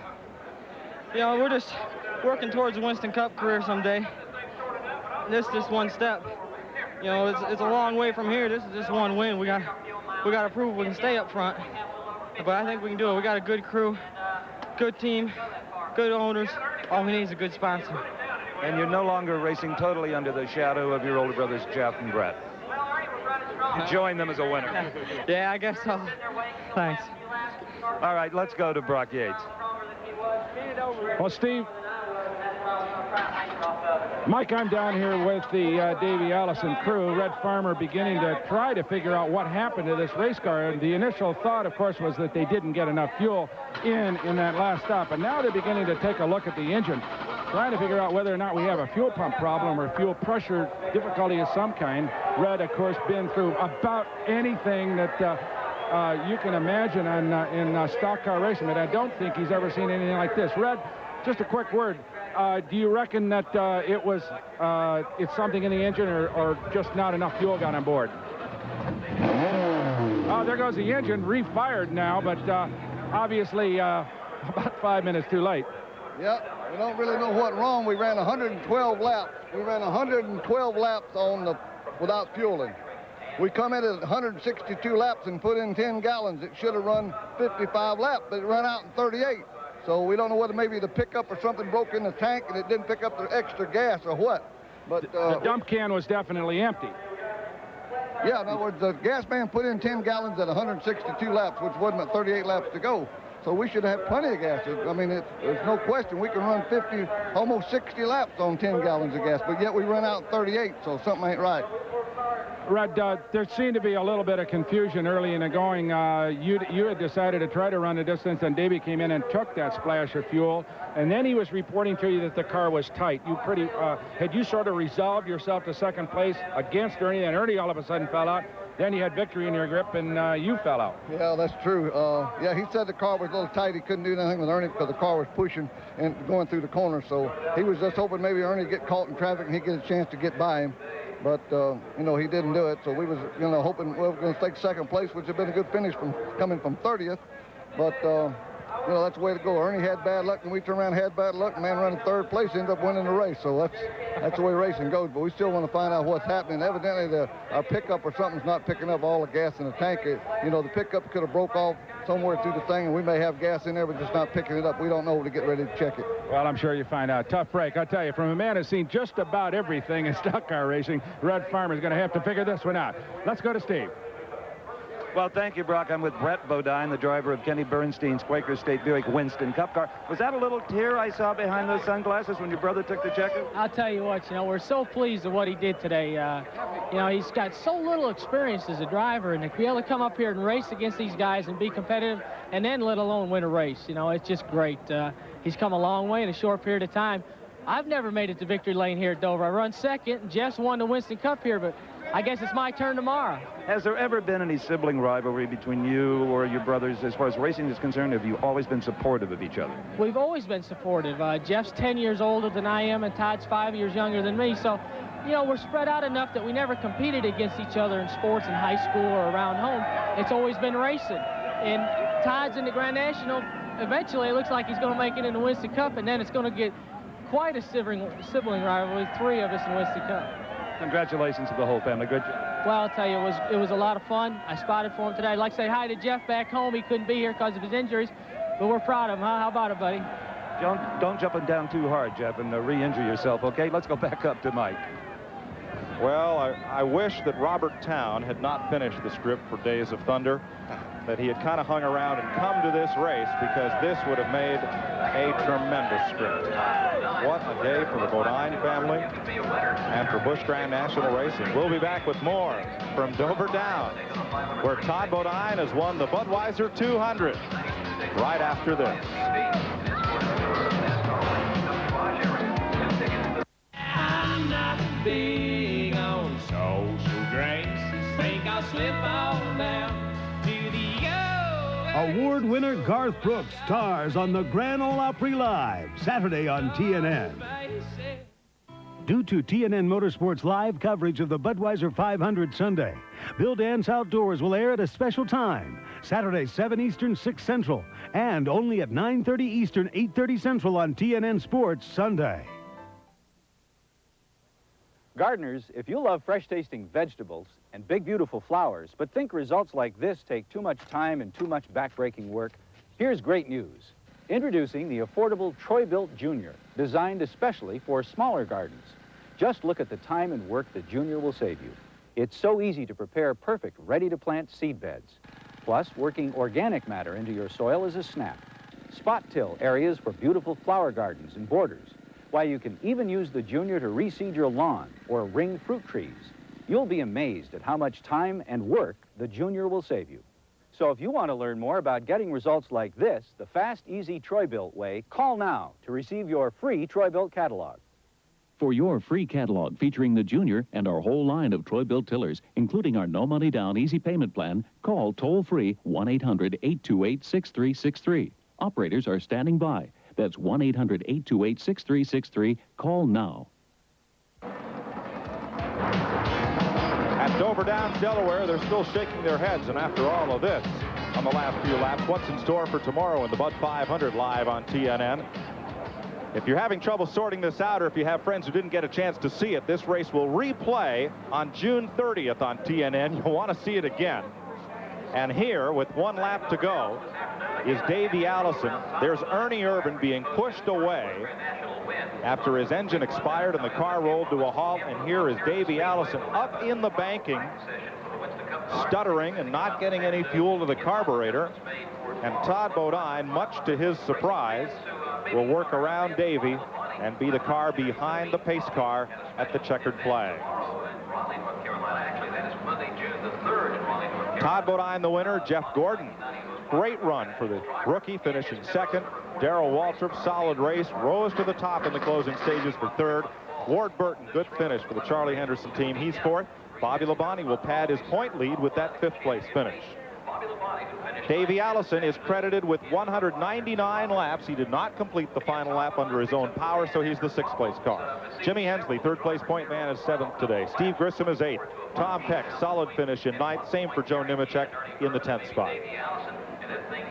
you know, we're just working towards a Winston Cup career someday. This is just one step. You know, it's a long way from here. This is just one win. We got to prove we can stay up front. But I think we can do it. We got a good crew, good team, good owners. All we need is a good sponsor. And you're no longer racing totally under the shadow of your older brothers, Jeff and Brett. You join them as a winner. Yeah, I guess so. Thanks. All right, let's go to Brock Yates. Well, Steve, Mike, I'm down here with the Davey Allison crew. Red Farmer beginning to try to figure out what happened to this race car. And the initial thought, of course, was that they didn't get enough fuel in that last stop. And now they're beginning to take a look at the engine, trying to figure out whether or not we have a fuel pump problem or fuel pressure difficulty of some kind. Red, of course, been through about anything that you can imagine in stock car racing, but I don't think he's ever seen anything like this. Red, just a quick word. Do you reckon that it's something in the engine or just not enough fuel got on board? Oh, there goes the engine, refired now, but obviously about 5 minutes too late. Yep, we don't really know what's wrong. We ran 112 laps. We ran 112 laps without fueling. We come in at 162 laps and put in 10 gallons. It should have run 55 laps, but it ran out in 38. So we don't know whether maybe the pickup or something broke in the tank and it didn't pick up the extra gas or what. But the dump can was definitely empty. Yeah, in other words, the gas man put in 10 gallons at 162 laps, which wasn't at 38 laps to go. So we should have plenty of gas. I mean, there's no question. We can run 50, almost 60 laps on 10 gallons of gas, but yet we run out 38, so something ain't right. Red, there seemed to be a little bit of confusion early in the going. You had decided to try to run a distance, and Davey came in and took that splash of fuel, and then he was reporting to you that the car was tight. Had you sort of resolved yourself to second place against Ernie, and Ernie all of a sudden fell out. Then you had victory in your grip, and you fell out. Yeah, that's true. Yeah, he said the car was a little tight. He couldn't do anything with Ernie because the car was pushing and going through the corner. So he was just hoping maybe Ernie get caught in traffic and he'd get a chance to get by him. But, you know, he didn't do it. So we was, you know, hoping we were going to take second place, which would have been a good finish from coming from 30th. But, you know, that's the way to go. Ernie had bad luck, and we turned around and had bad luck. The man running third place ended up winning the race. So that's the way racing goes. But we still want to find out what's happening. Evidently, our pickup or something's not picking up all the gas in the tank. You know, the pickup could have broke off somewhere through the thing, and we may have gas in there, but just not picking it up. We don't know to get ready to check it. Well, I'm sure you find out. Tough break. I tell you, from a man who's seen just about everything in stock car racing, Red Farmer's going to have to figure this one out. Let's go to Steve. Well, thank you, Brock. I'm with Brett Bodine, the driver of Kenny Bernstein's Quaker State Buick Winston Cup car. Was that a little tear I saw behind those sunglasses when your brother took the checker? I'll tell you what, you know, we're so pleased with what he did today. You know, he's got so little experience as a driver, and to be able to come up here and race against these guys and be competitive, and then let alone win a race, you know, it's just great. He's come a long way in a short period of time. I've never made it to victory lane here at Dover. I run second, and Jeff's won the Winston Cup here, but I guess it's my turn tomorrow. Has there ever been any sibling rivalry between you or your brothers as far as racing is concerned? Have you always been supportive of each other? We've always been supportive. Jeff's 10 years older than I am, and Todd's 5 years younger than me. So, you know, we're spread out enough that we never competed against each other in sports in high school or around home. It's always been racing. And Todd's in the Grand National. Eventually, it looks like he's going to make it in the Winston Cup, and then it's going to get quite a sibling rivalry, 3 of us in Winston Cup. Congratulations to the whole family. Good job. Well, I'll tell you, it was a lot of fun. I spotted for him today. I'd like to say hi to Jeff back home. He couldn't be here because of his injuries, but we're proud of him, huh? How about it, buddy? Don't jump him down too hard, Jeff, and re-injure yourself, okay? Let's go back up to Mike. Well, I wish that Robert Town had not finished the script for Days of Thunder, that he had kind of hung around and come to this race, because this would have made a tremendous script. What a day for the Bodine family and for Busch Grand National Racing. We'll be back with more from Dover Down, where Todd Bodine has won the Budweiser 200 right after this. I'm not big on social graces. Think I'll slip on down to the Award winner Garth Brooks stars on the Grand Ole Opry Live, Saturday on TNN. Due to TNN Motorsports live coverage of the Budweiser 500 Sunday, Bill Dance Outdoors will air at a special time, Saturday 7 Eastern, 6 Central, and only at 9:30 Eastern, 8:30 Central on TNN Sports Sunday. Gardeners, if you love fresh-tasting vegetables and big, beautiful flowers, but think results like this take too much time and too much back-breaking work, here's great news. Introducing the affordable Troy-Bilt Junior, designed especially for smaller gardens. Just look at the time and work the Junior will save you. It's so easy to prepare perfect, ready-to-plant seed beds. Plus, working organic matter into your soil is a snap. Spot till areas for beautiful flower gardens and borders. Why, you can even use the Junior to reseed your lawn or ring fruit trees. You'll be amazed at how much time and work the Junior will save you. So if you want to learn more about getting results like this, the fast, easy Troy-Bilt way, call now to receive your free Troy-Bilt catalog. For your free catalog featuring the Junior and our whole line of Troy-Bilt tillers, including our no money down easy payment plan, call toll-free 1-800-828-6363. Operators are standing by. That's 1-800-828-6363. Call now. At Dover Downs, Delaware, they're still shaking their heads, and after all of this, on the last few laps, what's in store for tomorrow in the Bud 500 live on TNN? If you're having trouble sorting this out, or if you have friends who didn't get a chance to see it, this race will replay on June 30th on TNN. You'll want to see it again. And here, with one lap to go, is Davey Allison. There's Ernie Irvin being pushed away after his engine expired and the car rolled to a halt. And here is Davey Allison up in the banking, stuttering and not getting any fuel to the carburetor. And Todd Bodine, much to his surprise, will work around Davey and be the car behind the pace car at the checkered flag. Todd Bodine the winner. Jeff Gordon, great run for the rookie, finishing second. Darrell Waltrip, solid race, rose to the top in the closing stages for third. Ward Burton, good finish for the Charlie Henderson team. He's fourth. Bobby Labonte will pad his point lead with that fifth place finish. Davey Allison is credited with 199 laps. He did not complete the final lap under his own power, so he's the sixth place car. Jimmy Hensley, third place point man, is seventh today. Steve Grissom is eighth. Tom Peck, solid finish in ninth. Same for Joe Nemechek in the 10th spot.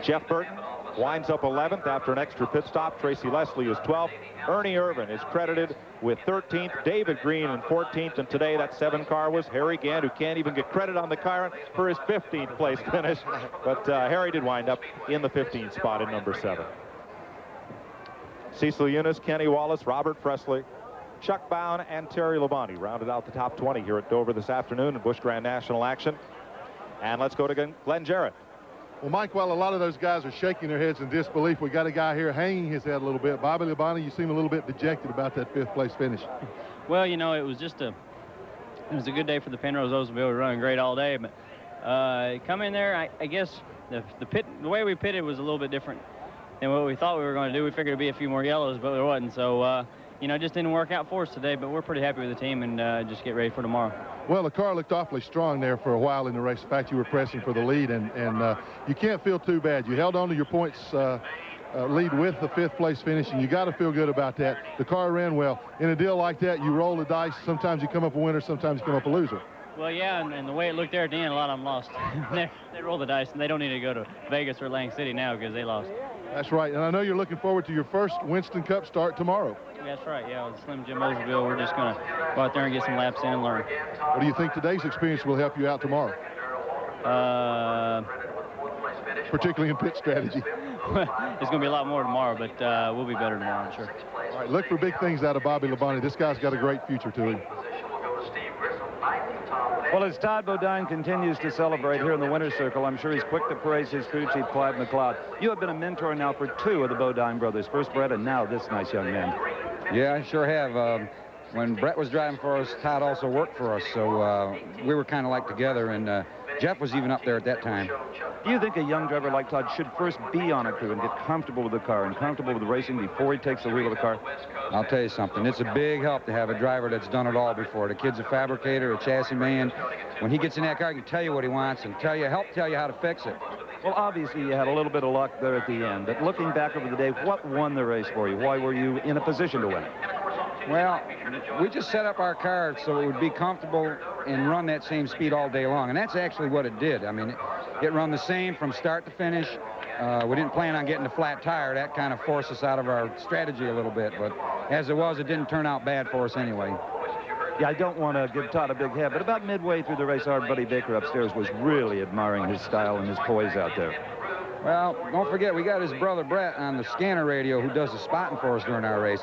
Jeff Burton winds up 11th after an extra pit stop. Tracy Leslie is 12th. Ernie Irvin is credited with 13th. David Green in 14th. And today that 7 car was Harry Gant, who can't even get credit on the car for his 15th place finish. But Harry did wind up in the 15th spot in number 7. Cecil Eunice, Kenny Wallace, Robert Presley, Chuck Bown, and Terry Labonte rounded out the top 20 here at Dover this afternoon in Busch Grand National action. And let's go to Glenn Jarrett. Well, Mike, while a lot of those guys are shaking their heads in disbelief, we got a guy here hanging his head a little bit. Bobby Labonte, you seem a little bit dejected about that 5th place finish. Well, you know, it was a good day for the Penrose Oldsmobile. We were running great all day, but come in there, I guess the way we pitted was a little bit different than what we thought we were going to do. We figured it'd be a few more yellows, but there wasn't. So, you know, it just didn't work out for us today, but we're pretty happy with the team and just get ready for tomorrow. Well, the car looked awfully strong there for a while in the race. In fact, you were pressing for the lead, and you can't feel too bad. You held on to your points lead with the 5th place finish, and you got to feel good about that. The car ran well. In a deal like that, you roll the dice. Sometimes you come up a winner, sometimes you come up a loser. Well, yeah, and the way it looked there at the end, a lot of them lost. They roll the dice, and they don't need to go to Vegas or Lang City now because they lost. That's right, and I know you're looking forward to your first Winston Cup start tomorrow. That's right, yeah, with Slim Jim Oldsmobile, we're just going to go out there and get some laps in and learn. What do you think today's experience will help you out tomorrow? Particularly in pit strategy. it's going to be a lot more tomorrow, but we'll be better tomorrow, I'm sure. All right, look for big things out of Bobby Labonte. This guy's got a great future to him. Well, as Todd Bodine continues to celebrate here in the winner's circle, I'm sure he's quick to praise his crew chief, Clyde McLeod. You have been a mentor now for 2 of the Bodine brothers, first Brett and now this nice young man. Yeah, I sure have. When Brett was driving for us, Todd also worked for us, so we were kind of like together, and Jeff was even up there at that time. Do you think a young driver like Todd should first be on a crew and get comfortable with the car and comfortable with the racing before he takes the wheel of the car? I'll tell you something. It's a big help to have a driver that's done it all before. The kid's a fabricator, a chassis man. When he gets in that car, he can tell you what he wants and help tell you how to fix it. Well, obviously, you had a little bit of luck there at the end, but looking back over the day, what won the race for you? Why were you in a position to win it? Well, we just set up our car so it would be comfortable and run that same speed all day long, and that's actually what it did. I mean, it run the same from start to finish. We didn't plan on getting a flat tire. That kind of forced us out of our strategy a little bit, but as it was, it didn't turn out bad for us anyway. Yeah, I don't want to give Todd a big head, but about midway through the race, our buddy Baker upstairs was really admiring his style and his poise out there. Well, don't forget, we got his brother Brett on the scanner radio who does the spotting for us during our race.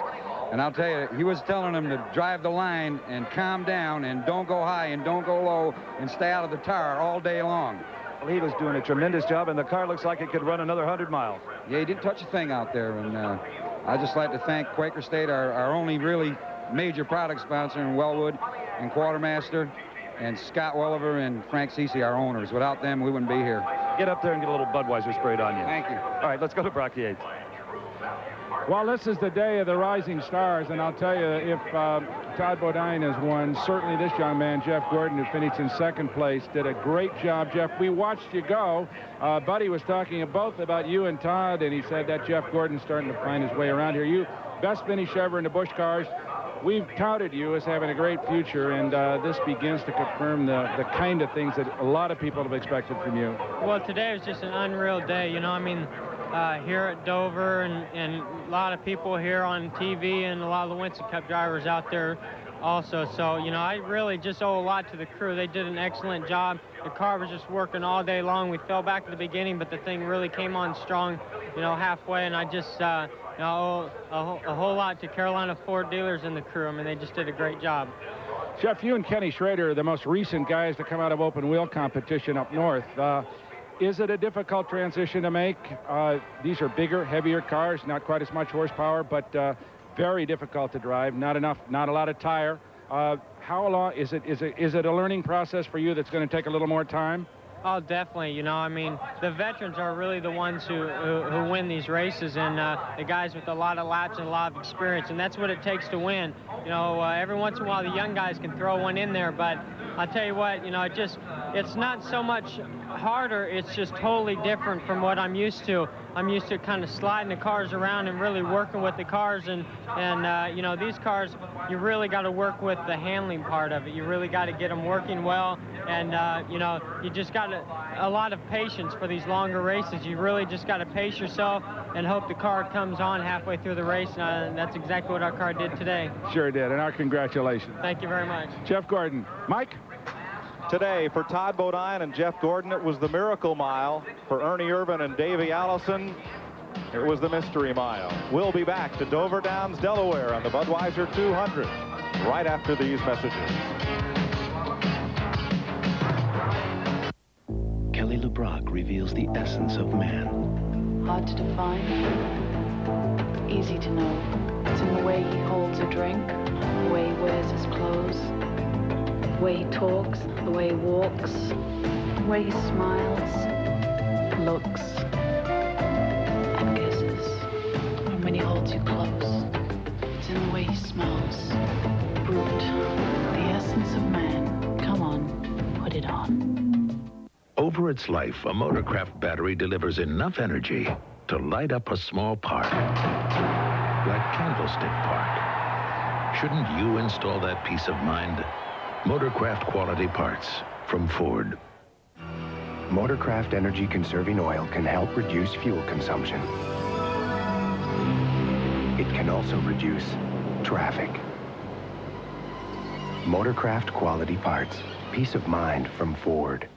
And I'll tell you, he was telling him to drive the line and calm down and don't go high and don't go low and stay out of the tire all day long. Well, he was doing a tremendous job, and the car looks like it could run another 100 miles. Yeah, he didn't touch a thing out there. And I'd just like to thank Quaker State, our only really major product sponsor in Wellwood, and Quartermaster, and Scott Welliver and Frank Cece, our owners. Without them, we wouldn't be here. Get up there and get a little Budweiser sprayed on you. Thank you. All right, let's go to Brock Yates. Well, this is the day of the rising stars, and I'll tell you, if Todd Bodine has won, certainly this young man, Jeff Gordon, who finished in second place, did a great job. Jeff, we watched you go. Buddy was talking both about you and Todd, and he said that Jeff Gordon's starting to find his way around here. You, best finish ever in the Busch cars. We've touted you as having a great future, and this begins to confirm the kind of things that a lot of people have expected from you. Well, today was just an unreal day, you know. I mean, here at Dover, and a lot of people here on TV, and a lot of the Winston Cup drivers out there also. So, you know, I really just owe a lot to the crew. They did an excellent job. The car was just working all day long. We fell back at the beginning, but the thing really came on strong, you know, halfway, and I just, you know, owe a whole lot to Carolina Ford dealers and the crew. I mean, they just did a great job. Jeff, you and Kenny Schrader are the most recent guys to come out of open wheel competition up north. Is it a difficult transition to make? These are bigger, heavier cars, not quite as much horsepower, but very difficult to drive. Not a lot of tire. How long is it a learning process for you that's going to take a little more time? Oh, definitely. You know, I mean, the veterans are really the ones who win these races, and the guys with a lot of laps and a lot of experience, and that's what it takes to win. You know, every once in a while the young guys can throw one in there, but I'll tell you what, you know, it's not so much harder, it's just totally different from what I'm used to. I'm used to kind of sliding the cars around and really working with the cars, and you know, these cars, you really got to work with the handling part of it. You really got to get them working well, and you know, you just got a lot of patience for these longer races. You really just got to pace yourself and hope the car comes on halfway through the race, and that's exactly what our car did today. Sure did, and our congratulations. Thank you very much. Jeff Gordon. Mike? Today, for Todd Bodine and Jeff Gordon, it was the Miracle Mile. For Ernie Irvin and Davey Allison, it was the Mystery Mile. We'll be back to Dover Downs, Delaware on the Budweiser 200 right after these messages. Kelly LeBrock reveals the essence of man. Hard to define, easy to know. It's in the way he holds a drink, the way he wears his clothes, the way he talks, the way he walks, the way he smiles, looks, and kisses. And when he holds you close, it's in the way he smells. Brute, the essence of man. Come on, put it on. Over its life, a Motorcraft battery delivers enough energy to light up a small park, like Candlestick Park. Shouldn't you install that peace of mind? Motorcraft quality parts from Ford. Motorcraft energy conserving oil can help reduce fuel consumption. It can also reduce traffic. Motorcraft quality parts. Peace of mind from Ford.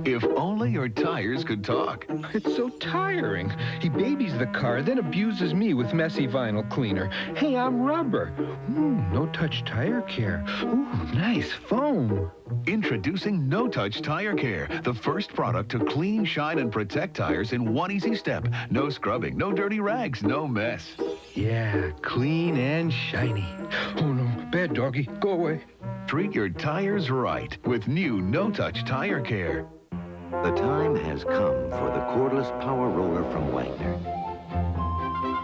If only your tires could talk. It's so tiring. He babies the car, then abuses me with messy vinyl cleaner. Hey, I'm rubber. Ooh, no-touch tire care. Ooh, nice foam. Introducing No Touch Tire Care, the first product to clean, shine, and protect tires in one easy step. No scrubbing, no dirty rags, no mess. Yeah, clean and shiny. Oh, no, bad doggy. Go away. Treat your tires right with new No Touch Tire Care. The time has come for the cordless power roller from Wagner.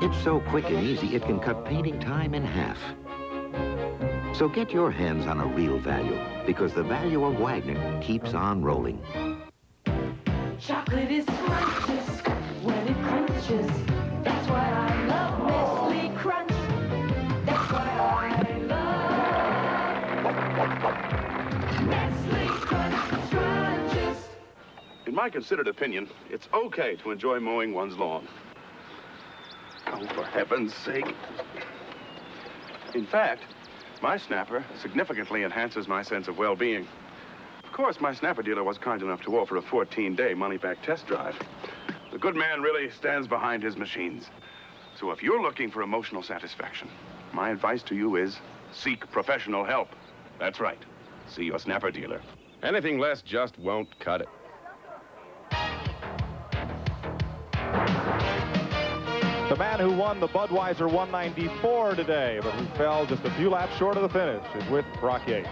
It's so quick and easy, it can cut painting time in half. So get your hands on a real value, because the value of Wagner keeps on rolling. Chocolate is scrumptious when it crunches. That's why I love Nestle Crunch. That's why I love Nestle Crunch Crunches. In my considered opinion, it's okay to enjoy mowing one's lawn. Oh, for heaven's sake. In fact, my snapper significantly enhances my sense of well-being. Of course, my snapper dealer was kind enough to offer a 14-day money-back test drive. The good man really stands behind his machines. So if you're looking for emotional satisfaction, my advice to you is seek professional help. That's right. See your snapper dealer. Anything less just won't cut it. The man who won the Budweiser 194 today, but who fell just a few laps short of the finish, is with Brock Yates.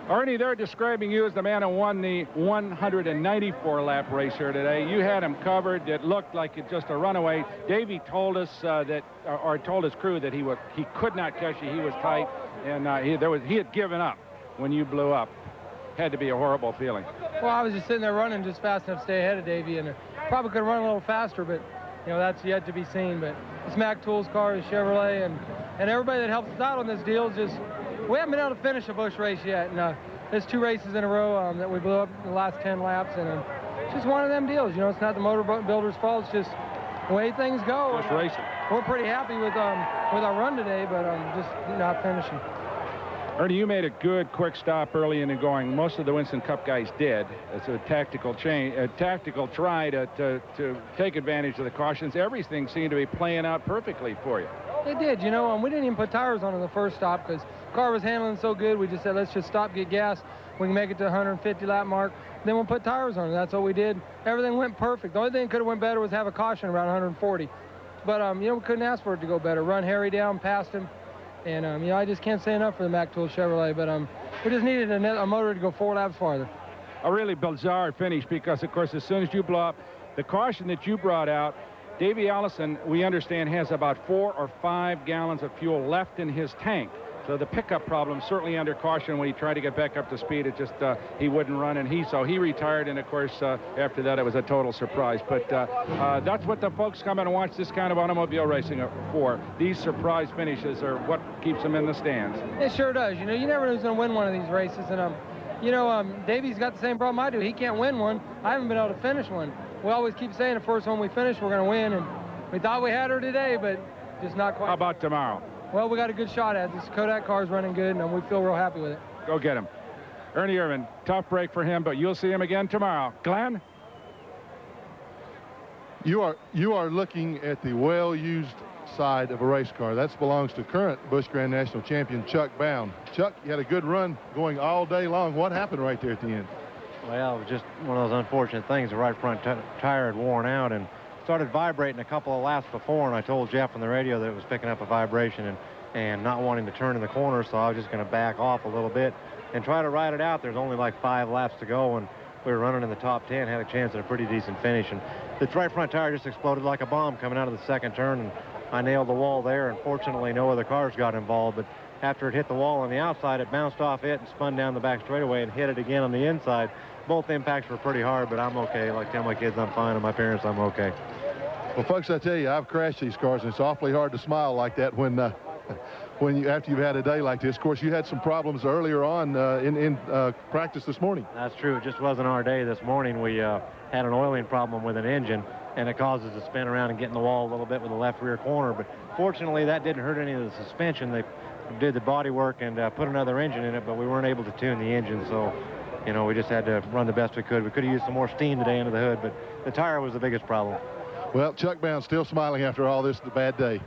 Ernie, they're describing you as the man who won the 194-lap race here today. You had him covered. It looked like it just a runaway. Davey told us or told his crew that he could not catch you. He was tight, and he had given up when you blew up. Had to be a horrible feeling. Well, I was just sitting there running just fast enough to stay ahead of Davey, and probably could have run a little faster, but you know, that's yet to be seen. But it's Mac Tools' car, is Chevrolet, and everybody that helps us out on this deal is just, we haven't been able to finish a Busch race yet, and there's 2 races in a row that we blew up in the last 10 laps, and it's just one of them deals. You know, it's not the motor builder's fault. It's just the way things go. Busch racing. We're pretty happy with our run today, but just not finishing. Ernie, you made a good quick stop early in the going. Most of the Winston Cup guys did. It's a tactical try to take advantage of the cautions. Everything seemed to be playing out perfectly for you. It did, you know. We didn't even put tires on in the first stop because the car was handling so good. We just said, let's just stop, get gas. We can make it to the 150 lap mark. Then we'll put tires on it. That's what we did. Everything went perfect. The only thing that could have went better was have a caution around 140. But, you know, we couldn't ask for it to go better. Run Harry down, past him. And, you know, I just can't say enough for the Mac Tool Chevrolet, but we just needed a motor to go 4 laps farther. A really bizarre finish because, of course, as soon as you blow up, the caution that you brought out, Davey Allison, we understand, has about 4 or 5 gallons of fuel left in his tank. So the pickup problem certainly under caution when he tried to get back up to speed. It just, he wouldn't run, and so he retired, and of course, after that, it was a total surprise. But that's what the folks come in and watch this kind of automobile racing for. These surprise finishes are what keeps them in the stands. It sure does. You know, you never know who's going to win one of these races, and, you know, Davey's got the same problem I do. He can't win one. I haven't been able to finish one. We always keep saying the first one we finish, we're going to win, and we thought we had her today, but just not quite. How about tomorrow? Well, we got a good shot at it. This Kodak car's running good, and we feel real happy with it. Go get him. Ernie Irvin, tough break for him, but you'll see him again tomorrow. Glenn? You are looking at the well-used side of a race car. That belongs to current Busch Grand National champion Chuck Bound. Chuck, you had a good run going all day long. What happened right there at the end? Well, it was just one of those unfortunate things. The right front tire had worn out and started vibrating a couple of laps before, and I told Jeff on the radio that it was picking up a vibration and not wanting to turn in the corner, so I was just going to back off a little bit and try to ride it out. There's only like 5 laps to go, and we were running in the top 10, had a chance at a pretty decent finish, and the right front tire just exploded like a bomb coming out of the second turn, and I nailed the wall there, and fortunately no other cars got involved, but after it hit the wall on the outside, it bounced off it and spun down the back straightaway and hit it again on the inside. Both impacts were pretty hard, but I'm okay. Like, tell my kids I'm fine, and my parents I'm okay. Well, folks, I tell you, I've crashed these cars, and it's awfully hard to smile like that when after you've had a day like this. Of course, you had some problems earlier on in practice this morning. That's true. It just wasn't our day this morning. We had an oiling problem with an engine, and it caused us to spin around and get in the wall a little bit with the left rear corner. But fortunately, that didn't hurt any of the suspension. They did the body work and put another engine in it, but we weren't able to tune the engine. So you know, we just had to run the best we could. We could have used some more steam today into the hood, but the tire was the biggest problem. Well, Chuck Bound's still smiling after all this, the bad day.